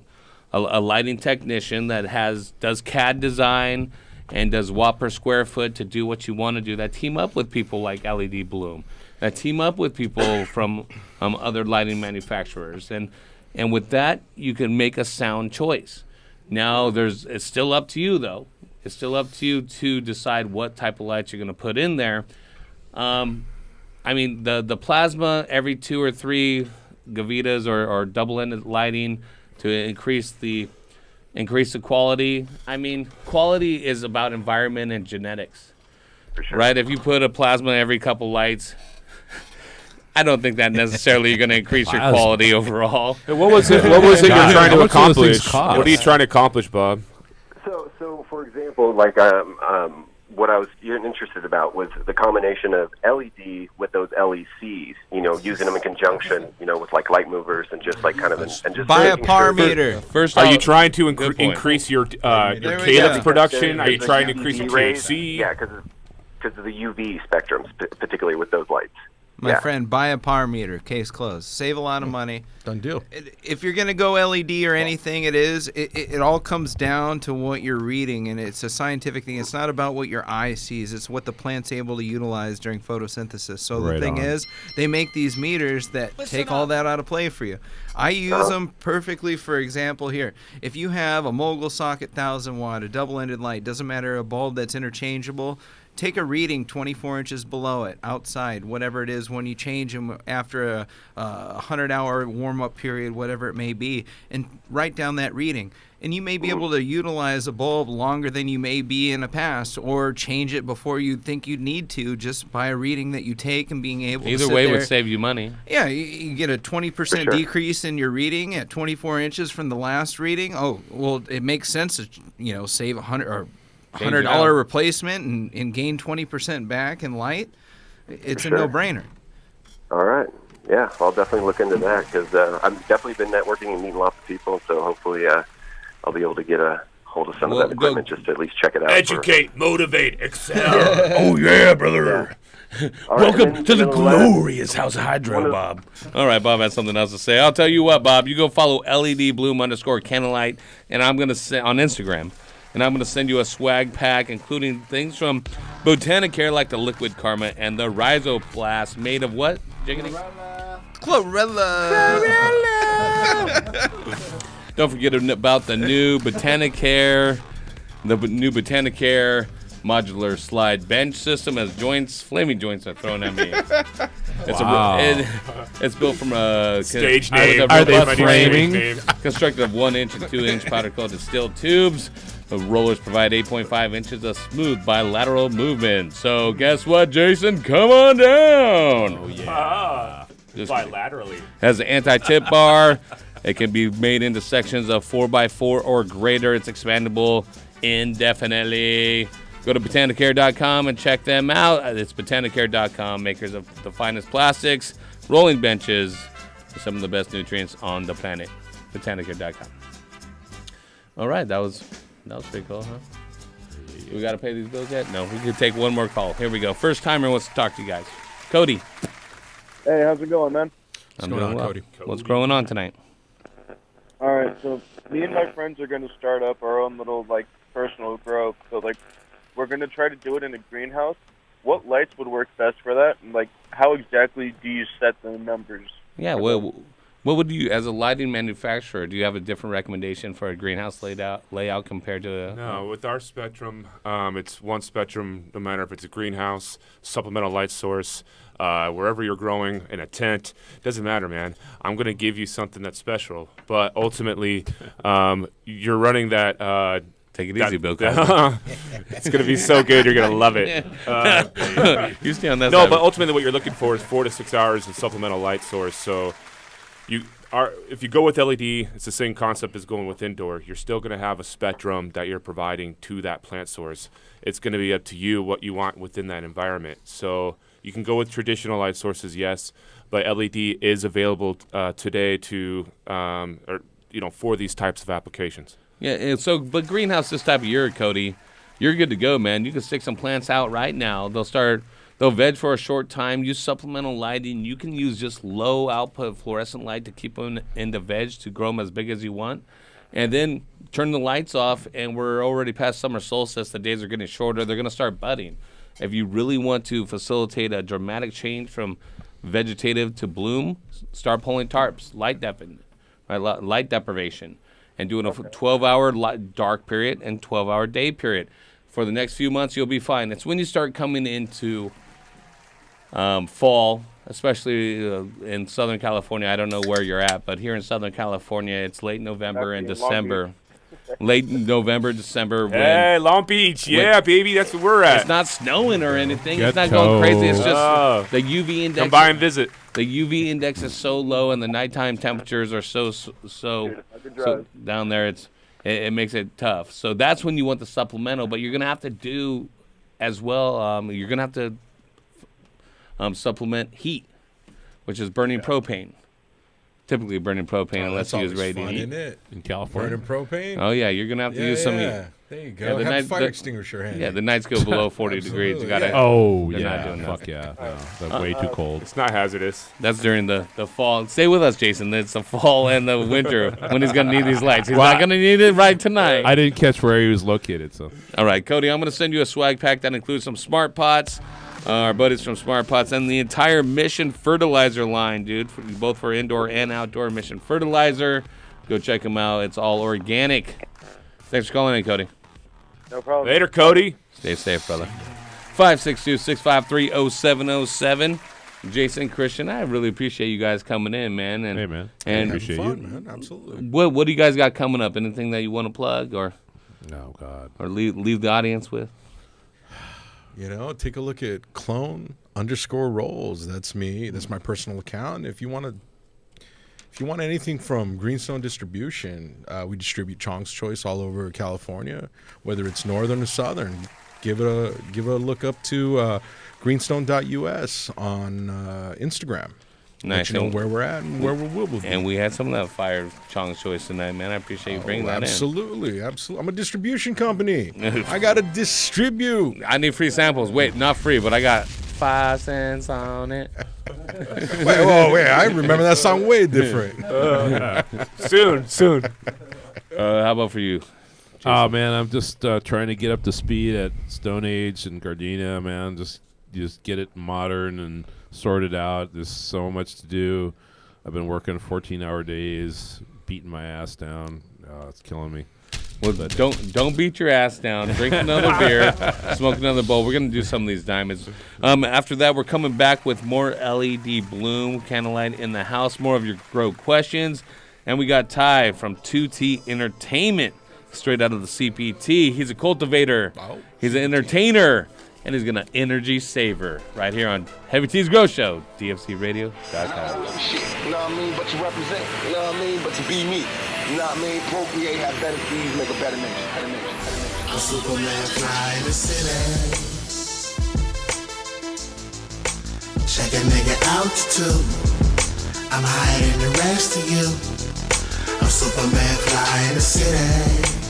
a lighting technician that does CAD design and does watt per square foot to do what you want to do, that team up with people like LED Bloom, that team up with people from other lighting manufacturers. And with that, you can make a sound choice. Now, it's still up to you, though. It's still up to you to decide what type of lights you're going to put in there. I mean, the plasma every 2 or 3 Gavitas or double-ended lighting to increase the quality. I mean, quality is about environment and genetics, right? If you put a plasma every couple lights, I don't think that necessarily you're going to increase your quality overall. What was it? What was it you're trying to accomplish? What are you trying to accomplish, Bob? So for example, like what I was interested about was the combination of LED with those LECs. You know, using them in conjunction. You know, with like light movers and just like kind of and just buy a par meter. First, are you trying to increase your Caleb's production? Are you trying to increase your THC? Yeah, because of the UV spectrums, particularly with those lights. My friend, buy a par meter. Case closed. Save a lot of money. Done deal. If you're going to go LED or anything, it all comes down to what you're reading, and it's a scientific thing. It's not about what your eye sees. It's what the plant's able to utilize during photosynthesis. So the thing is, they make these meters that take all that out of play for you. I use them perfectly. For example, here, if you have a mogul socket 1000 watt, a double-ended light, doesn't matter, a bulb that's interchangeable, take a reading 24 inches below it, outside, whatever it is, when you change them after a 100-hour warm-up period, whatever it may be, and write down that reading. And you may be able to utilize a bulb longer than you may be in the past, or change it before you think you'd need to, just by a reading that you take and being able to Either sit way there. would save you money. Yeah, you get a 20% decrease in your reading at 24 inches from the last reading. Oh, well, it makes sense to, save $100 replacement and gain 20% back in light. It's a no-brainer. All right. Yeah, I'll definitely look into that because I've definitely been networking and meeting lots of people. So hopefully I'll be able to get a hold of some of that equipment just to at least check it out. Educate, motivate, excel. Oh, yeah, brother. Yeah. Welcome to the glorious House of Hydro, Bob. All right, Bob has something else to say. I'll tell you what, Bob. You go follow LED Bloom _Candlelight, and I'm going to say on Instagram. And I'm going to send you a swag pack, including things from Botanicare like the Liquid Karma and the Rhizoblast, made of what, Jiggity? Chlorella. Don't forget about the new Botanicare, modular slide bench system has joints, flaming joints are thrown at me. It's built from a stage name. Are they flaming? Constructed of 1 inch and 2 inch powder-coated steel tubes. The rollers provide 8.5 inches of smooth bilateral movement. So guess what, Jason? Come on down. Oh yeah. Bilaterally. Has an anti-tip bar. It can be made into sections of 4x4 or greater. It's expandable indefinitely. Go to Botanicare.com and check them out. It's Botanicare.com, makers of the finest plastics, rolling benches, some of the best nutrients on the planet. Botanicare.com. All right, that was pretty cool, huh? We got to pay these bills yet? No, we could take one more call. Here we go. First timer wants to talk to you guys. Cody. Hey, how's it going, man? I'm doing well. What's going on tonight? All right, so me and my friends are going to start up our own little, personal grow. So, we're going to try to do it in a greenhouse. What lights would work best for that? And, how exactly do you set the numbers? Yeah, well, what would you, as a lighting manufacturer, do you have a different recommendation for a greenhouse layout compared to No, with our spectrum, it's one spectrum, no matter if it's a greenhouse, supplemental light source, wherever you're growing, in a tent, doesn't matter, man. I'm going to give you something that's special. But ultimately, you're running that Take it easy, Bill Cosby. It's going to be so good. You're going to love it. You stay on that No, side. but ultimately what you're looking for is 4 to 6 hours of supplemental light source. So if you go with LED, it's the same concept as going with indoor. You're still going to have a spectrum that you're providing to that plant source. It's going to be up to you what you want within that environment. So you can go with traditional light sources, yes, but LED is available today for these types of applications. Yeah, but greenhouse this type of year, Cody, you're good to go, man. You can stick some plants out right now. They'll veg for a short time, use supplemental lighting. You can use just low output fluorescent light to keep them in the veg to grow them as big as you want. And then turn the lights off, and we're already past summer solstice. The days are getting shorter. They're going to start budding. If you really want to facilitate a dramatic change from vegetative to bloom, start pulling tarps, light deprivation. And doing a 12-hour dark period and 12-hour day period. For the next few months, you'll be fine. It's when you start coming into fall, especially in Southern California. I don't know where you're at, but here in Southern California, it's late November and December. Late November, December. Hey, Long Beach. Yeah, baby, that's where we're at. It's not snowing or anything. It's not going crazy. It's just the UV index. Come by and visit. The UV index is so low, and the nighttime temperatures are so down there. It makes it tough. So that's when you want the supplemental. But you're gonna have to do as well. You're gonna have to supplement heat, which is burning propane. Typically burning propane unless you use radiant heat. In California. Burning propane? Oh, yeah, you're going to have to use some heat. There you go. Have a fire extinguisher handy. Yeah, the nights go below 40 degrees. You gotta, Not doing fuck that. yeah. No, that's way too cold. It's not hazardous. That's during the fall. Stay with us, Jason. It's the fall and the winter when he's going to need these lights. He's not going to need it right tonight. I didn't catch where he was located. So. All right, Cody, I'm going to send you a swag pack that includes some Smart Pots, our buddies from Smart Pots, and the entire Mission Fertilizer line, dude, both for indoor and outdoor Mission Fertilizer. Go check them out. It's all organic. Thanks for calling in, Cody. No problem. Later, Cody. Stay safe, brother. 562-653-0707. Jason, Christian, I really appreciate you guys coming in, man. And, hey, man. And appreciate you. Man. Absolutely. What do you guys got coming up? Anything that you want to plug or? Oh, God. Or leave the audience with? Take a look at clone_rolls. That's me. That's my personal account. If you want anything from GreenStone Distribution, we distribute Chong's Choice all over California, whether it's northern or southern. Give it a look up to greenstone.us on Instagram. Nice. Let you know where we're at and where we will be. And we had some of that fire Chong's Choice tonight, man. I appreciate you bringing that in. Absolutely. I'm a distribution company. I got to distribute. I need free samples. Wait, not free, but I got 5 cents on it. wait, I remember that song way different. Soon. How about for you, Jason? Oh, man, I'm just trying to get up to speed at Stone Age and Gardenia, man. Just get it modern and sorted out. There's so much to do. I've been working 14-hour days, beating my ass down. It's killing me. Well, don't beat your ass down. Drink another beer, smoke another bowl. We're gonna do some of these diamonds. After that, we're coming back with more LED bloom candlelight in the house. More of your grow questions, and we got Ty from 2T Entertainment, straight out of the CPT. He's a cultivator. He's an entertainer. And he's going to energy saver right here on Heavy T's Grow Show, DFCRadio.com. You know what I mean? But to represent, you know what I mean? But to be me, you know what I mean? Procreate, have better seeds, make a better nation. I'm Superman fly in the city. Check a nigga altitude. I'm higher than the rest of you. I'm Superman fly in the city.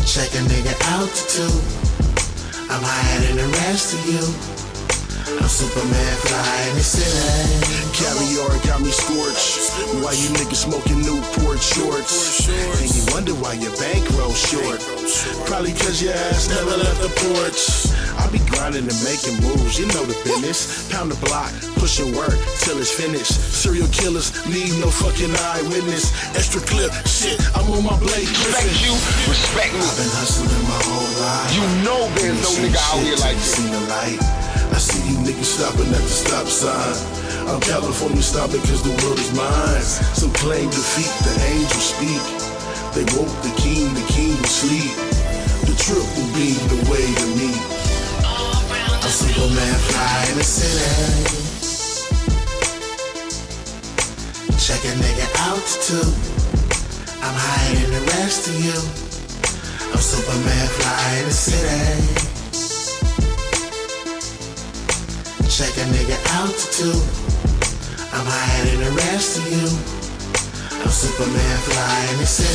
Check a nigga altitude. I'm higher than the rest of you. I'm Superman fly in the city. Caviar got me scorched. Why you niggas smoking Newport shorts? And you wonder why your bankroll short. Probably cause your ass never left the porch. I be grinding and making moves, you know the business. Pound the block, pushing work till it's finished. Serial killers need no fucking eyewitness. Extra clip, shit, I'm on my blade. Respect you, respect me. I've been hustling my whole life. You know there's no nigga out here like this. Seen the light. I see you niggas stopping at the stop sign. I'm California stopping cause the world is mine. Some claim defeat, the angels speak. They woke the king will sleep. The triple beam the way to me. I'm Superman fly in the city. Check a nigga altitude. I'm higher than the rest of you. I'm Superman fly in the city. Check a nigga altitude. I'm higher than the rest of you. I'm Superman fly in the city.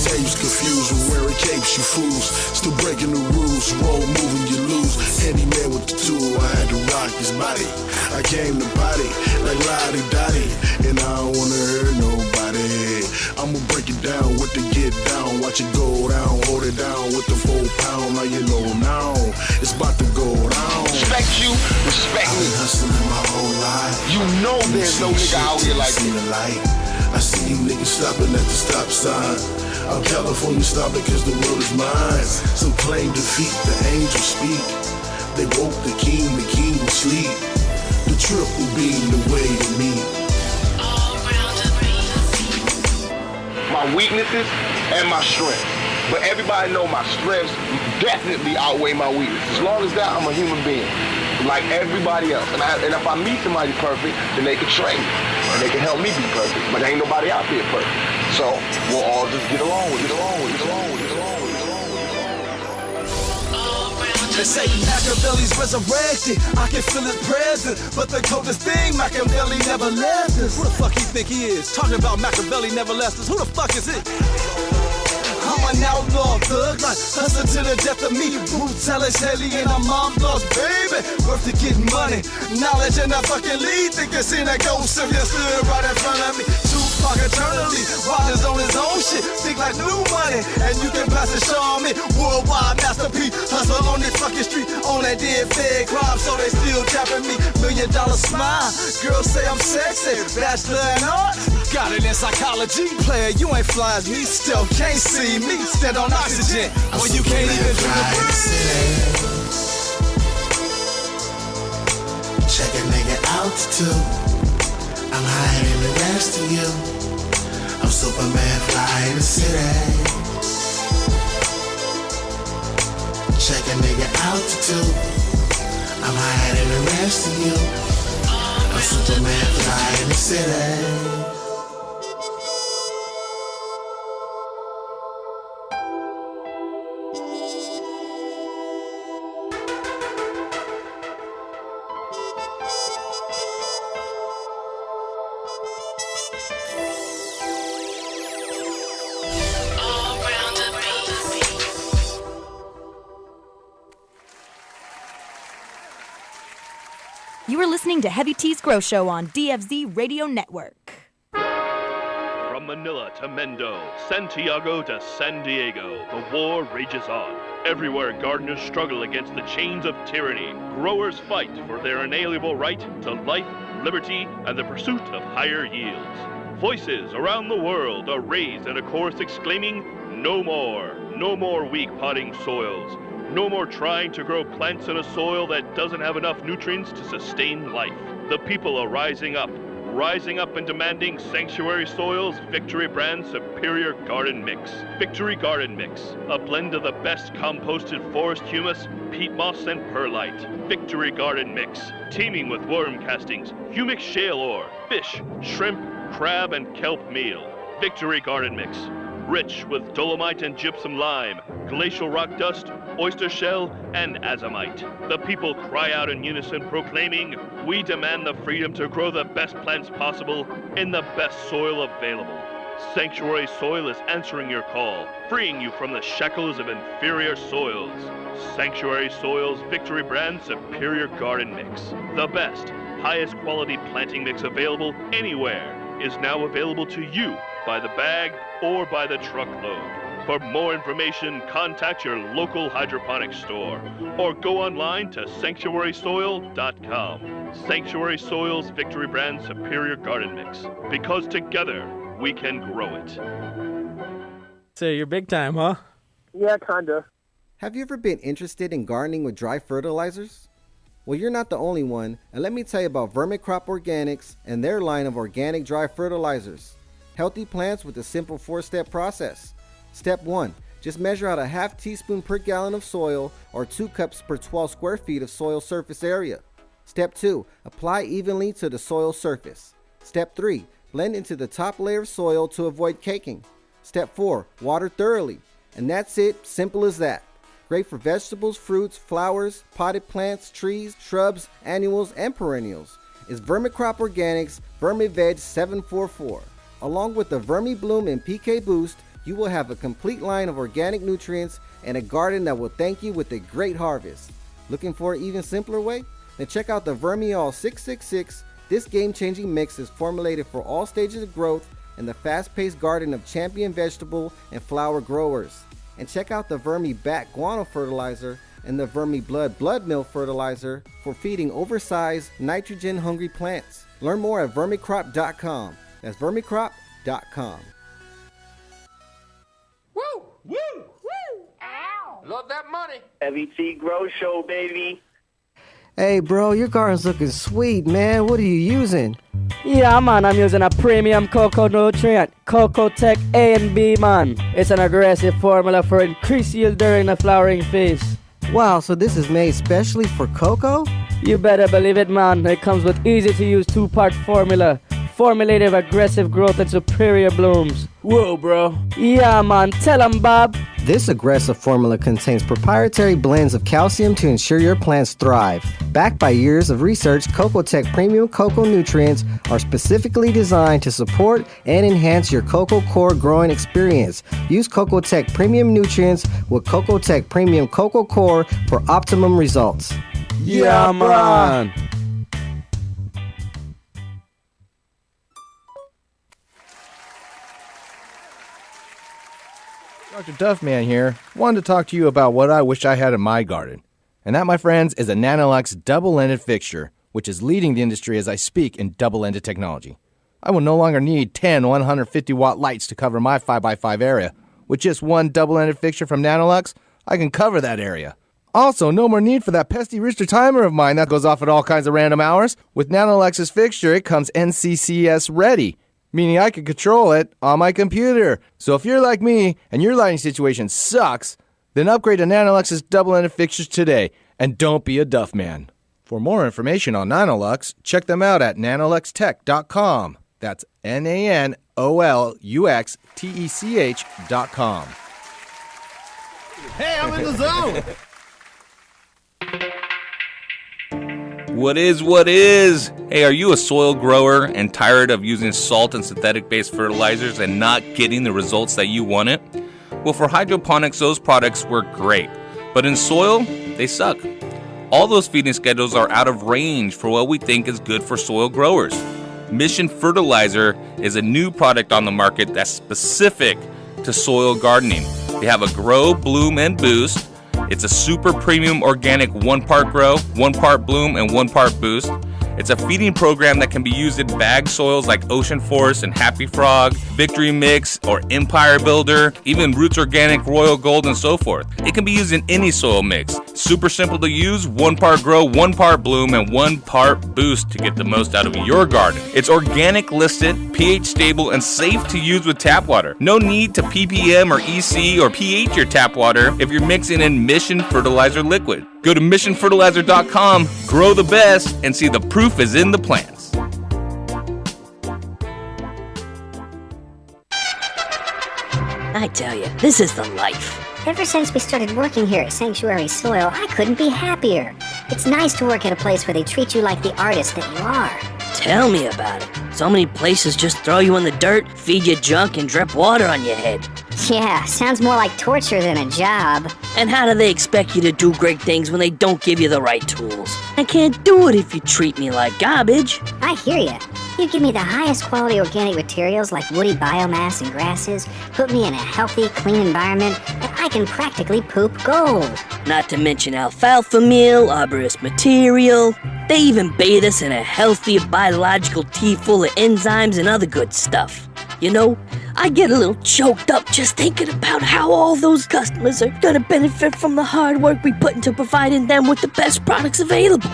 Tapes confused with wearing capes, you fools. Still breaking the rules, roll moving, you lose. Handyman with the tool, I had to rock his body. I came to body like Lottie Dottie, and I don't wanna hurt nobody. I'ma break it down with the get down. Watch it go down, hold it down with the 4 pound. Now you know now, it's about to go down. Respect you, respect me. I've been hustling my whole life. You know there's no nigga out here like me. I see you niggas stopping at the stop sign. I'm California stopping cause the world is mine. Some claim defeat, the angels speak. They woke the king will sleep. The triple beam the way to me. My weaknesses and my strengths. But everybody know my strengths definitely outweigh my weaknesses. As long as that, I'm a human being. Like everybody else. And if I meet somebody perfect, then they can train me. And they can help me be perfect. But there ain't nobody out there perfect. So we'll all just get along with it. They say Machiavelli's resurrected, I can feel his presence. But the coldest thing, Machiavelli never left us. Who the fuck he think he is? Talking about Machiavelli never left us. Who the fuck is it? I'm an outlaw thug, like hustling to the death of me. Brutalist, Helly, and I'm mom lost, baby. Worth to get money, knowledge, and I fucking lead. Think I seen that ghost if you stood right in front of me. Tupac eternally, Rogers on his own shit. Think like new money, and you can pass it, show me. Worldwide masterpiece, hustle on this fucking street. On that dead fed crime, so they still trapping me. $1 million smile, girls say I'm sexy. Bachelor in arts, got it in psychology. Player, you ain't fly as me, still can't see me. Stand on oxygen when you can't even do the breathing. Check a nigga altitude. I'm higher than the rest of you. I'm Superman fly in the city. Check a nigga altitude. I'm higher than the rest of you. I'm Superman fly in the city. You are listening to Heavy T's Grow Show on DFZ Radio Network. From Manila to Mendo, Santiago to San Diego, the war rages on. Everywhere gardeners struggle against the chains of tyranny, growers fight for their inalienable right to life, liberty, and the pursuit of higher yields. Voices around the world are raised in a chorus exclaiming, "No more weak potting soils. No more trying to grow plants in a soil that doesn't have enough nutrients to sustain life." The people are rising up and demanding Sanctuary Soil's Victory Brand Superior Garden Mix. Victory Garden Mix, a blend of the best composted forest humus, peat moss, and perlite. Victory Garden Mix, teeming with worm castings, humic shale ore, fish, shrimp, crab, and kelp meal. Victory Garden Mix, rich with dolomite and gypsum lime, glacial rock dust, oyster shell, and azomite. The people cry out in unison proclaiming, "We demand the freedom to grow the best plants possible in the best soil available." Sanctuary Soil is answering your call, freeing you from the shackles of inferior soils. Sanctuary Soil's Victory Brand Superior Garden Mix, the best, highest quality planting mix available anywhere, is now available to you by the bag or by the truckload. For more information, contact your local hydroponic store or go online to sanctuarysoil.com. Sanctuary Soil's Victory Brand Superior Garden Mix, because together we can grow it. So you're big time, huh? Yeah, kinda. Have you ever been interested in gardening with dry fertilizers? Well, you're not the only one, and let me tell you about Vermicrop Organics and their line of organic dry fertilizers. Healthy plants with a simple 4-step process. Step 1. Just measure out a half teaspoon per gallon of soil or 2 cups per 12 square feet of soil surface area. Step 2. Apply evenly to the soil surface. Step 3. Blend into the top layer of soil to avoid caking. Step 4. Water thoroughly. And that's it, simple as that. Great for vegetables, fruits, flowers, potted plants, trees, shrubs, annuals, and perennials. It's Vermicrop Organics VermiVeg 744. Along with the VermiBloom and PK Boost, you will have a complete line of organic nutrients and a garden that will thank you with a great harvest. Looking for an even simpler way? Then check out the Vermiall 666. This game-changing mix is formulated for all stages of growth in the fast-paced garden of champion vegetable and flower growers. And check out the VermiBat Guano Fertilizer and the VermiBlood Blood Meal Fertilizer for feeding oversized, nitrogen-hungry plants. Learn more at vermicrop.com. That's vermicrop.com. Woo! Woo! Woo! Ow! Love that money. Heavy T Grow Show, baby. Hey bro, your garden's looking sweet, man. What are you using? Yeah, man, I'm using a premium cocoa nutrient, Cocoa Tech A and B, man. It's an aggressive formula for increased yield during the flowering phase. Wow, so this is made specially for cocoa? You better believe it, man. It comes with easy-to-use 2-part formula. Formulated for aggressive growth and superior blooms. Whoa, bro. Yeah, man. Tell 'em, Bob. This aggressive formula contains proprietary blends of calcium to ensure your plants thrive. Backed by years of research, Cocoa Tech Premium Cocoa Nutrients are specifically designed to support and enhance your cocoa core growing experience. Use Cocoa Tech Premium Nutrients with Cocoa Tech Premium Cocoa Core for optimum results. Yeah, man. Dr. Duffman here. Wanted to talk to you about what I wish I had in my garden. And that, my friends, is a Nanolux double-ended fixture, which is leading the industry as I speak in double-ended technology. I will no longer need 10 150-watt lights to cover my 5x5 area. With just one double-ended fixture from Nanolux, I can cover that area. Also, no more need for that pesky Richter timer of mine that goes off at all kinds of random hours. With Nanolux's fixture, it comes NCCS ready, meaning I can control it on my computer. So if you're like me and your lighting situation sucks, then upgrade to Nanolux's double-ended fixtures today, and don't be a Duff man. For more information on Nanolux, check them out at nanoluxtech.com. That's NANOLUXTECH.com. Hey, I'm in the zone. What is? Hey, are you a soil grower and tired of using salt and synthetic-based fertilizers and not getting the results that you wanted? Well, for hydroponics, those products work great. But in soil, they suck. All those feeding schedules are out of range for what we think is good for soil growers. Mission Fertilizer is a new product on the market that's specific to soil gardening. They have a grow, bloom, and boost. It's a super premium organic 1-part grow, 1-part bloom, and 1-part boost. It's a feeding program that can be used in bag soils like Ocean Forest and Happy Frog, Victory Mix, or Empire Builder, even Roots Organic, Royal Gold, and so forth. It can be used in any soil mix. Super simple to use, 1-part grow, 1-part bloom, and 1-part boost to get the most out of your garden. It's organic listed, pH stable, and safe to use with tap water. No need to ppm or EC or pH your tap water if you're mixing in Mission Fertilizer liquid. Go to missionfertilizer.com, grow the best, and see the proof is in the plants. I tell you, this is the life. Ever since we started working here at Sanctuary Soil, I couldn't be happier. It's nice to work at a place where they treat you like the artist that you are. Tell me about it. So many places just throw you in the dirt, feed you junk, and drip water on your head. Yeah, sounds more like torture than a job. And how do they expect you to do great things when they don't give you the right tools? I can't do it if you treat me like garbage. I hear ya. You give me the highest quality organic materials like woody biomass and grasses, put me in a healthy, clean environment, and I can practically poop gold. Not to mention alfalfa meal, arborist material. They even bathe us in a healthy biological tea full of enzymes and other good stuff. You know, I get a little choked up just thinking about how all those customers are gonna benefit from the hard work we put into providing them with the best products available.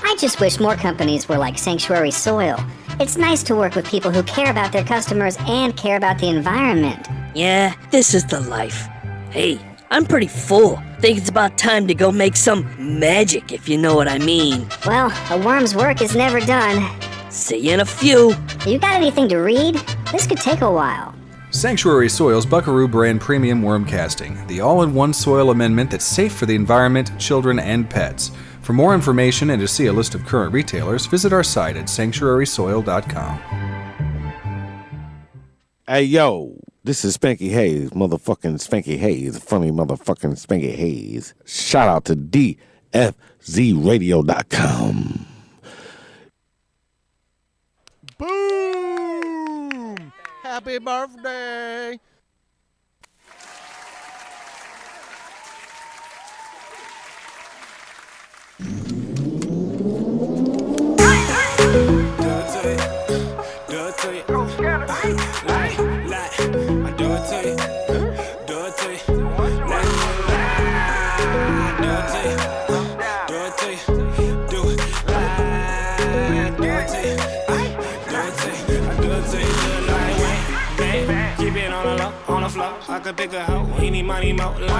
I just wish more companies were like Sanctuary Soil. It's nice to work with people who care about their customers and care about the environment. Yeah, this is the life. Hey, I'm pretty full. Think it's about time to go make some magic, if you know what I mean. Well, a worm's work is never done. See you in a few. You got anything to read? This could take a while. Sanctuary Soil's Buckaroo brand premium worm casting, the all-in-one soil amendment that's safe for the environment, children, and pets. For more information and to see a list of current retailers, visit our site at sanctuarysoil.com. Hey, yo, this is Spanky Hayes, motherfucking Spanky Hayes, funny motherfucking Spanky Hayes. Shout out to DFZradio.com. Boom! Happy birthday!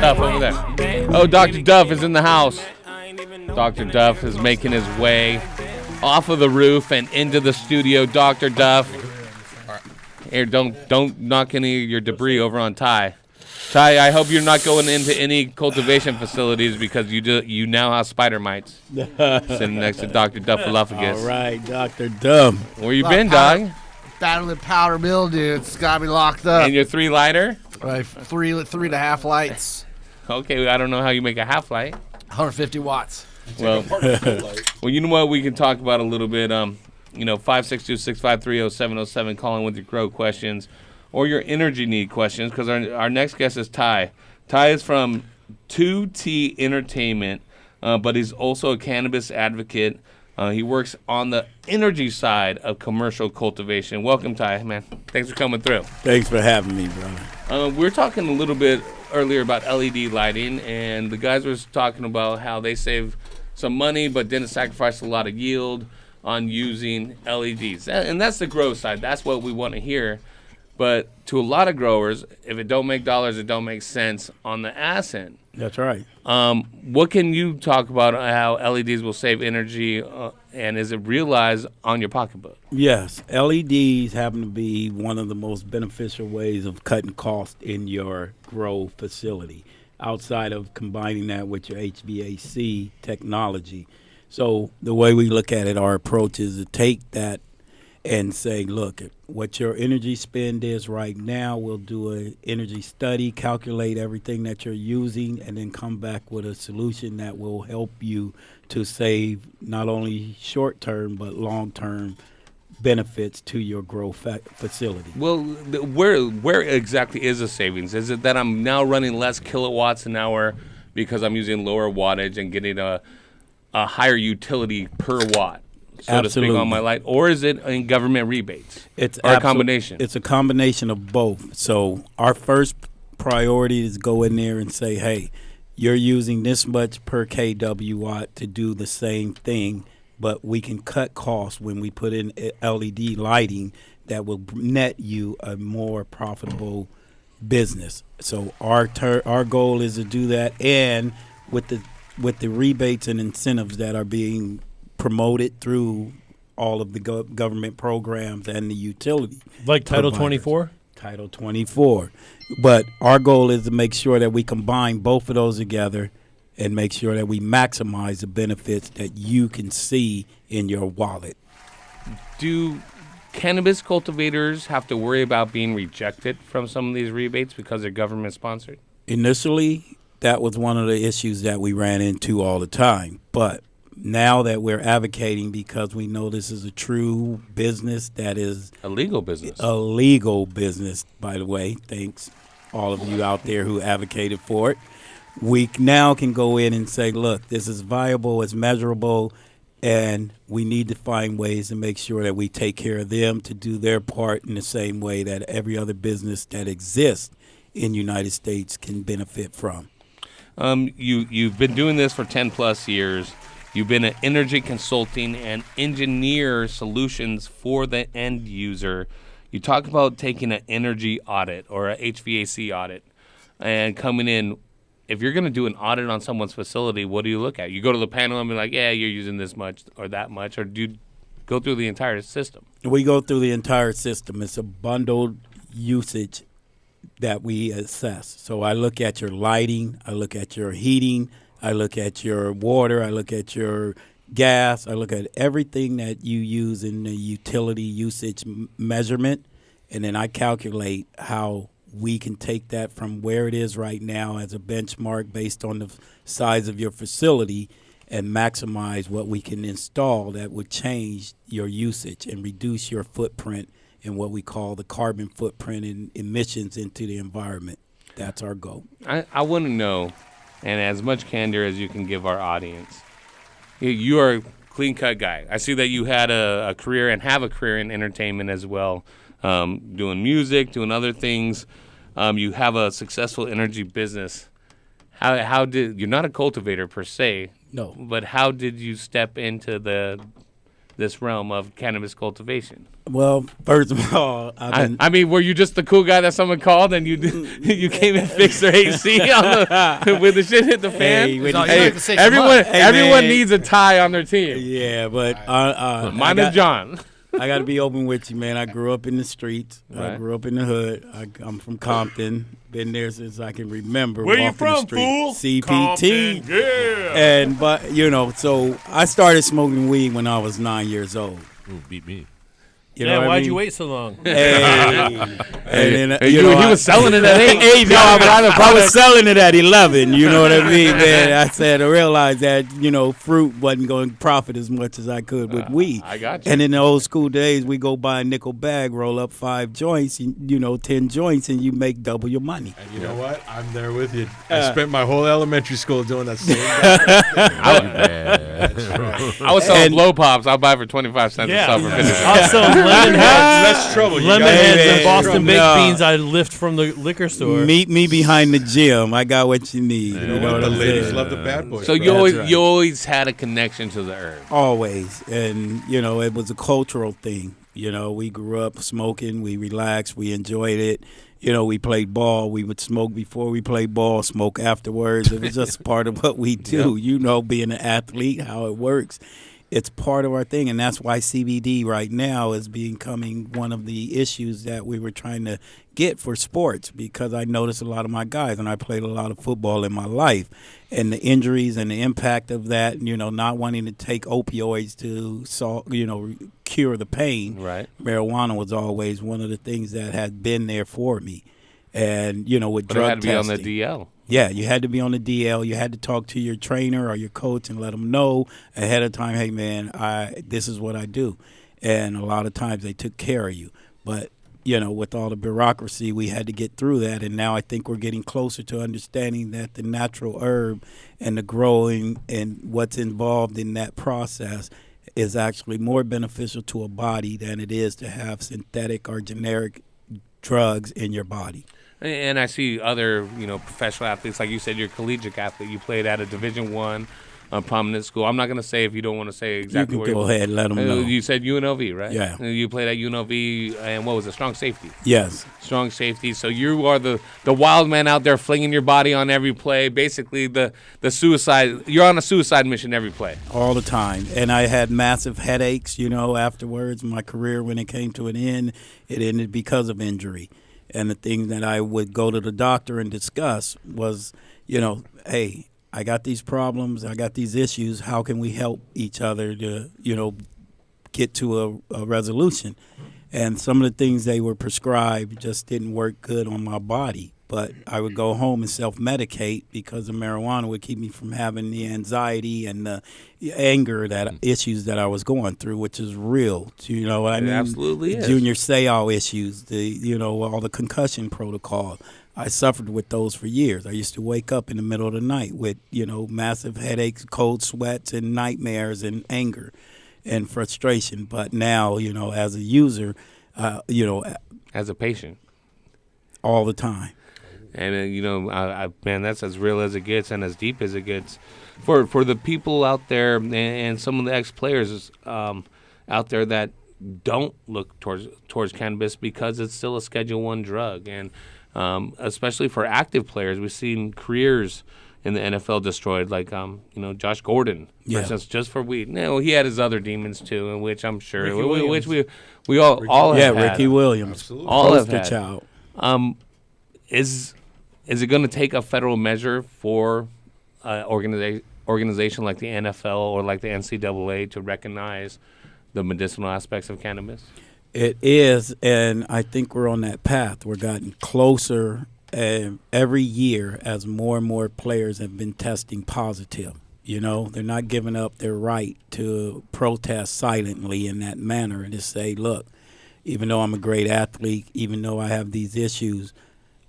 Duff over there. Oh, Dr. Duff is in the house. Dr. Duff is making his way off of the roof and into the studio. Dr. Duff, here, don't knock any of your debris over on Ty. Ty, I hope you're not going into any cultivation facilities because you now have spider mites sitting next to Dr. Duffaluffagus. All right, Dr. Duff. Where you been, dog? Battling powder mildew. It's got me locked up. And your 3 lighter? Right, 3.5 lights. Okay, I don't know how you make a half light. 150 watts. Well, you know what? We can talk about a little bit. 562-653-0707. Calling with your grow questions or your energy need questions, because our next guest is Ty. Ty is from 2T Entertainment, but he's also a cannabis advocate. He works on the energy side of commercial cultivation. Welcome, Ty, man. Thanks for coming through. Thanks for having me, brother. We were talking a little bit earlier about LED lighting, and the guys were talking about how they save some money but didn't sacrifice a lot of yield on using LEDs. And that's the grow side. That's what we want to hear. But to a lot of growers, if it don't make dollars, it don't make sense on the ass end. That's right. What can you talk about how LEDs will save energy, and is it realized on your pocketbook? Yes, LEDs happen to be one of the most beneficial ways of cutting costs in your grow facility, outside of combining that with your HVAC technology. So the way we look at it, our approach is to take that and say, look, what your energy spend is right now, we'll do an energy study, calculate everything that you're using, and then come back with a solution that will help you to save not only short-term but long-term benefits to your grow facility. Well, where exactly is the savings? Is it that I'm now running less kilowatts an hour because I'm using lower wattage and getting a higher utility per watt, so to speak, on my light? Or is it in government rebates? Or a combination? It's a combination of both. So our first priority is go in there and say, hey, you're using this much per kW watt to do the same thing, but we can cut costs when we put in LED lighting that will net you a more profitable business. So our goal is to do that, and with the rebates and incentives that are being promoted through all of the government programs and the utility. Like Title 24? Title 24. But our goal is to make sure that we combine both of those together and make sure that we maximize the benefits that you can see in your wallet. Do cannabis cultivators have to worry about being rejected from some of these rebates because they're government sponsored? Initially, that was one of the issues that we ran into all the time. But now that we're advocating, because we know this is a true business that is a legal business. A legal business, by the way. Thanks, all of you out there who advocated for it. We now can go in and say, look, this is viable, it's measurable, and we need to find ways to make sure that we take care of them to do their part in the same way that every other business that exists in the United States can benefit from. You've been doing this for 10 plus years. You've been an energy consulting and engineer solutions for the end user. You talk about taking an energy audit or a HVAC audit and coming in. If you're going to do an audit on someone's facility, what do you look at? You go to the panel and be like, yeah, you're using this much or that much, or do you go through the entire system? We go through the entire system. It's a bundled usage that we assess. So I look at your lighting, I look at your heating, I look at your water, I look at your gas, I look at everything that you use in the utility usage measurement, and then I calculate how we can take that from where it is right now as a benchmark based on the size of your facility and maximize what we can install that would change your usage and reduce your footprint in what we call the carbon footprint and emissions into the environment. That's our goal. I want to know, and as much candor as you can give our audience, you are a clean-cut guy. I see that you had a career and have a career in entertainment as well, doing music, doing other things. You have a successful energy business. How did you're not a cultivator per se? No. But how did you step into this realm of cannabis cultivation? Well, first of all, I mean, were you just the cool guy that someone called and you came and fixed their AC when the shit hit the fan? Everyone needs a tie on their team. Yeah, but mine is John. I got to be open with you, man. I grew up in the streets. Right. I grew up in the hood. I'm from Compton. Been there since I can remember. Where you walking from, the street. fool? CPT. Compton, yeah. But so I started smoking weed when I was 9 years old. Ooh, beat me. You know why'd you wait so long? And then, he was selling it at 8. I was selling it at 11. You know what I mean, man? I said I realized that fruit wasn't going to profit as much as I could with weed. I got you. And in the old school days, we go buy a nickel bag, roll up 5 joints, 10 joints, and you make double your money. And you know what? I'm there with you. I spent my whole elementary school doing that same thing. I was selling blow pops. I'll buy for 25 cents a sub for 50 cents. Also, lemon heads. That's trouble. Lemon heads and Boston baked beans I lift from the liquor store. Meet me behind the gym. I got what you need. Yeah, you know what the I'm ladies saying? love the bad boys. So you always had a connection to the herb. Always. And, it was a cultural thing. We grew up smoking. We relaxed. We enjoyed it. We played ball. We would smoke before we played ball, smoke afterwards. It was just part of what we do. Yep. Being an athlete, how it works. It's part of our thing, and that's why CBD right now is becoming one of the issues that we were trying to get for sports, because I noticed a lot of my guys, and I played a lot of football in my life, and the injuries and the impact of that, not wanting to take opioids to cure the pain. Right. Marijuana was always one of the things that had been there for me. And, with But drug it had to be on testing. the DL. Yeah, you had to be on the DL. You had to talk to your trainer or your coach and let them know ahead of time, hey, man, this is what I do. And a lot of times they took care of you. But, with all the bureaucracy, we had to get through that. And now I think we're getting closer to understanding that the natural herb and the growing and what's involved in that process is actually more beneficial to a body than it is to have synthetic or generic drugs in your body. And I see other, professional athletes, like you said, you're a collegiate athlete. You played at a Division I prominent school. I'm not going to say if you don't want to say exactly you where can go ahead and let them know. You said UNLV, right? Yeah. You played at UNLV, and what was it, strong safety? Yes. Strong safety. So you are the wild man out there flinging your body on every play, basically the suicide. You're on a suicide mission every play. All the time. And I had massive headaches, afterwards. My career, when it came to an end, it ended because of injury. And the thing that I would go to the doctor and discuss was, hey, I got these problems, I got these issues. How can we help each other to, get to a resolution? And some of the things they were prescribed just didn't work good on my body. But I would go home and self-medicate because the marijuana would keep me from having the anxiety and the anger issues that I was going through, which is real. You know what I mean? It absolutely is. Junior Seau issues, all the concussion protocol. I suffered with those for years. I used to wake up in the middle of the night with, massive headaches, cold sweats, and nightmares and anger and frustration. But now, as a user, as a patient, all the time. And man, that's as real as it gets and as deep as it gets. For the people out there and some of the ex-players out there that don't look towards cannabis because it's still a Schedule I drug, and especially for active players, we've seen careers in the NFL destroyed, like Josh Gordon, for instance, just for weed. No, he had his other demons too, in which I'm sure, which we all have had. Ricky Williams, absolutely, all have had. Child. Is it going to take a federal measure for organization like the NFL or like the NCAA to recognize the medicinal aspects of cannabis? It is, and I think we're on that path. We're getting closer every year as more and more players have been testing positive. They're not giving up their right to protest silently in that manner and to say, look, even though I'm a great athlete, even though I have these issues,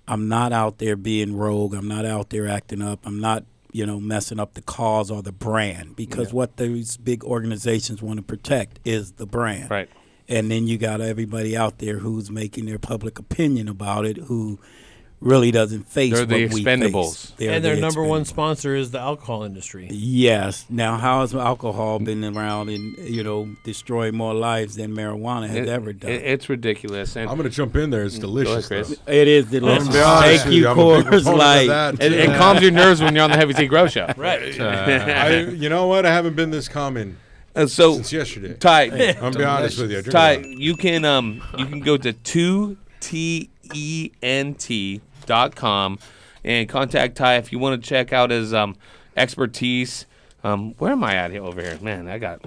I'm not out there being rogue. I'm not out there acting up. I'm not, messing up the cause or the brand, because what these big organizations want to protect is the brand. Right. And then you got everybody out there who's making their public opinion about it, who really doesn't face They're the what we expendables. face. And their number one sponsor is the alcohol industry. Yes. Now, how has alcohol been around and, destroying more lives than marijuana has ever done? It's ridiculous. And I'm going to jump in there. It's delicious. Chris. It is delicious. Thank you, Coors Light. It calms your nerves when you're on the Heavy Tea Grow Show. Right. You know what? I haven't been this calm since yesterday. Ty, I'm be honest with you. Ty, you can go to 2tent.com and contact Ty if you want to check out his expertise. Where am I at here over here? Man, I got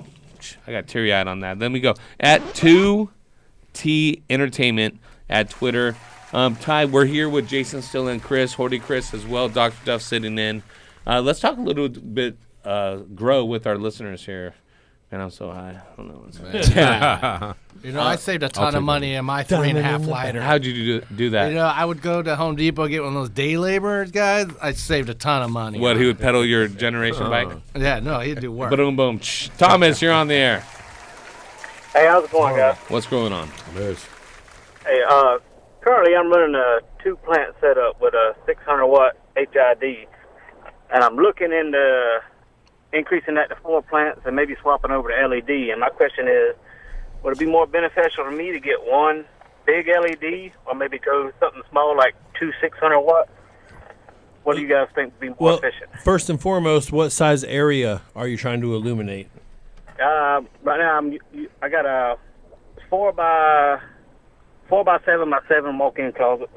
teary-eyed on that. Then we go at 2T Entertainment at Twitter. Ty, we're here with Jason Still and Chris, Horty Chris as well, Dr. Duff sitting in. Let's talk a little bit grow with our listeners here. And I'm so high. I don't know what's I saved a ton of money in my 3.5 lighter. How'd you do that? I would go to Home Depot, get one of those day laborers guys. I saved a ton of money. What, he would pedal your generation bike? Yeah, no, he'd do work. Boom, boom. Thomas, you're on the air. Hey, how's it going, guys? What's going on? Hey, currently I'm running a 2-plant setup with a 600-watt HID, and I'm looking into increasing that to 4 plants and maybe swapping over to LED. And my question is, would it be more beneficial for me to get one big LED or maybe go something small like 2 600-watt? What do you guys think would be more efficient? First and foremost, what size area are you trying to illuminate? Right now I got a 4x7 by 7 walk-in closet.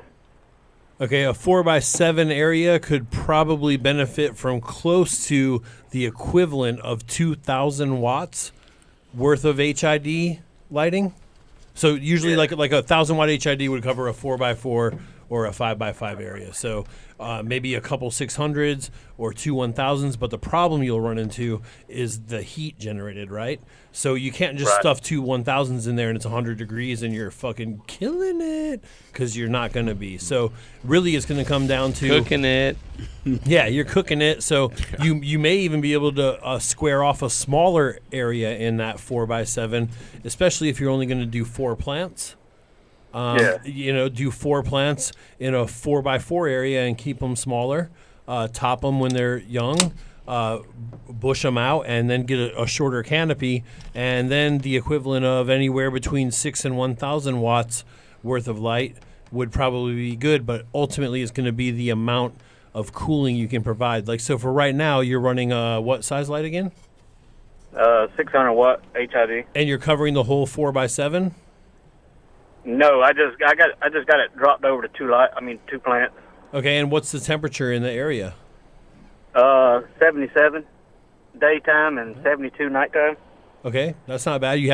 Okay, a 4x7 area could probably benefit from close to the equivalent of 2,000 watts worth of HID lighting. So usually like a 1,000-watt HID would cover a 4x4 or a 5x5 area. So maybe a couple 600s or 2 1000s, but the problem you'll run into is the heat generated, right? So you can't just stuff 2 1000s in there and it's 100 degrees and you're fucking killing it, because you're not going to be. So really it's going to come down to cooking it. Yeah, you're cooking it. So you may even be able to square off a smaller area in that 4x7, especially if you're only going to do 4 plants. Do 4 plants in a 4x4 area and keep them smaller, top them when they're young, bush them out, and then get a shorter canopy, and then the equivalent of anywhere between 6 and 1,000 watts worth of light would probably be good, but ultimately it's going to be the amount of cooling you can provide. Like, so for right now, you're running what size light again? 600-watt HID. And you're covering the whole 4x7? No, I just got it dropped over to 2 plants. Okay, and what's the temperature in the area? 77 daytime and 72 nighttime. Okay, that's not bad. Do you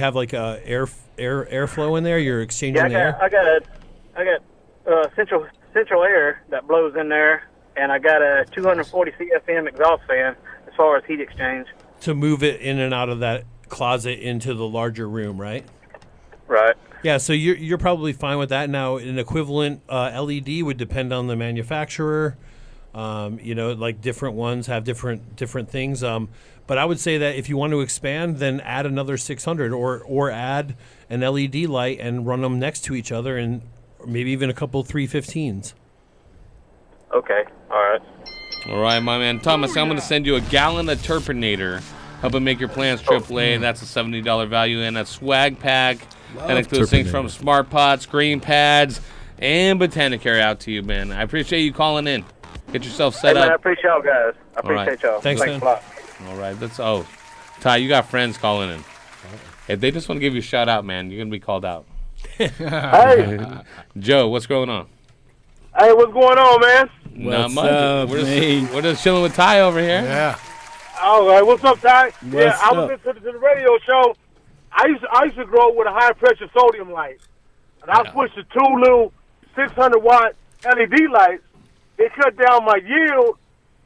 have like airflow in there? You're exchanging the air. I got central air that blows in there, and I got a 240 CFM exhaust fan as far as heat exchange to move it in and out of that closet into the larger room, right? Right. Yeah, so you're probably fine with that. Now, an equivalent LED would depend on the manufacturer. Like different ones have different things. But I would say that if you want to expand, then add another 600 or add an LED light and run them next to each other, and maybe even a couple 315s. Okay, all right. All right, my man. Thomas, I'm going to send you a gallon of Turpinator. Helping make your plants AAA. That's a $70 value, and a swag pack. That includes things from Smart Pots, Green Pads, and Botanicare out to you, man. I appreciate you calling in. Get yourself set up. I appreciate y'all, guys. I appreciate y'all. Thanks, a lot. All right. Ty, you got friends calling in. If they just want to give you a shout out, man, you're going to be called out. Hey. Joe, what's going on? Hey, what's going on, man? Not much. We're just chilling with Ty over here. Yeah. All right, what's up, Ty? What's I was listening to the radio show. I used to grow with a high pressure sodium light, and I switched to 2 little 600-watt LED lights. It cut down my yield,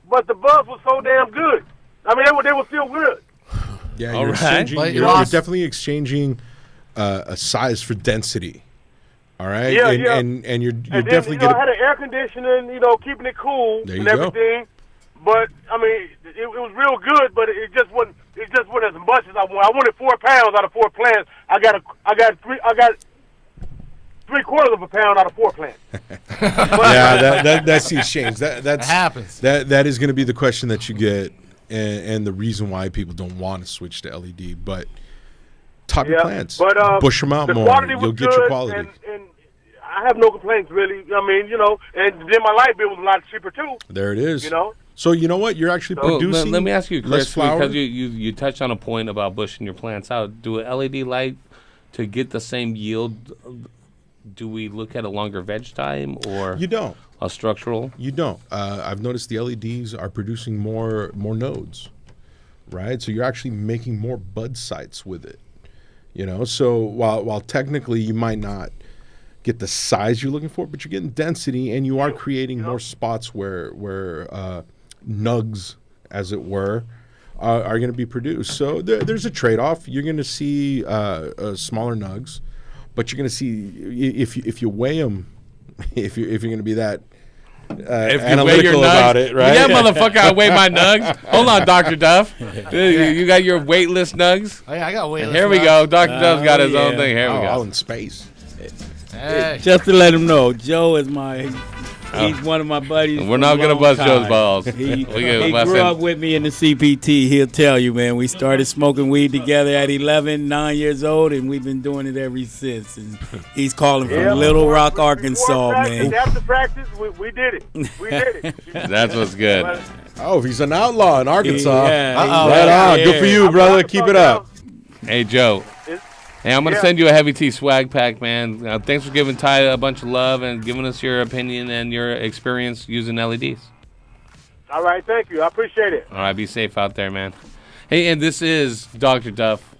but the buds were so damn good. I mean, they were still good. Yeah, All you're, right. you're definitely exchanging a size for density. All right, Yeah, and you're And definitely then, I getting. had an air conditioning, keeping it cool There you and go. everything. But I mean, it was real good, but it just wasn't as much as I wanted. I wanted 4 pounds out of 4 plants. I got 3/4 of a pound out of 4 plants. Yeah, that's the exchange. That happens. That is going to be the question that you get, and the reason why people don't want to switch to LED. But top your plants, but bush them out the more. quality was You'll get good, your quality. and I have no complaints really. I mean, and then my light bill was a lot cheaper too. There it is. You know. So you know what? You're actually producing. Let me ask you, less Chris, flower. because you touched on a point about bushing your plants out. Do an LED light to get the same yield? Do we look at a longer veg time or You don't. a structural? You don't. I've noticed the LEDs are producing more nodes, right? So you're actually making more bud sites with it. So while technically you might not get the size you're looking for, but you're getting density, and you are creating more spots where nugs, as it were, are going to be produced. So there's a trade-off. You're going to see smaller nugs, but you're going to see if you weigh them, if you're going to be that analytical about it, right? Yeah, motherfucker, I weigh my nugs. Hold on, Dr. Duff. You got your weightless nugs? Oh, yeah, I got weightless. Here we go. Dr. Duff's got his own thing. Here we go. All in space. Hey. Just to let him know, Joe is he's one of my buddies. We're not gonna bust Joe's balls. He grew up with me in the CPT. He'll tell you, man. We started smoking weed together at 9 years old, and we've been doing it ever since. And he's calling from Little Rock, Arkansas, man. After practice, we did it. We did it. That's what's good. Oh, if he's an outlaw in Arkansas. Yeah, right on. Good for you, brother. Keep it up. Hey, Joe. Hey, I'm going to send you a Heavy Tea swag pack, man. Thanks for giving Ty a bunch of love and giving us your opinion and your experience using LEDs. All right, thank you. I appreciate it. All right, be safe out there, man. Hey, and this is Dr. Duff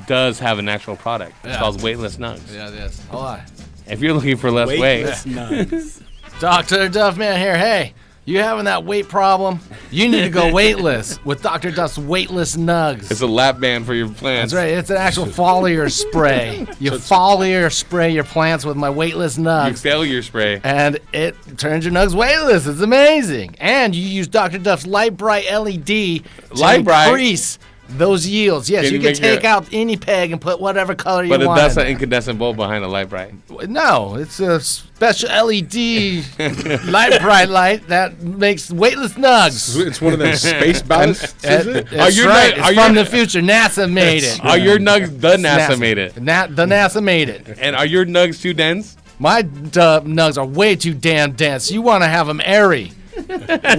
does have an actual product. It's called Weightless Nugs. Yeah, it is. Hold on. If you're looking for less Weightless Nugs. Dr. Duff, man, here, hey. You having that weight problem? You need to go weightless with Dr. Duff's Weightless Nugs. It's a lap band for your plants. That's right. It's an actual foliar spray. You foliar spray your plants with my Weightless Nugs. You failure spray. And it turns your nugs weightless. It's amazing. And you use Dr. Duff's Light Bright LED to increase those yields. Yes, you can take out any peg and put whatever color you want. But that's an incandescent bulb behind a light bright. No, it's a special LED light bright light that makes weightless nugs. It's one of those space ballasts, is it? That's right. It's from the future. NASA made it. Are your nugs the NASA made it? The NASA made it. And are your nugs too dense? My nugs are way too damn dense. You want to have them airy.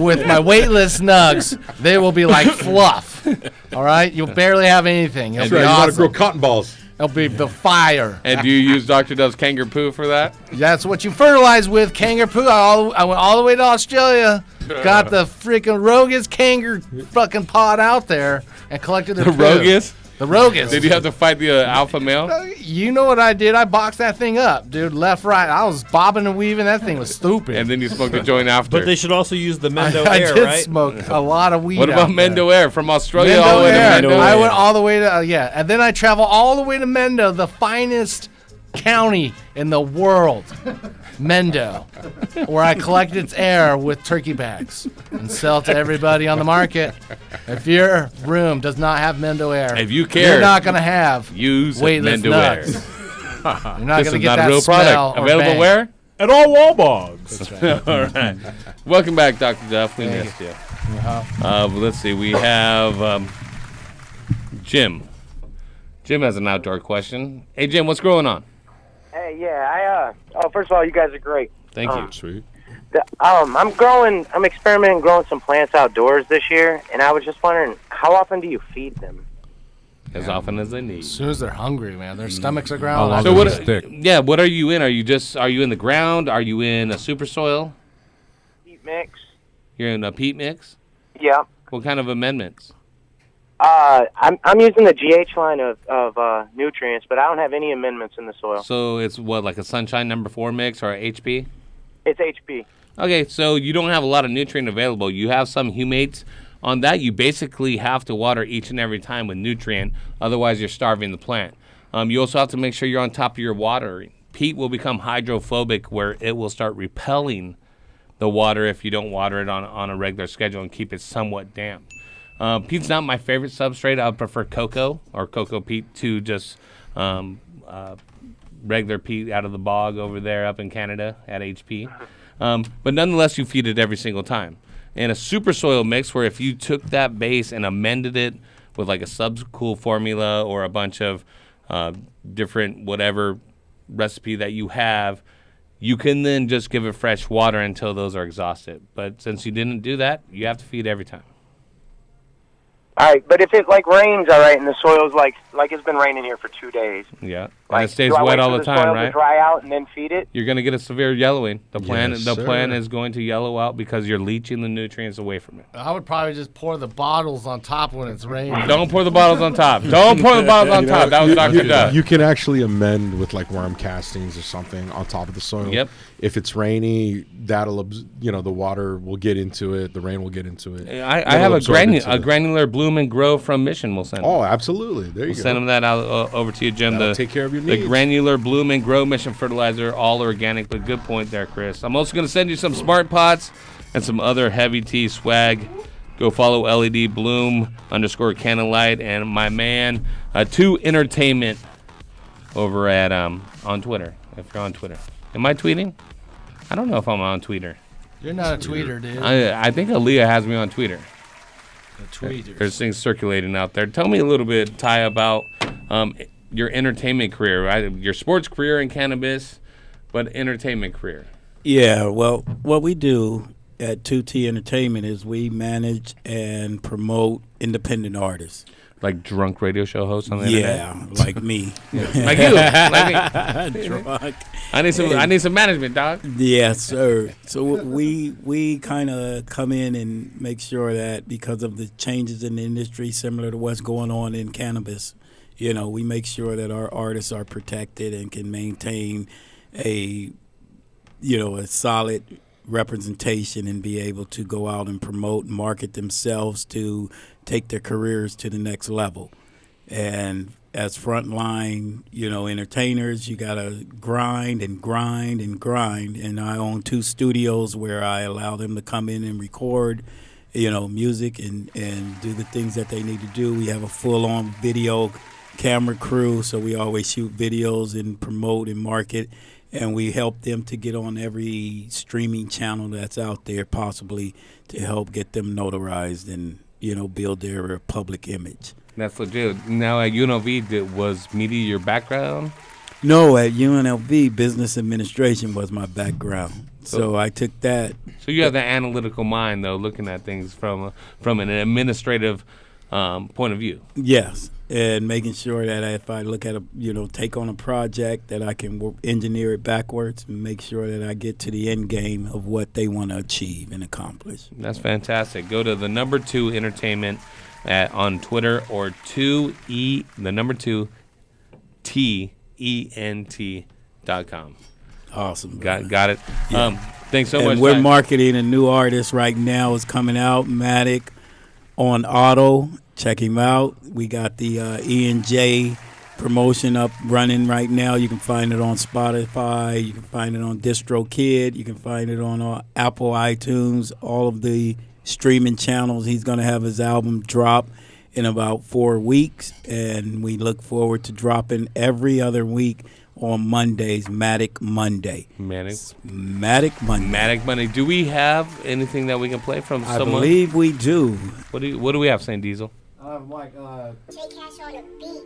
With my weightless nugs, they will be like fluff. All right? You'll barely have anything. It'll That's be right. awesome. You want to grow cotton balls. It'll be the fire. And do you use Dr. Dove's kangaroo poo for that? That's what you fertilize with, kangaroo poo. I went all the way to Australia, got the freaking Rogus kangaroo fucking pod out there, and collected the poo. Rogus? The Rogus. Did you have to fight the alpha male? You know what I did? I boxed that thing up, dude. Left, right. I was bobbing and weaving. That thing was stupid. And then you smoked a joint after. But they should also use the Mendo I Air, did right? smoke a lot of weed. What about out there. Mendo Air from Australia Mendo all the way Air. to Mendo? I went all the way to and then I traveled all the way to Mendo, the finest county in the world, Mendo, where I collect its air with turkey bags and sell to everybody on the market. If your room does not have Mendo Air, if you care, you're not going to have use weightless Mendo nugs. Air. You're not going to get not that a real smell product. or Available bang. where? at all wall bogs. All right. Welcome back, Dr. Duff. We missed you. Let's see. We have Jim. Jim has an outdoor question. Hey, Jim, what's going on? Hey, yeah, first of all, you guys are great. Thank you. Sweet. I'm experimenting growing some plants outdoors this year, and I was just wondering, how often do you feed them? As often as they need. As soon as they're hungry, man, their stomachs are growling. So what? Yeah, what are you in? Are you in the ground? Are you in a super soil? Peat mix. You're in a peat mix? Yeah. What kind of amendments? I'm using the GH line of nutrients, but I don't have any amendments in the soil. So it's what, like a Sunshine No. 4 mix or a HP? It's HP. Okay, so you don't have a lot of nutrient available. You have some humates. On that, you basically have to water each and every time with nutrient. Otherwise, you're starving the plant. You also have to make sure you're on top of your watering. Peat will become hydrophobic, where it will start repelling the water if you don't water it on a regular schedule and keep it somewhat damp. Peat's not my favorite substrate. I would prefer cocoa or cocoa peat to just regular peat out of the bog over there up in Canada at HP. But nonetheless, you feed it every single time. And a super soil mix, where if you took that base and amended it with like a subcool formula or a bunch of different whatever recipe that you have, you can then just give it fresh water until those are exhausted. But since you didn't do that, you have to feed every time. All right, but if it rains, all right, and the soil's like it's been raining here for 2 days. Yeah, and it stays do I wet wait all for the time, soil right? To dry out and then feed it. You're going to get a severe yellowing. The plant sir. is going to yellow out because you're leaching the nutrients away from it. I would probably just pour the bottles on top when it's raining. Don't pour the bottles on top. Don't pour the bottles on top. That was Dr. Duff. You can actually amend with like worm castings or something on top of the soil. Yep. If it's rainy, that'll the water will get into it. The rain will get into it. I have a granular bloom and grow from Mission. We'll send. Oh, absolutely. There you go. Send them that out over to you, Jim. That'll take care of your The needs. granular bloom and grow Mission fertilizer, all organic. But good point there, Chris. I'm also going to send you some smart pots and some other heavy tea swag. Go follow LED Bloom _Candlelight and my man 2 Entertainment over at on Twitter. If you're on Twitter, am I tweeting? I don't know if I'm on Twitter. You're not a tweeter, dude. I think Aaliyah has me on Twitter. A tweeter. There's things circulating out there. Tell me a little bit, Ty, about your entertainment career, right? Your sports career in cannabis, but entertainment career. Yeah, well, what we do at 2T Entertainment is we manage and promote independent artists. Like drunk radio show hosts on the internet? Yeah, like me. Like you. Like me. Drunk. I need some management, dog. Yes, sir. So we kind of come in and make sure that because of the changes in the industry, similar to what's going on in cannabis, we make sure that our artists are protected and can maintain a solid representation and be able to go out and promote and market themselves to take their careers to the next level. And as frontline, entertainers, you got to grind and grind and grind. And I own 2 studios where I allow them to come in and record, music and do the things that they need to do. We have a full-on video camera crew, so we always shoot videos and promote and market. And we help them to get on every streaming channel that's out there, possibly to help get them notarized and, build their public image. That's legit. Now at UNLV, was media your background? No, at UNLV, business administration was my background. So I took that. So you have the analytical mind, though, looking at things from an administrative point of view. Yes, and making sure that if I look at take on a project, that I can engineer it backwards and make sure that I get to the end game of what they want to achieve and accomplish. That's fantastic. Go to the number 2 Entertainment on Twitter or 2E, the number 2 TENT.com. Awesome. Got it. Yeah. Thanks so and much. We're marketing a new artist right now. It's coming out, Matic, on Auto. Check him out. We got the E&J promotion up running right now. You can find it on Spotify. You can find it on DistroKid. You can find it on Apple iTunes, all of the streaming channels. He's going to have his album drop in about 4 weeks, and we look forward to dropping every other week on Mondays, Matic Monday. Matic Monday. Do we have anything that we can play from I someone? believe we do. What do we have, St. Diesel?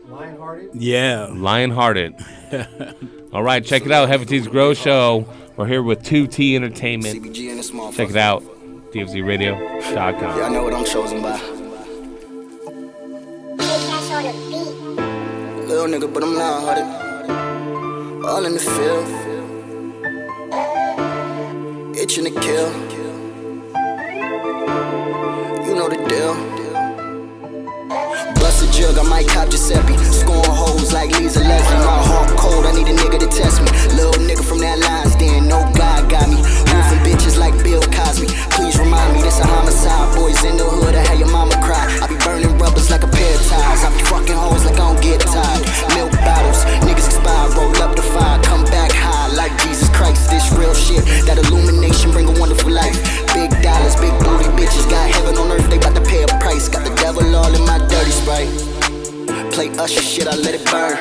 Lionhearted. Yeah. Lionhearted. All right, check it out. Heavy T's Grow Show. We're here with 2T Entertainment. Check it out. DFZRadio.com. Y'all know what I'm chosen by. Little nigga, but I'm lion-hearted. All in the field. Itching to kill. You know the deal. Bust a jug, I might cop Giuseppe. Scoring hoes like Lisa Leslie. My heart cold, I need a nigga to test me. Little nigga from that lines, then no God got me. Roofing bitches like Bill Cosby. Please remind me, this a homicide. Boys in the hood, I had your mama cry. I be burning rubbers like a pair of ties. I be fucking hoes like I don't get tired. Milk bottles, niggas expire, roll up the fire. Come back high like Jesus Christ. This real shit, that illumination bring a wonderful life. Big dollars, big booty bitches. Got heaven on earth, they bout to pay a price. Got the devil all in my dirty Sprite. Play Usher shit, I let it burn.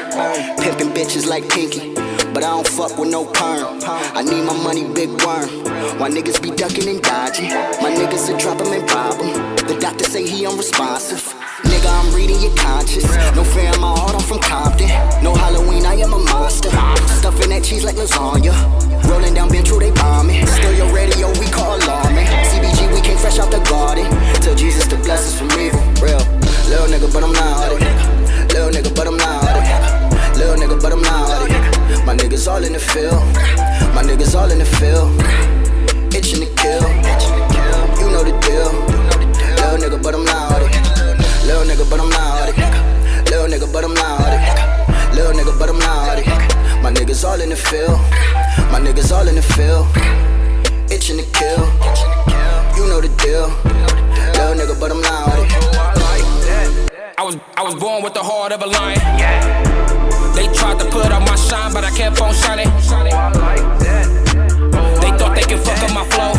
Pimpin' bitches like Pinky, but I don't fuck with no perm. I need my money, big worm. Why niggas be ducking and dodging? My niggas will drop him and rob him. The doctor say he unresponsive. Nigga, I'm reading your conscience. No fear in my heart, I'm from Compton. No Halloween, I am a monster. Stuffing that cheese like lasagna. Rolling down Bench, they bombing. Still your radio, we call alarming. CBG, we came fresh out the garden. Tell Jesus to bless us from evil. Real. Little nigga, but I'm not hearted. Little nigga, but I'm not hearted. Little nigga, but I'm not hearted. My niggas all in the field. My niggas all in the field. Itching to kill. You know the deal. Little nigga, but I'm not hearted. Little nigga, but I'm not hearted. Little nigga, but I'm not hearted. Little nigga, but I'm not hearted. My niggas all in the field. My niggas all in the field. Itching to kill. You know the deal. Little nigga, but I'm not hearted. I was born with the heart of a lion. They tried to put out my shine, but I kept on shining. They thought they could fuck up my flow.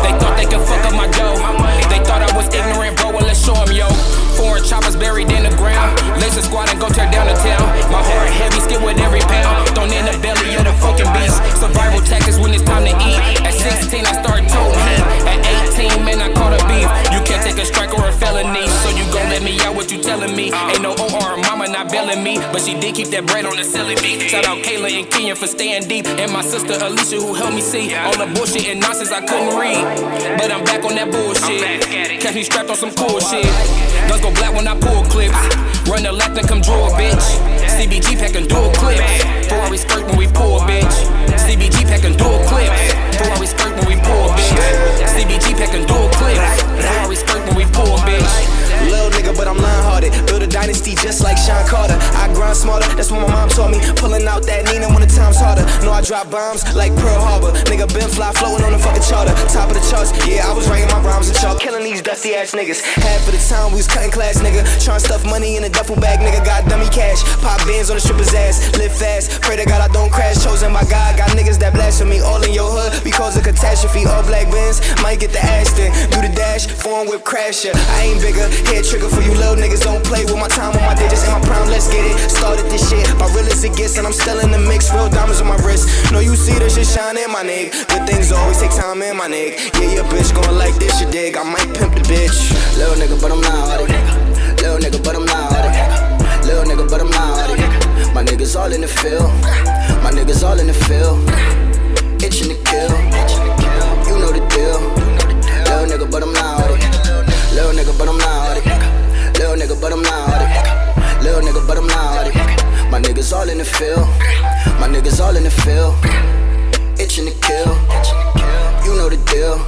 They thought they could fuck up my dough. They thought I was ignorant, bro. Well, let's show them, yo. Foreign choppers buried in the ground. Laser squad and go tear down the town. My heart heavy, skid with every pound. Thrown in the belly of the fucking beast. Survival tactics when it's time to eat. At 16, I started toting heat. At 18, man, I caught a beef. You can't take a strike or a felony. So you gon' let me out what you telling me. Ain't no OR, mama not bailing me. But she did keep that bread on the ceiling beat. Shout out Kayla and Kenyon for staying deep. And my sister Alicia who helped me see all the bullshit and nonsense I couldn't read. But I'm back on that bullshit. Catch me strapped on some cool shit. Guns go black when I pull clips. Run the left and come draw, bitch. CBG packing dual clips. Ferrari skirt when we pull, bitch. CBG packing dual clips. Ferrari skirt when we pull, bitch. CBG packing dual clips. Ferrari skirt when we pull, bitch. Little nigga, but I'm lion-hearted. Build a dynasty just like Sean Carter. I grind smarter, that's what my mom taught me. Pulling out that Nina when the time's harder. Know I drop bombs like Pearl Harbor. Nigga been fly floating on the fucking charter. Top of the charts, yeah, I was writing my rhymes and chalk. Killing these dusty ass niggas. Half of the time we was cutting class, nigga. Trying to stuff money in a duffel bag, nigga. Got dummy cash. Pop bands on the stripper's ass. Live fast, pray to God I don't crash. Chosen by God, got niggas that blasphemy. All in your hood because of catastrophe. All black bands, might get the Aston. Do the dash, foreign whip crasher. I ain't bigger, head trigger for you little niggas. Don't play with my time on my digits and my prime. Let's get it. Started this shit, about real as it gets, and I'm still in the mix. Real diamonds on my wrist. No, you see the shit shining, my nigga. Good things always take time in, my nigga. Yeah, your bitch going like this, you dig? I might pimp the bitch. Little nigga, but I'm not hearted. Little nigga, but I'm not hearted. Little nigga, but I'm not hearted. My niggas all in the field. My niggas all in the field. Itching to kill. You know the deal. Little nigga, but I'm not hearted. Little nigga, but I'm not hearted. Little nigga, but I'm not hearted. Little nigga, but I'm not hearted. My niggas all in the field. My niggas all in the field. Itching to kill. You know the deal.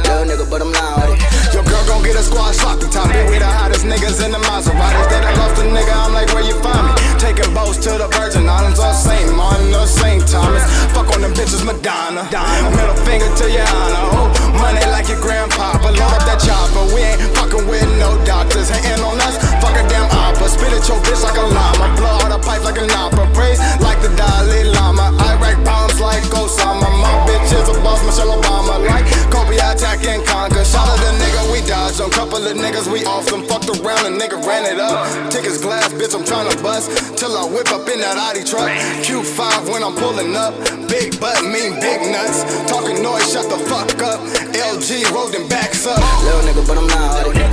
Little nigga, but I'm not hearted. Your girl gon' get a squad shot. The top it with the hottest niggas in the Maseratis. That I lost a nigga, I'm like, where you find me? Taking boats to the Virgin Islands or St. Martin or St. Thomas. Fuck on them bitches, Madonna. Middle finger to your honor. Oh, money like your grandpa. But load up that chopper. We ain't fucking with no doctors. Hating on us, fuck a damn opera. Spit at your bitch like a llama. Blow out a pipe like an opera. Praise like the Dalai Lama. I rack bombs like Osama. My bitch is a boss, Michelle Obama. Like Kobe, attack and conquer. Shot of the nigga, we dodged them. Couple of niggas, we off them. Fucked around, a nigga ran it up. Tickets glass, bitch, I'm tryna bust. Till I whip up in that Audi truck. Q5 when I'm pulling up. Big butt, mean big nuts. Talking noise, shut the fuck up. LG, rolled them backs up. Little nigga, but I'm not Audi.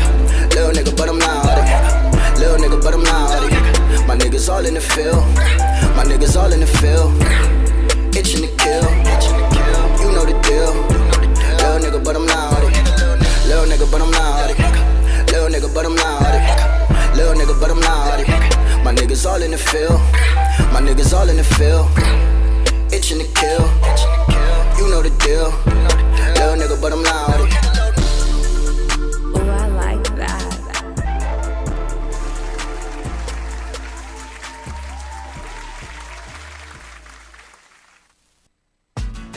Little nigga, but I'm not Audi. Little nigga, but I'm not Audi. My niggas all in the field. My niggas all in the field. Itching to kill. You know the deal. Little nigga, but I'm not Audi. Little nigga, but I'm not Audi. Little nigga, but I'm not Audi. Little nigga, but I'm not Audi. My niggas all in the field. My niggas all in the field. Itching to kill. You know the deal. Little nigga, but I'm not Audi. Oh, I like that.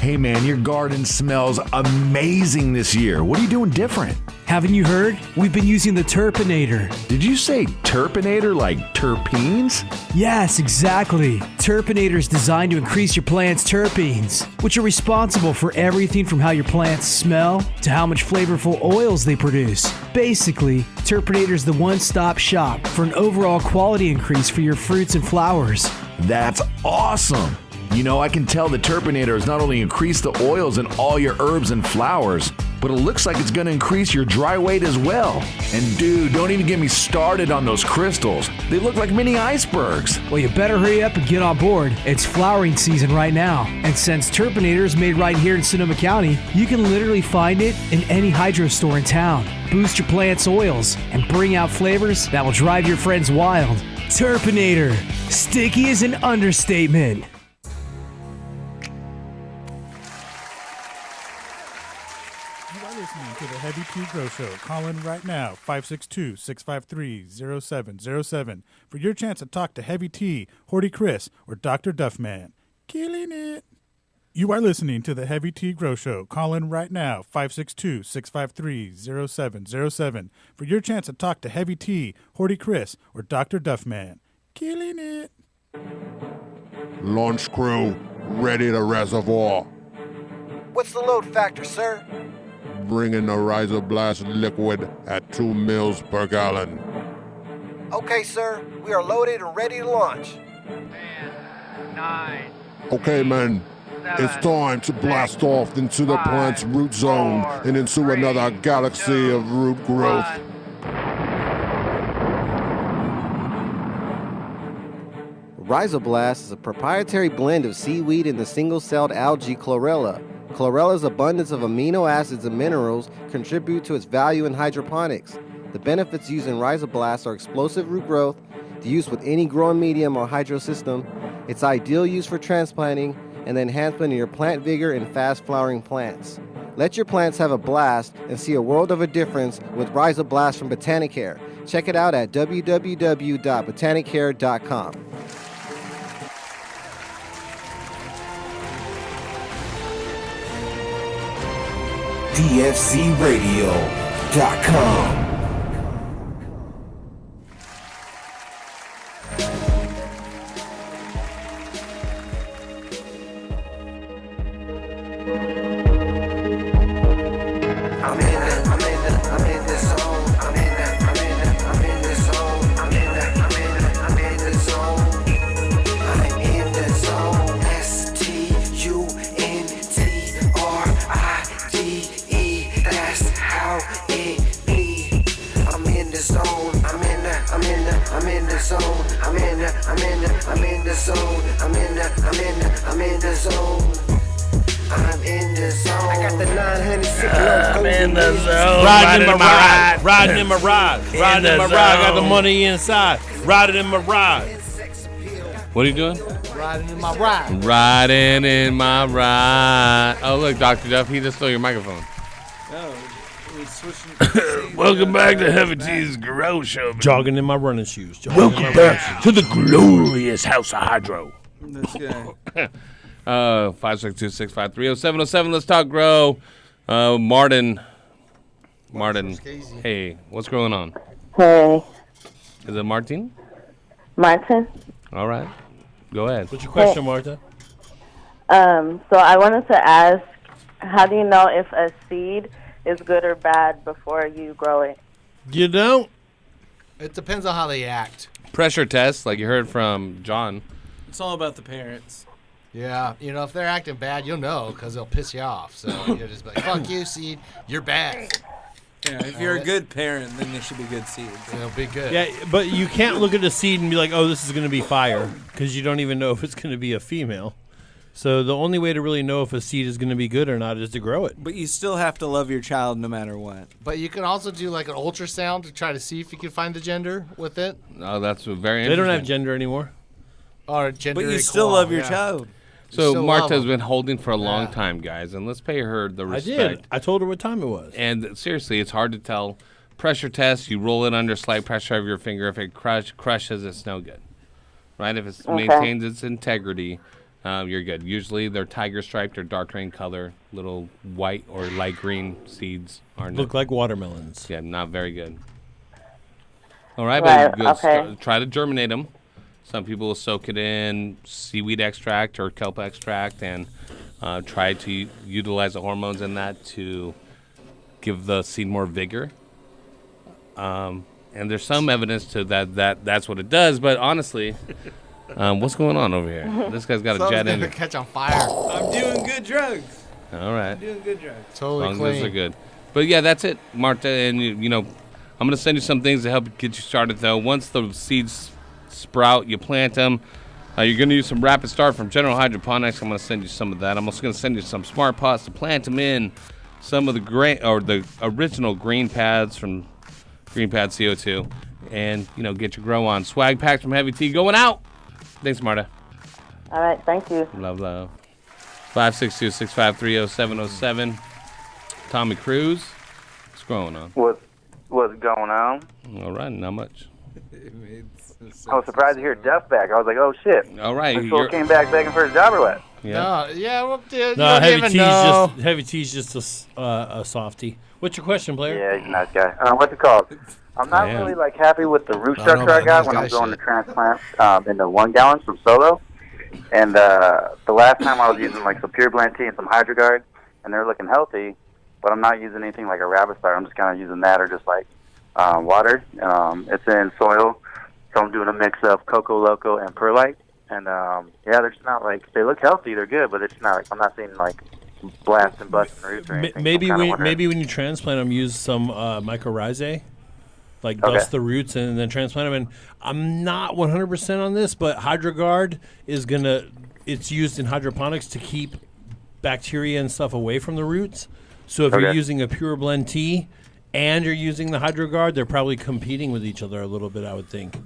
Hey man, your garden smells amazing this year. What are you doing different? Haven't you heard? We've been using the Turpinator. Did you say Turpinator like terpenes? Yes, exactly. Turpinator is designed to increase your plant's terpenes, which are responsible for everything from how your plants smell to how much flavorful oils they produce. Basically, Turpinator is the one-stop shop for an overall quality increase for your fruits and flowers. That's awesome. You know, I can tell the Turpinator has not only increased the oils in all your herbs and flowers, but it looks like it's going to increase your dry weight as well. And dude, don't even get me started on those crystals. They look like mini icebergs. Well, you better hurry up and get on board. It's flowering season right now. And since Turpinator is made right here in Sonoma County, you can literally find it in any hydro store in town. Boost your plant's oils and bring out flavors that will drive your friends wild. Turpinator. Sticky is an understatement. To the Heavy Tea Grow Show. Call in right now, 562-653-0707 for your chance to talk to Heavy Tea, Horty Chris, or Dr. Duffman. Killing it. You are listening to the Heavy Tea Grow Show. Call in right now, 562-653-0707 for your chance to talk to Heavy Tea, Horty Chris, or Dr. Duffman. Killing it. Launch crew, ready to reservoir. What's the load factor, sir? Bringing the Riser Blast liquid at 2 mils per gallon. Okay, sir. We are loaded and ready to launch. 10, 9. Okay, men. It's time to blast off into the plant's root zone and into another galaxy of root growth. Rhizoblast is a proprietary blend of seaweed and the single-celled algae chlorella. Chlorella's abundance of amino acids and minerals contribute to its value in hydroponics. The benefits used in Rhizoblast are explosive root growth, the use with any growing medium or hydro system, its ideal use for transplanting, and the enhancement in your plant vigor and fast-flowering plants. Let your plants have a blast and see a world of a difference with Rhizoblast from Botanicare. Check it out at www.botanicare.com. DFCRadio.com. Riding in my ride. Got the money inside. Riding in my ride. What are you doing? Riding in my ride. Riding in my ride. Oh, look, Dr. Duff, he just stole your microphone. Welcome back to Heavy Tea's Grow Show. Jogging in my running shoes. Welcome back to the glorious House of Hydro. 562-653-0707. Let's talk grow. Martin, hey, what's going on? Hey. Is it Martin? Martin. All right. Go ahead. What's your question, Martha? So I wanted to ask How do you know if a seed is good or bad before you grow it? You don't? It depends on how they act. Pressure test, like you heard from John. It's all about the parents. Yeah, if they're acting bad, you'll know because they'll piss you off. So you'll just be like, fuck you, seed. You're bad. Yeah, if you're a good parent, then they should be good seeds. They'll be good. Yeah, but you can't look at a seed and be like, oh, this is going to be fire, because you don't even know if it's going to be a female. So the only way to really know if a seed is going to be good or not is to grow it. But you still have to love your child no matter what. But you can also do like an ultrasound to try to see if you can find the gender with it. Oh, that's very interesting. They don't have gender anymore. Or gender. But you still love your child. So Marta's been holding for a long time, guys, and let's pay her the respect. I did. I told her what time it was. And seriously, it's hard to tell. Pressure test, you roll it under slight pressure of your finger. If it crushes, it's no good. Right? If it maintains its integrity, you're good. Usually they're tiger striped or dark green color. Little white or light green seeds are Look like watermelons. Yeah, not very good. All right, but try to germinate them. Some people will soak it in seaweed extract or kelp extract and try to utilize the hormones in that to give the seed more vigor. And there's some evidence to that's what it does. But honestly, what's going on over here? This guy's got a jet in it. Catch on fire. I'm doing good drugs. All right. I'm doing good drugs. Totally as long clean. as those are good. But yeah, that's it, Marta. And I'm going to send you some things to help get you started, though. Once the seeds sprout, you plant them. You're going to use some Rapid Start from General Hydroponics. I'm going to send you some of that. I'm also going to send you some smart pots to plant them in. Some of the original green pads from Green Pad CO2, and get your grow on. Swag packs from Heavy T going out. Thanks, Marta. All right, thank you. Love. 562-653-0707. Tommy Cruz, what's going on? What's going on? All right, not much. I was surprised to hear Duff back. I was like, oh shit. All right, this fool came back begging for his job or what? Yeah. Well, dude, No, Heavy Heavy T's just a softie. What's your question, player? Yeah, he's a nice guy. What's it called? I'm not really happy with the root structure I got when I'm going to transplant into 1 gallons from Solo. And the last time I was using some Pure Blend Tea and some HydroGuard, and they're looking healthy, but I'm not using anything like a Rapid Start. I'm just kind of using that or just water. It's in soil, so I'm doing a mix of Coco Loco and Perlite. And they're just not they look healthy, they're good, but it's not I'm not seeing blast and busting roots or anything. Maybe when you transplant them, use some mycorrhizae, dust the roots and then transplant them. And I'm not 100% on this, but HydroGuard it's used in hydroponics to keep bacteria and stuff away from the roots. So if you're using a Pure Blend Tea and you're using the HydroGuard, they're probably competing with each other a little bit, I would think.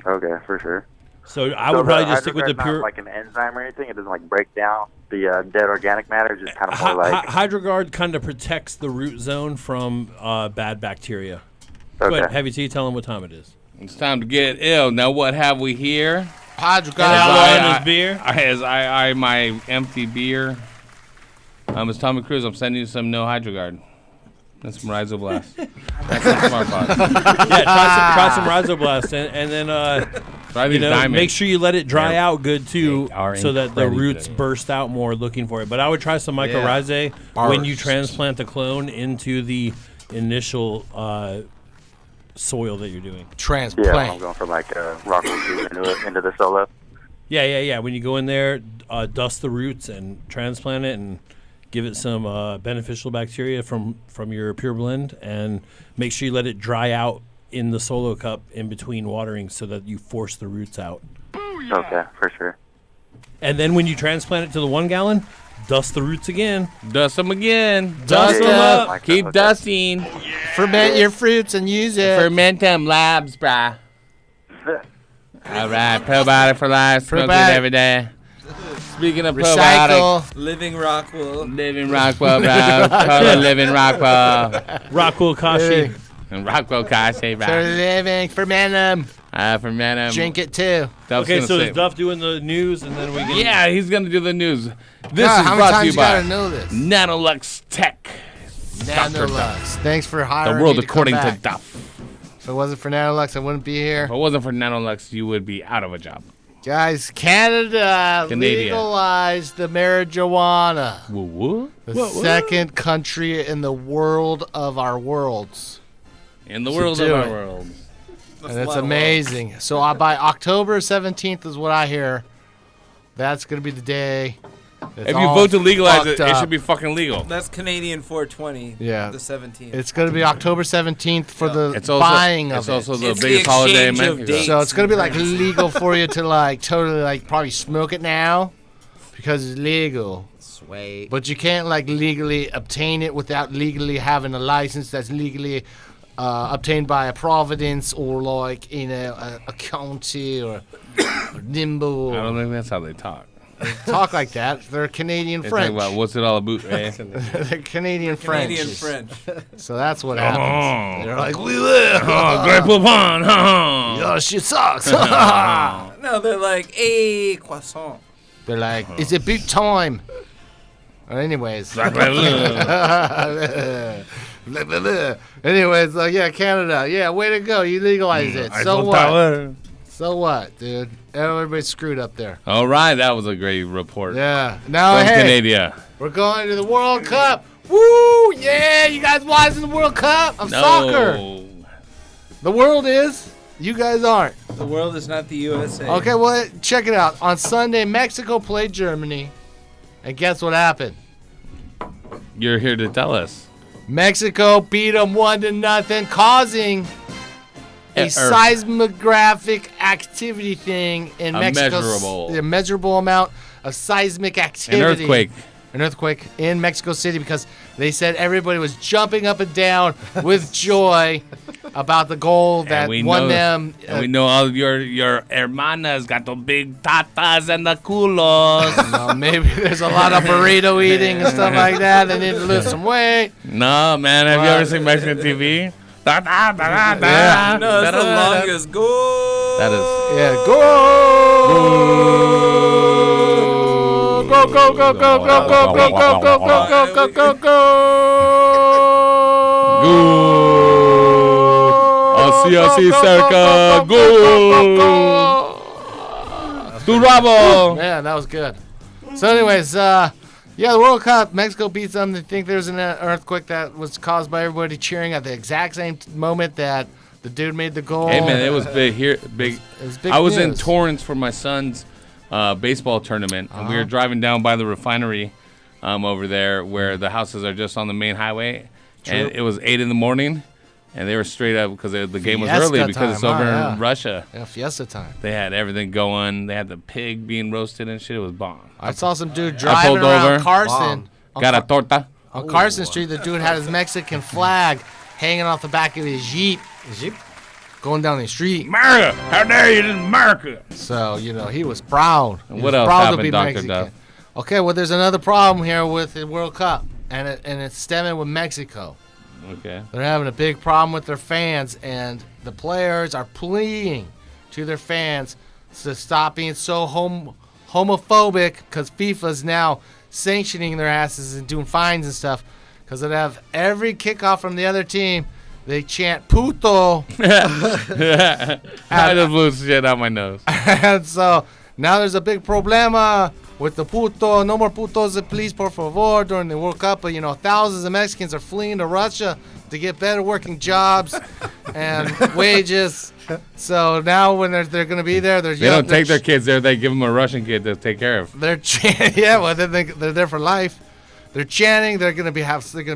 Okay, for sure. So I would probably just stick with the not Pure. like an enzyme or anything. It doesn't break down the dead organic matter. Just kind of more HydroGuard kind of protects the root zone from bad bacteria. Go ahead, Heavy T, tell them what time it is. It's time to get ill. Now what have we here? HydroGuard beer. As I eye my empty beer. It's Tommy Cruz. I'm sending you some no HydroGuard. That's some Rhizoblast. That's some smart pots. Yeah, try some Rhizoblast, and then make sure you let it dry out good too, so that the roots burst out more looking for it. But I would try some mycorrhizae when you transplant the clone into the initial soil that you're doing. transplant. Yeah, I'm going from rock into the Solo. Yeah. When you go in there, dust the roots and transplant it and give it some beneficial bacteria from your Pure Blend, and make sure you let it dry out in the Solo cup in between watering so that you force the roots out. Okay, for sure. And then when you transplant it to the 1 gallon, dust the roots again. Dust them again. Dust them up. Keep dusting. Ferment your fruits and use it. Ferment them labs, brah. All right, probiotic for life. Smoke it every day. Speaking of probiotic. Living Rockwell. Living Rockwell, bro. Call it Living Rockwell. Rockwell Kashi. And Rockwell Kashi, bro. For living. Ferment them. Ferment them. Drink it too. Okay, so is Duff doing the news, and then we can... Yeah, he's going to do the news. This is how brought many to you times by you gotta know this? Nanolux Tech. Nanolux. Thanks for hiring The world me according come to back. Duff. If it wasn't for Nanolux, I wouldn't be here. If it wasn't for Nanolux, you would be out of a job. Guys, Canada legalized the marijuana. What? The second country in the world of our worlds. In the to world do of our it. world. And it's amazing. So by October 17th is what I hear. That's going to be the day. If you vote to legalize it, it up. should be fucking legal. That's Canadian 420. Yeah. The 17th. It's going to be October 17th for the It's also- buying of it's it. also the It's biggest the holiday in exchange of Mexico. dates So it's going to be like and legal for you to like totally like probably smoke it now because it's legal. Sweet. But you can't like legally obtain it without legally having a license that's legally obtained by a province or like in a county or nimble. I don't think that's how they talk. Talk like that. They're Canadian They French. talk about what's it all about, eh? They're Canadian French. Canadian French. So that's what Oh. happens. They're like, we live. Great Poupon. Your shit sucks. No, they're like, hey, croissant. They're like, it's a big time. Anyways. Anyways, yeah, Canada. Yeah, way to go. You legalized it. So what? So what, dude? Everybody's screwed up there. All right, that was a great report. Yeah. Now, From hey, Canada. we're going to the World Cup. Woo! Yeah, you guys watching the World Cup of soccer. The world is. You guys aren't. The world is not the USA. Okay, well, check it out. On Sunday, Mexico played Germany. And guess what happened? You're here to tell us. Mexico beat them 1-0, causing a seismographic activity thing in Mexico. A measurable amount of seismic activity. An earthquake in Mexico City because they said everybody was jumping up and down with joy about the goal that won them. And we know all your hermanas got the big tatas and the culos. No, maybe there's a lot of burrito eating and stuff like that. They need to lose some weight. No, man. Have you ever seen Mexican TV? Yeah. No, that's the longest goal. That is. Yeah, go! Go, go, go, go, go, go, go, go, go, go, go, go, go! Así cerca. Gol. Bravo. Man, that was good. So anyways, yeah, the World Cup, Mexico beats them. They think there's an earthquake that was caused by everybody cheering at the exact same moment that the dude made the goal. Hey, man, it was big here. Big. It was big I was in news. Torrance for my son's baseball tournament, and we were driving down by the refinery over there where the houses are just on the main highway. True. And it was 8 in the morning, and they were straight up because the game was Fiesta early because it's time, over yeah. in Russia. Yeah, fiesta time. They had everything going. They had the pig being roasted and shit. It was bomb. I saw some dude I driving pulled around over. Carson. Got a torta. On Carson Street, the dude had his Mexican flag hanging off the back of his Jeep. Going down the street. America! How dare you, this is America! So, he was proud. And He what was else proud to happened, be Dr. Mexican. Duff? Okay, well, there's another problem here with the World Cup, and it's stemming with Mexico. Okay. They're having a big problem with their fans, and the players are pleading to their fans to stop being so homophobic because FIFA's now sanctioning their asses and doing fines and stuff because they have every kickoff from the other team. They chant puto. I just blew shit out my nose. And so now there's a big problema with the puto. No more putos, please, por favor, during the World Cup. But, thousands of Mexicans are fleeing to Russia to get better working jobs and wages. So now when they're going to be there, They don't take their kids there. They give them a Russian kid to take care of. They're yeah, well, they're there for life. They're chanting. They're gonna be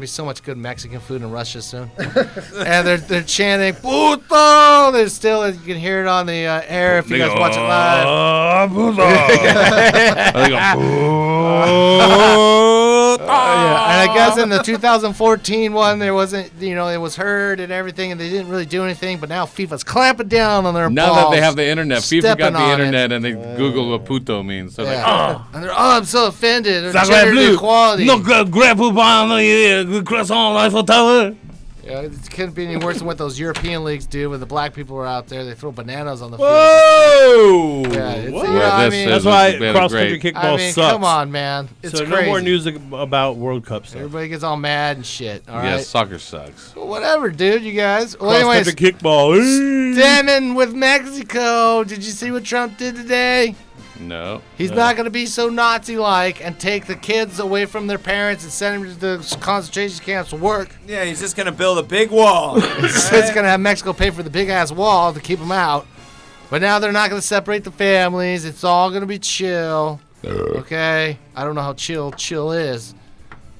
so much good Mexican food in Russia soon, and they're chanting "puto." There's still you can hear it on the air if you guys watch it live. Yeah, and I guess in the 2014 one there wasn't, it was heard and everything, and they didn't really do anything. But now FIFA's clamping down on their Now balls, that they have the internet, FIFA got stepping the on internet, and they Google what puto means. So Yeah. And they're, I'm so offended. There's Sacre gender bleu. equality. No, grab poupon, croissant, Eiffel Tower. Yeah, it couldn't be any worse than what those European leagues do when the black people are out there. They throw bananas on the field. Whoa! Yeah, it's, What? you know, I mean, That's why cross-country kickball sucks. Come on, man. It's so crazy. no more news about World Cup stuff. Everybody gets all mad and shit. All right. Yeah, soccer sucks. Well, whatever, dude. You guys. Well, Cross-country kickball. Stemming with Mexico. Did you see what Trump did today? No. He's not going to be so Nazi-like and take the kids away from their parents and send them to the concentration camps to work. Yeah, he's just going to build a big wall. It's going to have Mexico pay for the big-ass wall to keep them out. But now they're not going to separate the families. It's all going to be chill. Okay? I don't know how chill is.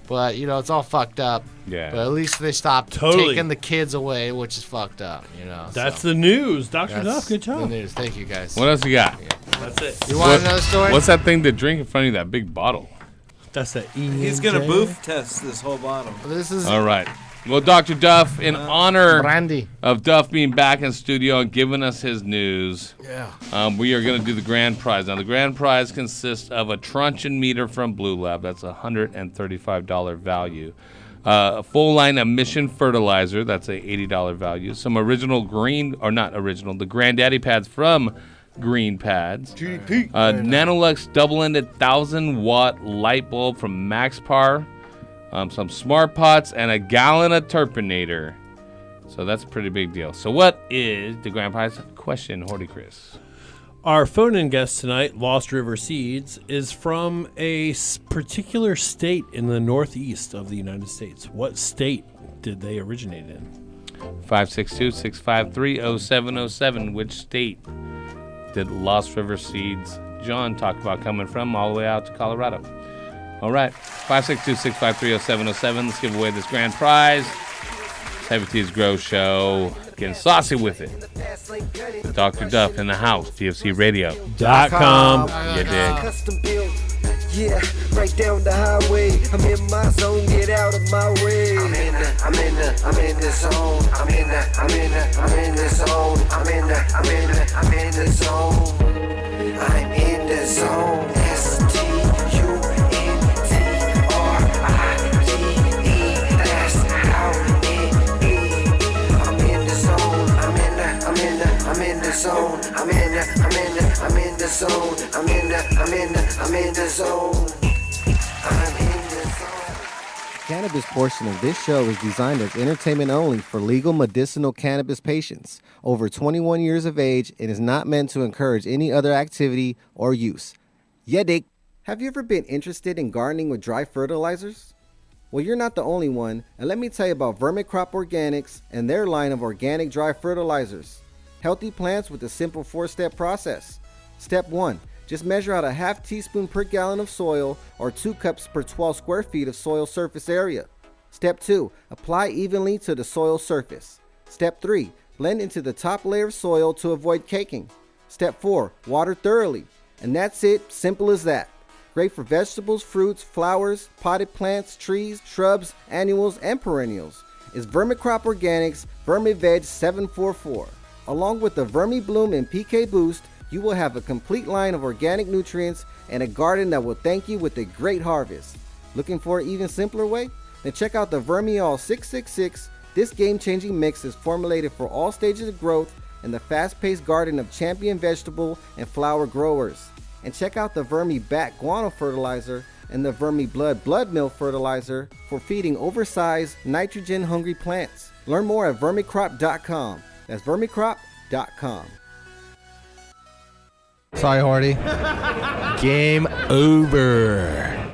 But, you know, it's all fucked up. Yeah. But at least they stopped taking the kids away, which is fucked up, you know. That's the news. Dr. That's Duff, good job. the news. Thank you, guys. What else you got? That's it. You want another story? What's that thing to drink in front of you, that big bottle? That's the He's going to booth test this whole bottle. This is All right. Well, Dr. Duff, in honor of Duff being back in studio and giving us his news, we are going to do the grand prize. Now, the grand prize consists of a truncheon meter from Blue Lab. That's a $135 value. A full line of Mission Fertilizer. That's a $80 value. Some original the Granddaddy pads from Green Pads. GDP. Nanolux double-ended 1,000-watt light bulb from MaxPar. Some smart pots, and a gallon of Turpinator. So that's a pretty big deal. So what is the grand prize question, Horty Chris? Our phone-in guest tonight, Lost River Seeds, is from a particular state in the northeast of the United States. What state did they originate in? 562-653-0707. Which state did Lost River Seeds John talk about coming from all the way out to Colorado? All right, 562-653-0707. Let's give away this grand prize. It's Heavy T's Grow Show. Getting saucy with it. With Dr. Duff in the house. DFCRadio.com. You dig? Custom built, yeah, right down the highway. I'm in my zone, get out of my way. I'm in the zone. I'm in the zone. I'm in the zone. I'm in the zone. Zone. I'm in the zone. Cannabis portion of this show is designed as entertainment only for legal medicinal cannabis patients over 21 years of age and is not meant to encourage any other activity or use. Yeah, Dick. Have you ever been interested in gardening with dry fertilizers? Well, you're not the only one, and let me tell you about Vermicrop Organics and their line of organic dry fertilizers. Healthy plants with a simple 4-step process. Step 1. Just measure out a half teaspoon per gallon of soil or 2 cups per 12 square feet of soil surface area. Step 2. Apply evenly to the soil surface. Step 3. Blend into the top layer of soil to avoid caking. Step 4. Water thoroughly. And that's it, simple as that. Great for vegetables, fruits, flowers, potted plants, trees, shrubs, annuals, and perennials. It's Vermicrop Organics VermiVeg 744. Along with the Vermi Bloom and PK Boost, you will have a complete line of organic nutrients and a garden that will thank you with a great harvest. Looking for an even simpler way? Then check out the Vermiol 666. This game-changing mix is formulated for all stages of growth in the fast-paced garden of champion vegetable and flower growers. And check out the Vermi Bat Guano Fertilizer and the Vermi Blood Meal Fertilizer for feeding oversized, nitrogen-hungry plants. Learn more at vermicrop.com. That's vermicrop.com. Sorry, Horty. Game over.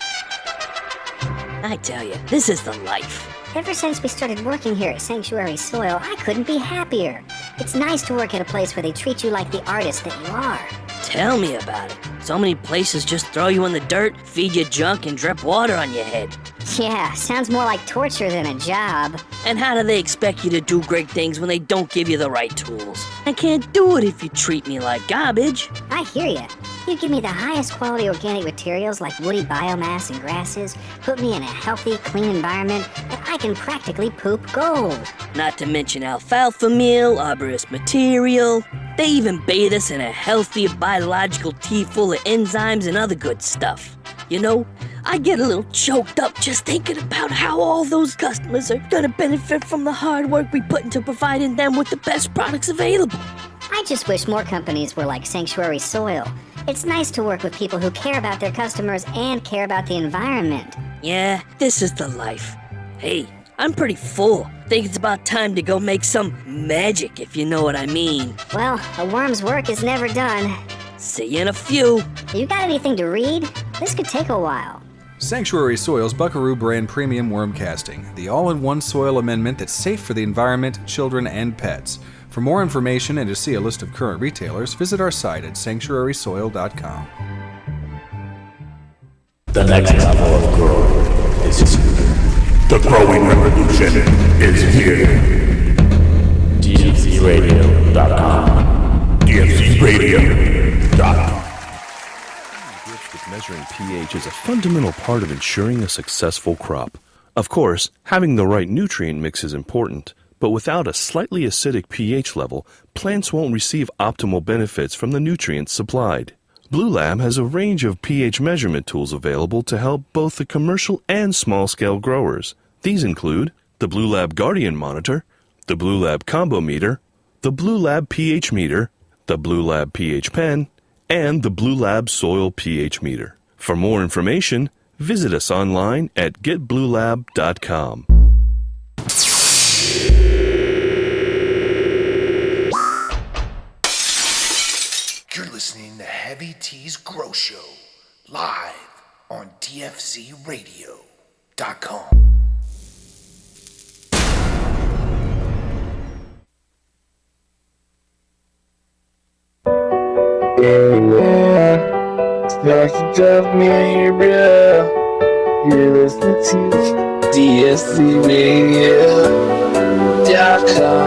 I tell you, this is the life. Ever since we started working here at Sanctuary Soil, I couldn't be happier. It's nice to work at a place where they treat you like the artist that you are. Tell me about it. So many places just throw you in the dirt, feed you junk, and drip water on your head. Yeah, sounds more like torture than a job. And how do they expect you to do great things when they don't give you the right tools? I can't do it if you treat me like garbage. I hear ya. You give me the highest quality organic materials like woody biomass and grasses, put me in a healthy, clean environment, and I can practically poop gold. Not to mention alfalfa meal, arborist material. They even bathe us in a healthy biological tea full of enzymes and other good stuff. You know, I get a little choked up just thinking about how all those customers are gonna benefit from the hard work we put into providing them with the best products available. I just wish more companies were like Sanctuary Soil. It's nice to work with people who care about their customers and care about the environment. Yeah, this is the life. Hey, I'm pretty full. Think it's about time to go make some magic, if you know what I mean. Well, a worm's work is never done. See you in a few. You got anything to read? This could take a while. Sanctuary Soil's Buckaroo brand premium worm casting, the all-in-one soil amendment that's safe for the environment, children, and pets. For more information and to see a list of current retailers, visit our site at sanctuarysoil.com. The next level of growth is here. The growing revolution is here. DFCRadio.com. DFCRadio.com. With measuring pH is a fundamental part of ensuring a successful crop. Of course, having the right nutrient mix is important, but without a slightly acidic pH level, plants won't receive optimal benefits from the nutrients supplied. Blue Lab has a range of pH measurement tools available to help both the commercial and small-scale growers. These include the Blue Lab Guardian Monitor, the Blue Lab Combo Meter, the Blue Lab pH Meter, the Blue Lab pH Pen, and the Blue Lab Soil pH Meter. For more information, visit us online at getbluelab.com. You're listening to Heavy T's Grow Show, live on DFCRadio.com. Dr. Media. You're listening to DFCRadio.com.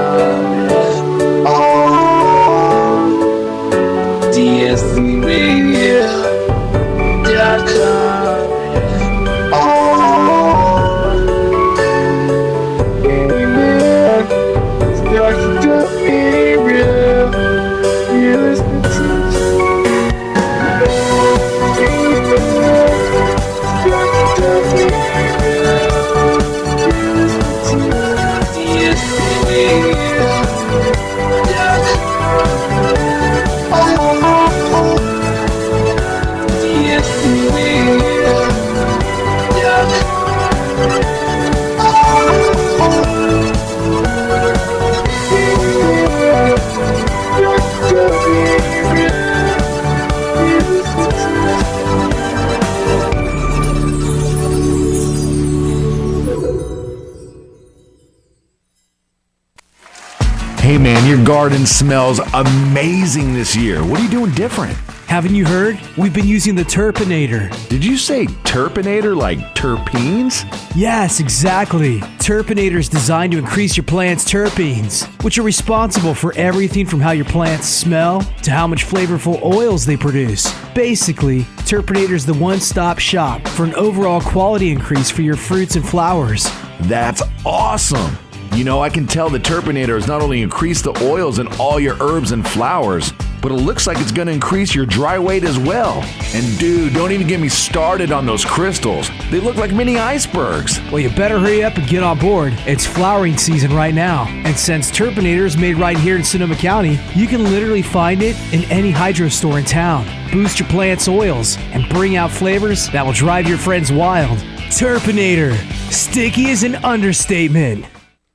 Hey man, your garden smells amazing this year. What are you doing different? Haven't you heard? We've been using the Turpinator. Did you say Turpinator like terpenes? Yes, exactly. Turpinator is designed to increase your plant's terpenes, which are responsible for everything from how your plants smell to how much flavorful oils they produce. Basically, Turpinator is the one-stop shop for an overall quality increase for your fruits and flowers. That's awesome. You know, I can tell the Turpinator has not only increased the oils in all your herbs and flowers, but it looks like it's going to increase your dry weight as well. And dude, don't even get me started on those crystals. They look like mini icebergs. Well, you better hurry up and get on board. It's flowering season right now. And since Turpinator is made right here in Sonoma County, you can literally find it in any hydro store in town. Boost your plant's oils and bring out flavors that will drive your friends wild. Turpinator. Sticky is an understatement.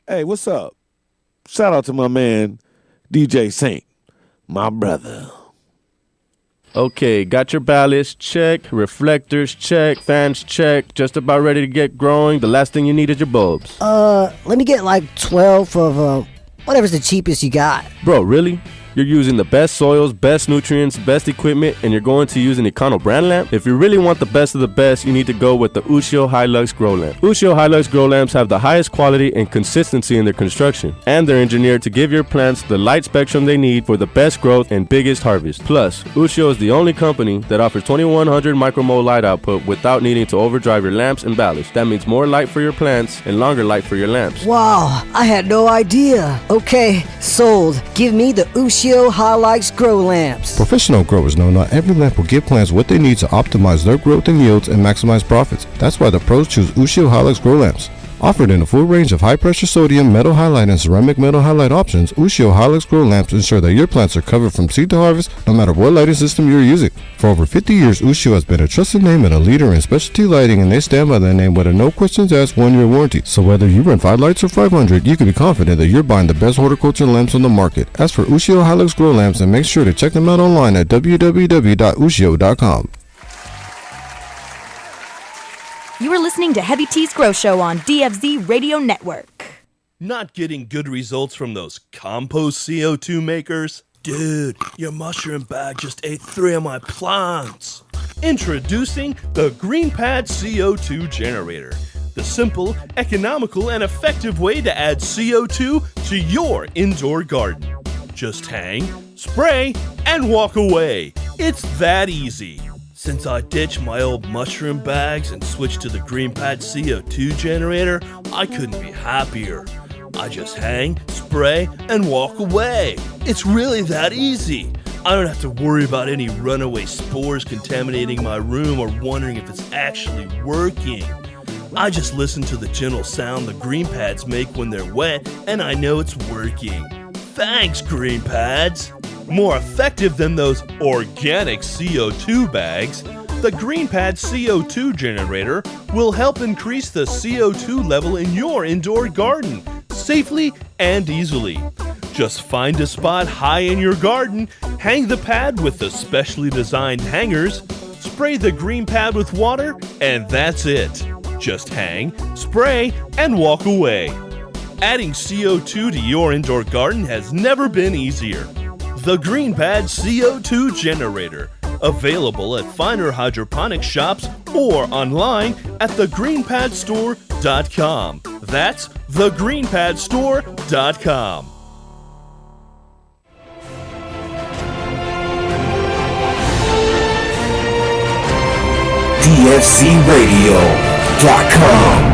Hey, what's up? Shout out to my man, DJ Saint, my brother. Okay, got your ballast check, reflectors check, fans check, just about ready to get growing. The last thing you need is your bulbs. Let me get like 12 of, whatever's the cheapest you got. Bro, really? You're using the best soils, best nutrients, best equipment, and you're going to use an Econo brand lamp? If you really want the best of the best, you need to go with the Ushio Hilux Grow Lamp. Ushio Hilux Grow Lamps have the highest quality and consistency in their construction, and they're engineered to give your plants the light spectrum they need for the best growth and biggest harvest. Plus, Ushio is the only company that offers 2100 micromole light output without needing to overdrive your lamps and ballast. That means more light for your plants and longer light for your lamps. Wow, I had no idea. Okay, sold. Give me the Ushio Ushio Highlights Grow Lamps. Professional growers know not every lamp will give plants what they need to optimize their growth and yields and maximize profits. That's why the pros choose Ushio Highlights Grow Lamps. Offered in a full range of high-pressure sodium, metal halide, and ceramic metal halide options, Ushio Highlights Grow Lamps ensure that your plants are covered from seed to harvest no matter what lighting system you're using. For over 50 years, Ushio has been a trusted name and a leader in specialty lighting, and they stand by that name with a no questions asked 1-year warranty. So whether you run 5 lights or 500, you can be confident that you're buying the best horticulture lamps on the market. As for Ushio Highlights Grow Lamps, and make sure to check them out online at www.ushio.com. You are listening to Heavy T's Grow Show on DFZ Radio Network. Not getting good results from those compost CO2 makers? Dude, your mushroom bag just ate 3 of my plants. Introducing the GreenPad CO2 generator. The simple, economical, and effective way to add CO2 to your indoor garden. Just hang, spray, and walk away. It's that easy. Since I ditched my old mushroom bags and switched to the GreenPad CO2 generator, I couldn't be happier. I just hang, spray, and walk away. It's really that easy. I don't have to worry about any runaway spores contaminating my room or wondering if it's actually working. I just listen to the gentle sound the GreenPads make when they're wet, and I know it's working. Thanks, GreenPads! More effective than those organic CO2 bags, the GreenPad CO2 generator will help increase the CO2 level in your indoor garden safely and easily. Just find a spot high in your garden, hang the pad with the specially designed hangers, spray the GreenPad with water, and that's it. Just hang, spray, and walk away. Adding CO2 to your indoor garden has never been easier. The GreenPad CO2 generator, available at finer hydroponic shops or online at thegreenpadstore.com. That's thegreenpadstore.com. DFCRadio.com.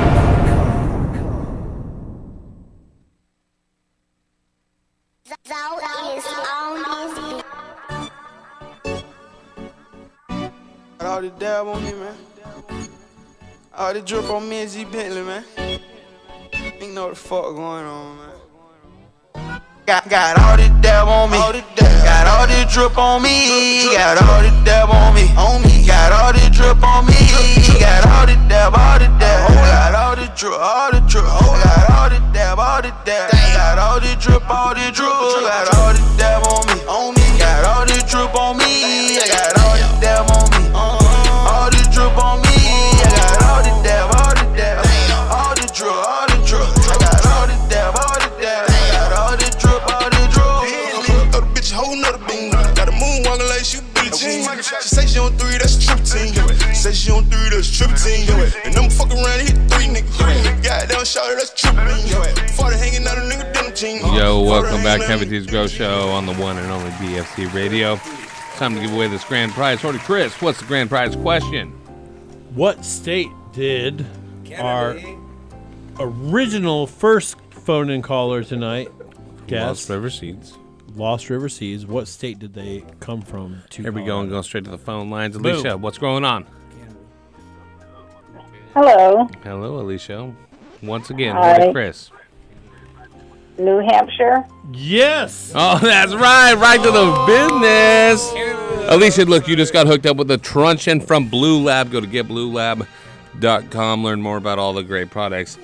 All the dab on me, man. All the drip on me and G Bentley, man. Ain't know what the fuck going on, man. Got all the dab on me. Got all the drip on me. Got all the dab on me. Got all the drip on me. Got all the dab, all the dab. Got all the drip, all the drip. Got all the dab, all the dab. Got all the drip, all the drip. Got all the dab on me. Got all the drip on me. I got all the dab on me. All the drip on me. I got all the dab, all the dab. All the drip, all the drip. I got all the dab, all the dab. Got all the drip, all the drip. Throw the bitch a whole nother bean. Got a moon walking like she Billie Jean. She say she on 3, that's triple team. Say she on 3, that's triple team. And them fuck around and hit 3 niggas. Goddamn shot, that's triple beam. Farted hanging out a nigga denim team. Yo, welcome back, Heavy T's Grow Show on the one and only BFC Radio. Time to give away this grand prize. Horty Chris, what's the grand prize question? What state did our original first phone-in caller tonight guess? Lost River Seeds. Lost River Seeds. What state did they come from? Here we go and go straight to the phone lines. Alicia, Boom. what's going on? Hello. Hello, Alicia. Once again, Hi. Horty Chris. New Hampshire. Yes. Oh, that's right. Right to the business. Alicia, look, you just got hooked up with a truncheon from Blue Lab. Go to getbluelab.com. Learn more about all the great products.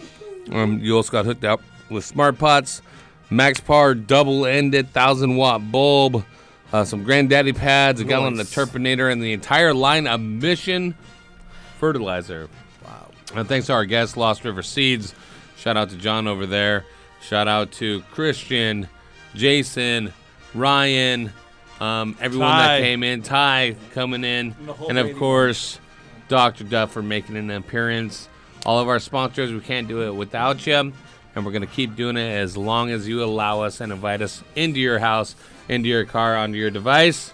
You also got hooked up with Smart Pots, Max Par double-ended 1,000-watt bulb, some Granddaddy pads, a gallon of Turpinator, and the entire line of Mission fertilizer. Wow. And thanks to our guest, Lost River Seeds. Shout out to John over there. Shout out to Christian, Jason, Ryan, everyone that came in, Ty coming in, and of course, Dr. Duff for making an appearance. All of our sponsors, we can't do it without you, and we're going to keep doing it as long as you allow us and invite us into your house, into your car, onto your device.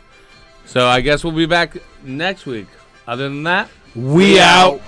So I guess we'll be back next week. Other than that, we out.